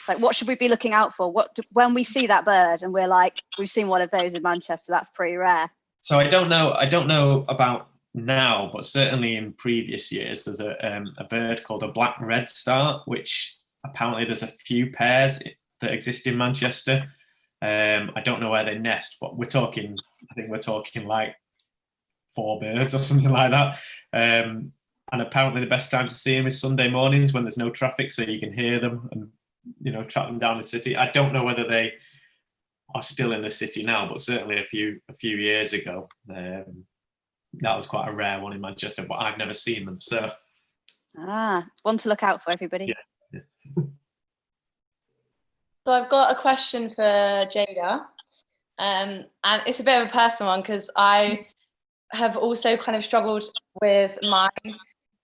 Like, what should we be looking out for? When we see that bird and we're like, we've seen one of those in Manchester, that's pretty rare. So I don't know about now, but certainly in previous years, there's a bird called a black redstart, which apparently there's a few pairs that exist in Manchester. I don't know where they nest, but I think we're talking like 4 birds or something like that. And apparently the best time to see them is Sunday mornings when there's no traffic, so you can hear them and, you know, track them down the city. I don't know whether they are still in the city now, but certainly a few years ago, that was quite a rare one in Manchester, but I've never seen them. So one to look out for, everybody. Yeah. So I've got a question for Jada, and it's a bit of a personal one because I have also kind of struggled with my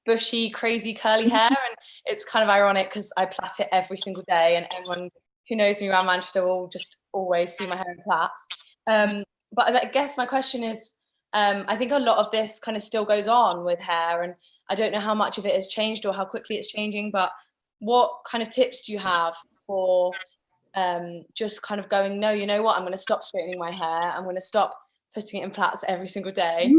bushy, crazy curly hair, and it's kind of ironic because I plait it every single day, and everyone who knows me around Manchester will just always see my hair in plaits. But I guess my question is, I think a lot of this kind of still goes on with hair, and I don't know how much of it has changed or how quickly it's changing, but what kind of tips do you have for just kind of going, no, you know what, I'm going to stop straightening my hair, I'm going to stop putting it in plaits every single day.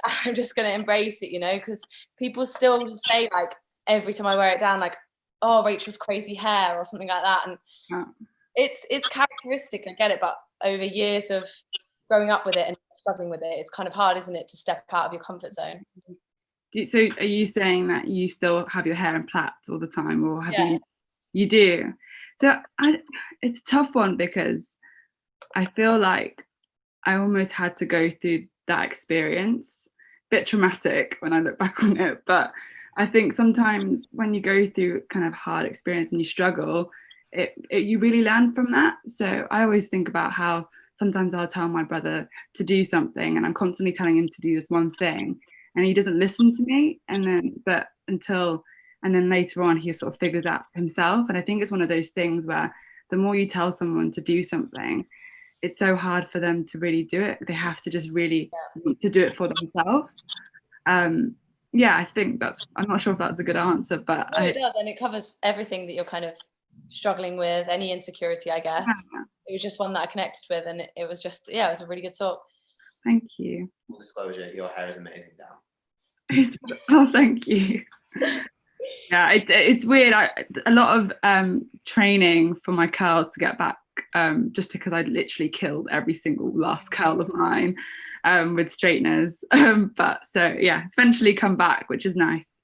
I'm just going to embrace it, you know, because people still say, like, every time I wear it down, like, oh, Rachel's crazy hair or something like that. And it's characteristic, I get it, but over years of growing up with it and struggling with it, it's kind of hard, isn't it, to step out of your comfort zone. So are you saying that you still have your hair in plaits all the time, or have you do? So it's a tough one, because I feel like I almost had to go through that experience. Bit traumatic when I look back on it, but I think sometimes when you go through kind of hard experience and you struggle, you really learn from that. So I always think about how sometimes I'll tell my brother to do something, and I'm constantly telling him to do this one thing, and he doesn't listen to me. And then later on, he sort of figures out himself. And I think it's one of those things where the more you tell someone to do something, it's so hard for them to really do it. They have to just really want to do it for themselves. Yeah, I think I'm not sure if that's a good answer, but no, it does, and it covers everything that you're kind of struggling with, any insecurity, I guess. It was just one that I connected with, and it was just, it was a really good talk. Thank you. Full disclosure, your hair is amazing now. Oh, thank you. Yeah, it's weird. A lot of training for my curls to get back, just because I literally killed every single last curl of mine with straighteners. But so yeah, it's eventually come back, which is nice.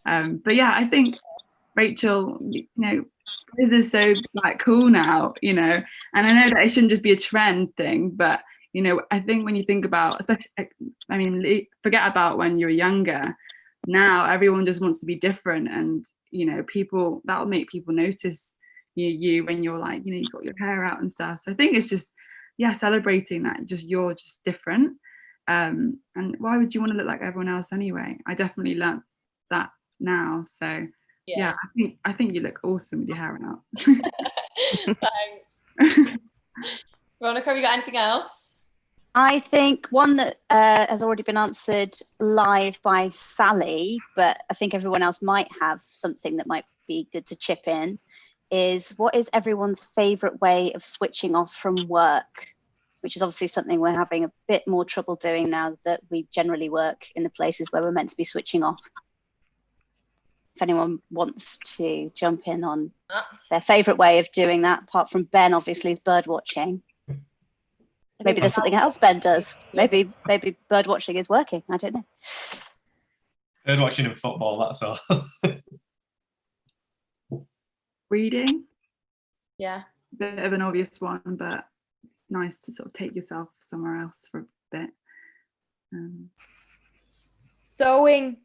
But yeah, I think Rachel, you know, this is so like cool now, you know, and I know that it shouldn't just be a trend thing, but you know, I think when you think about, especially, I mean, forget about when you're younger. Now everyone just wants to be different, and you know, people, that'll make people notice you when you're like, you know, you've got your hair out and stuff. So I think it's just, yeah, celebrating that you're just different. And why would you want to look like everyone else anyway? I definitely learnt that now. So yeah, I think you look awesome with your hair out. Thanks. Veronica, have you got anything else? I think one that has already been answered live by Sally, but I think everyone else might have something that might be good to chip in, is what is everyone's favourite way of switching off from work? Which is obviously something we're having a bit more trouble doing now that we generally work in the places where we're meant to be switching off. If anyone wants to jump in on their favourite way of doing that, apart from Ben, obviously, is bird watching. Maybe there's something else Ben does. Maybe bird watching is working. I don't know. Bird watching and football, that's all. Reading. Yeah. Bit of an obvious one, but it's nice to sort of take yourself somewhere else for a bit. Sewing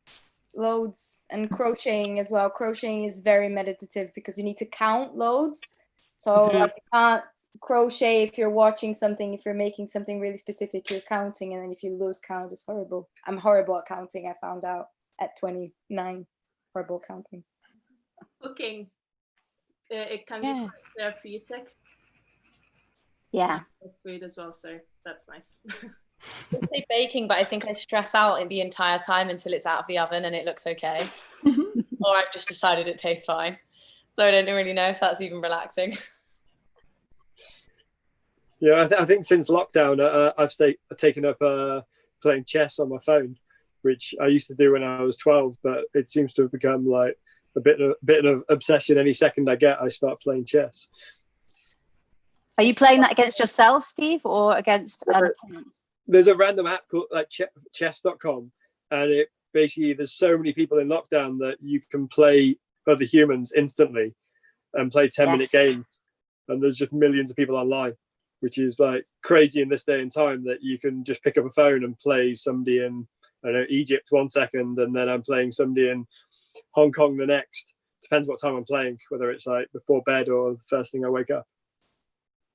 loads and crocheting as well. Crocheting is very meditative because you need to count loads. So like, you can't crochet if you're watching something. If you're making something really specific, you're counting, and then if you lose count, it's horrible. I'm horrible at counting. I found out at 29. Horrible counting. Cooking, it can be quite therapeutic. Yeah. Food as well, so that's nice. I say baking, but I think I stress out the entire time until it's out of the oven and it looks okay. Or I've just decided it tastes fine. So I don't really know if that's even relaxing. Yeah, I think since lockdown, I've taken up playing chess on my phone, which I used to do when I was 12, but it seems to have become like a bit of obsession. Any second I get, I start playing chess. Are you playing that against yourself, Steve, or against an opponent? There's a random app called like chess.com, and it basically, there's so many people in lockdown that you can play other humans instantly and play 10-minute games, and there's just millions of people online, which is like crazy in this day and time that you can just pick up a phone and play somebody in, I don't know, Egypt 1 second, and then I'm playing somebody in Hong Kong the next. Depends what time I'm playing, whether it's like before bed or the first thing I wake up.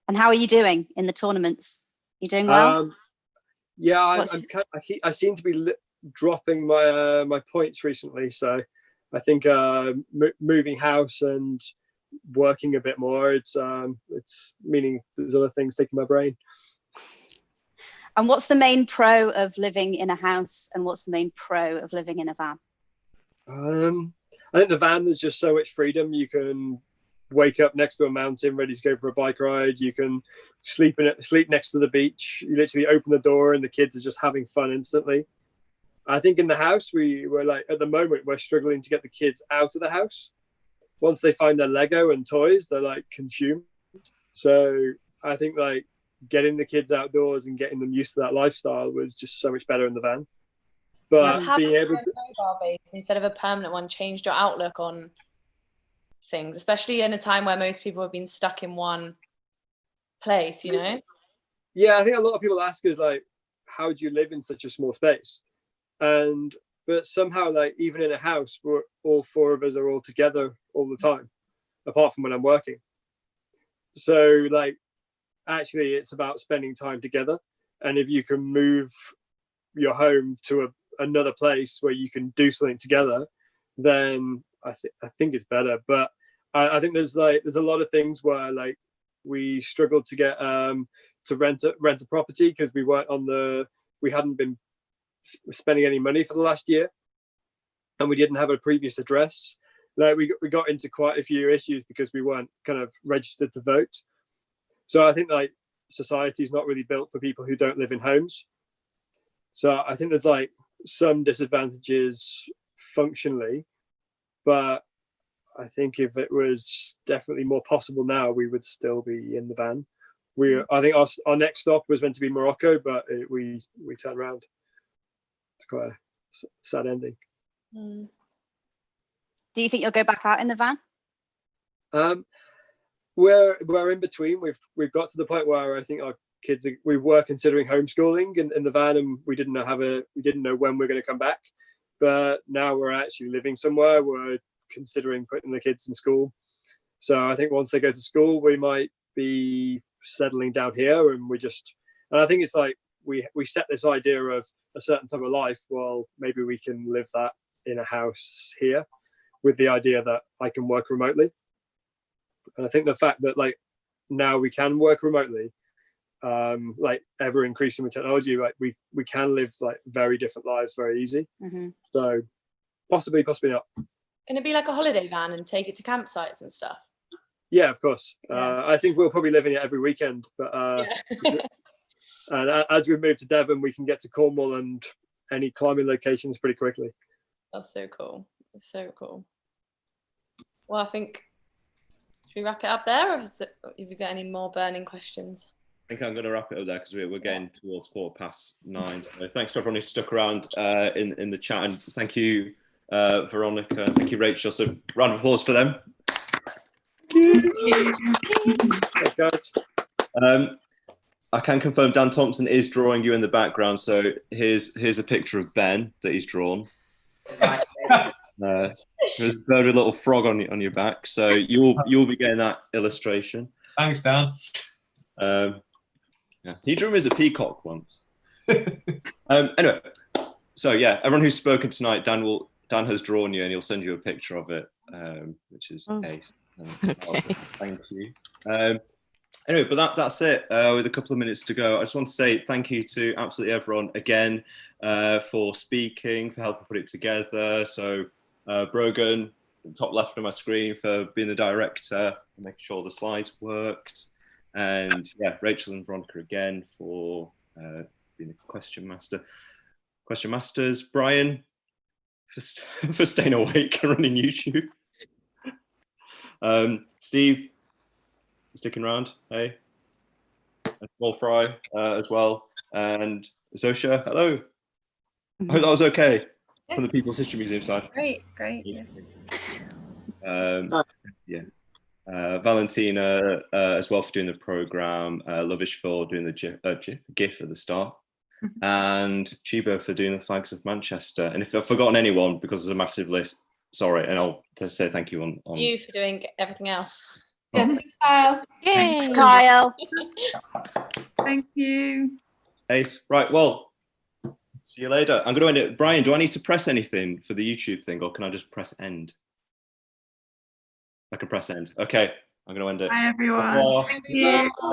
And how are you doing in the tournaments? You doing well? Yeah, I seem to be dropping my my points recently, so I think moving house and working a bit more, it's meaning there's other things taking my brain. And what's the main pro of living in a house, and what's the main pro of living in a van? I think the van, there's just so much freedom. You can wake up next to a mountain ready to go for a bike ride. You can sleep next to the beach. You literally open the door and the kids are just having fun instantly. I think in the house, we're like, at the moment, we're struggling to get the kids out of the house. Once they find their Lego and toys, they're like consumed. So I think like getting the kids outdoors and getting them used to that lifestyle was just so much better in the van. But Just having being able a mobile base instead of a permanent one changed your outlook on things, especially in a time where most people have been stuck in one place, you know? Yeah, I think a lot of people ask us like, how do you live in such a small space? But somehow, like, even in a house, we're all four of us are all together all the time, apart from when I'm working. So like, actually it's about spending time together. And if you can move your home to another place where you can do something together, then I think it's better. But I think there's a lot of things where like we struggled to get to rent a property because we hadn't been spending any money for the last year, and we didn't have a previous address. Like we got into quite a few issues because we weren't kind of registered to vote. So I think like society is not really built for people who don't live in homes. So I think there's like some disadvantages functionally, but I think if it was definitely more possible now, we would still be in the van. I think our next stop was meant to be Morocco, but we turned around. It's quite a sad ending. Do you think you'll go back out in the van? We're in between. We've got to the point where I think our kids we were considering homeschooling in the van, and we didn't know when we're going to come back. But now we're actually living somewhere. We're considering putting the kids in school. So I think once they go to school, we might be settling down here, and I think it's like we set this idea of a certain type of life. Well, maybe we can live that in a house here, with the idea that I can work remotely. And I think the fact that like now we can work remotely, like ever increasing with technology, like we can live like very different lives very easy. So possibly not. Can it be like a holiday van and take it to campsites and stuff? Yeah, of course. I think we'll probably live in it every weekend, but and as we move to Devon, we can get to Cornwall and any climbing locations pretty quickly. That's so cool. That's so cool. Well, I think, should we wrap it up there, or have you got any more burning questions? I think I'm going to wrap it up there because we're getting towards 9:15. So thanks to everyone who stuck around in the chat, and thank you, Veronica. Thank you, Rachel. So round of applause for them. Thanks, guys. I can confirm Dan Thompson is drawing you in the background. So here's a picture of Ben that he's drawn. There's a bird with a little frog on your back. So you'll be getting that illustration. Thanks, Dan. Yeah. He drew him as a peacock once. Anyway, so yeah, everyone who's spoken tonight, Dan has drawn you, and he'll send you a picture of it, which is ace. Okay. Thank you. Anyway, but that's it. With a couple of minutes to go, I just want to say thank you to absolutely everyone again for speaking, for helping put it together. So Brogan, top left of my screen, for being the director, and making sure the slides worked. And yeah, Rachel and Veronica again for being the question masters. Brian for staying awake and running YouTube. Steve, sticking around, hey. And Paul Fry as well. And Zosha, hello. I hope that was okay from the People's History Museum side. Great. Yeah. Valentina as well for doing the programme, Lovish for doing the GIF at the start, and Chebo for doing the Flags of Manchester. And if I've forgotten anyone, because there's a massive list, sorry, and I'll say thank you on you for doing everything else. Yes, thanks, Kyle. Thanks, Kyle. Thank you. Ace. Right, well, See you later. I'm going to end it. Brian, do I need to press anything for the YouTube thing, or can I just press end? I can press end. Okay, I'm going to end it. Bye, everyone. Bye. Thank you.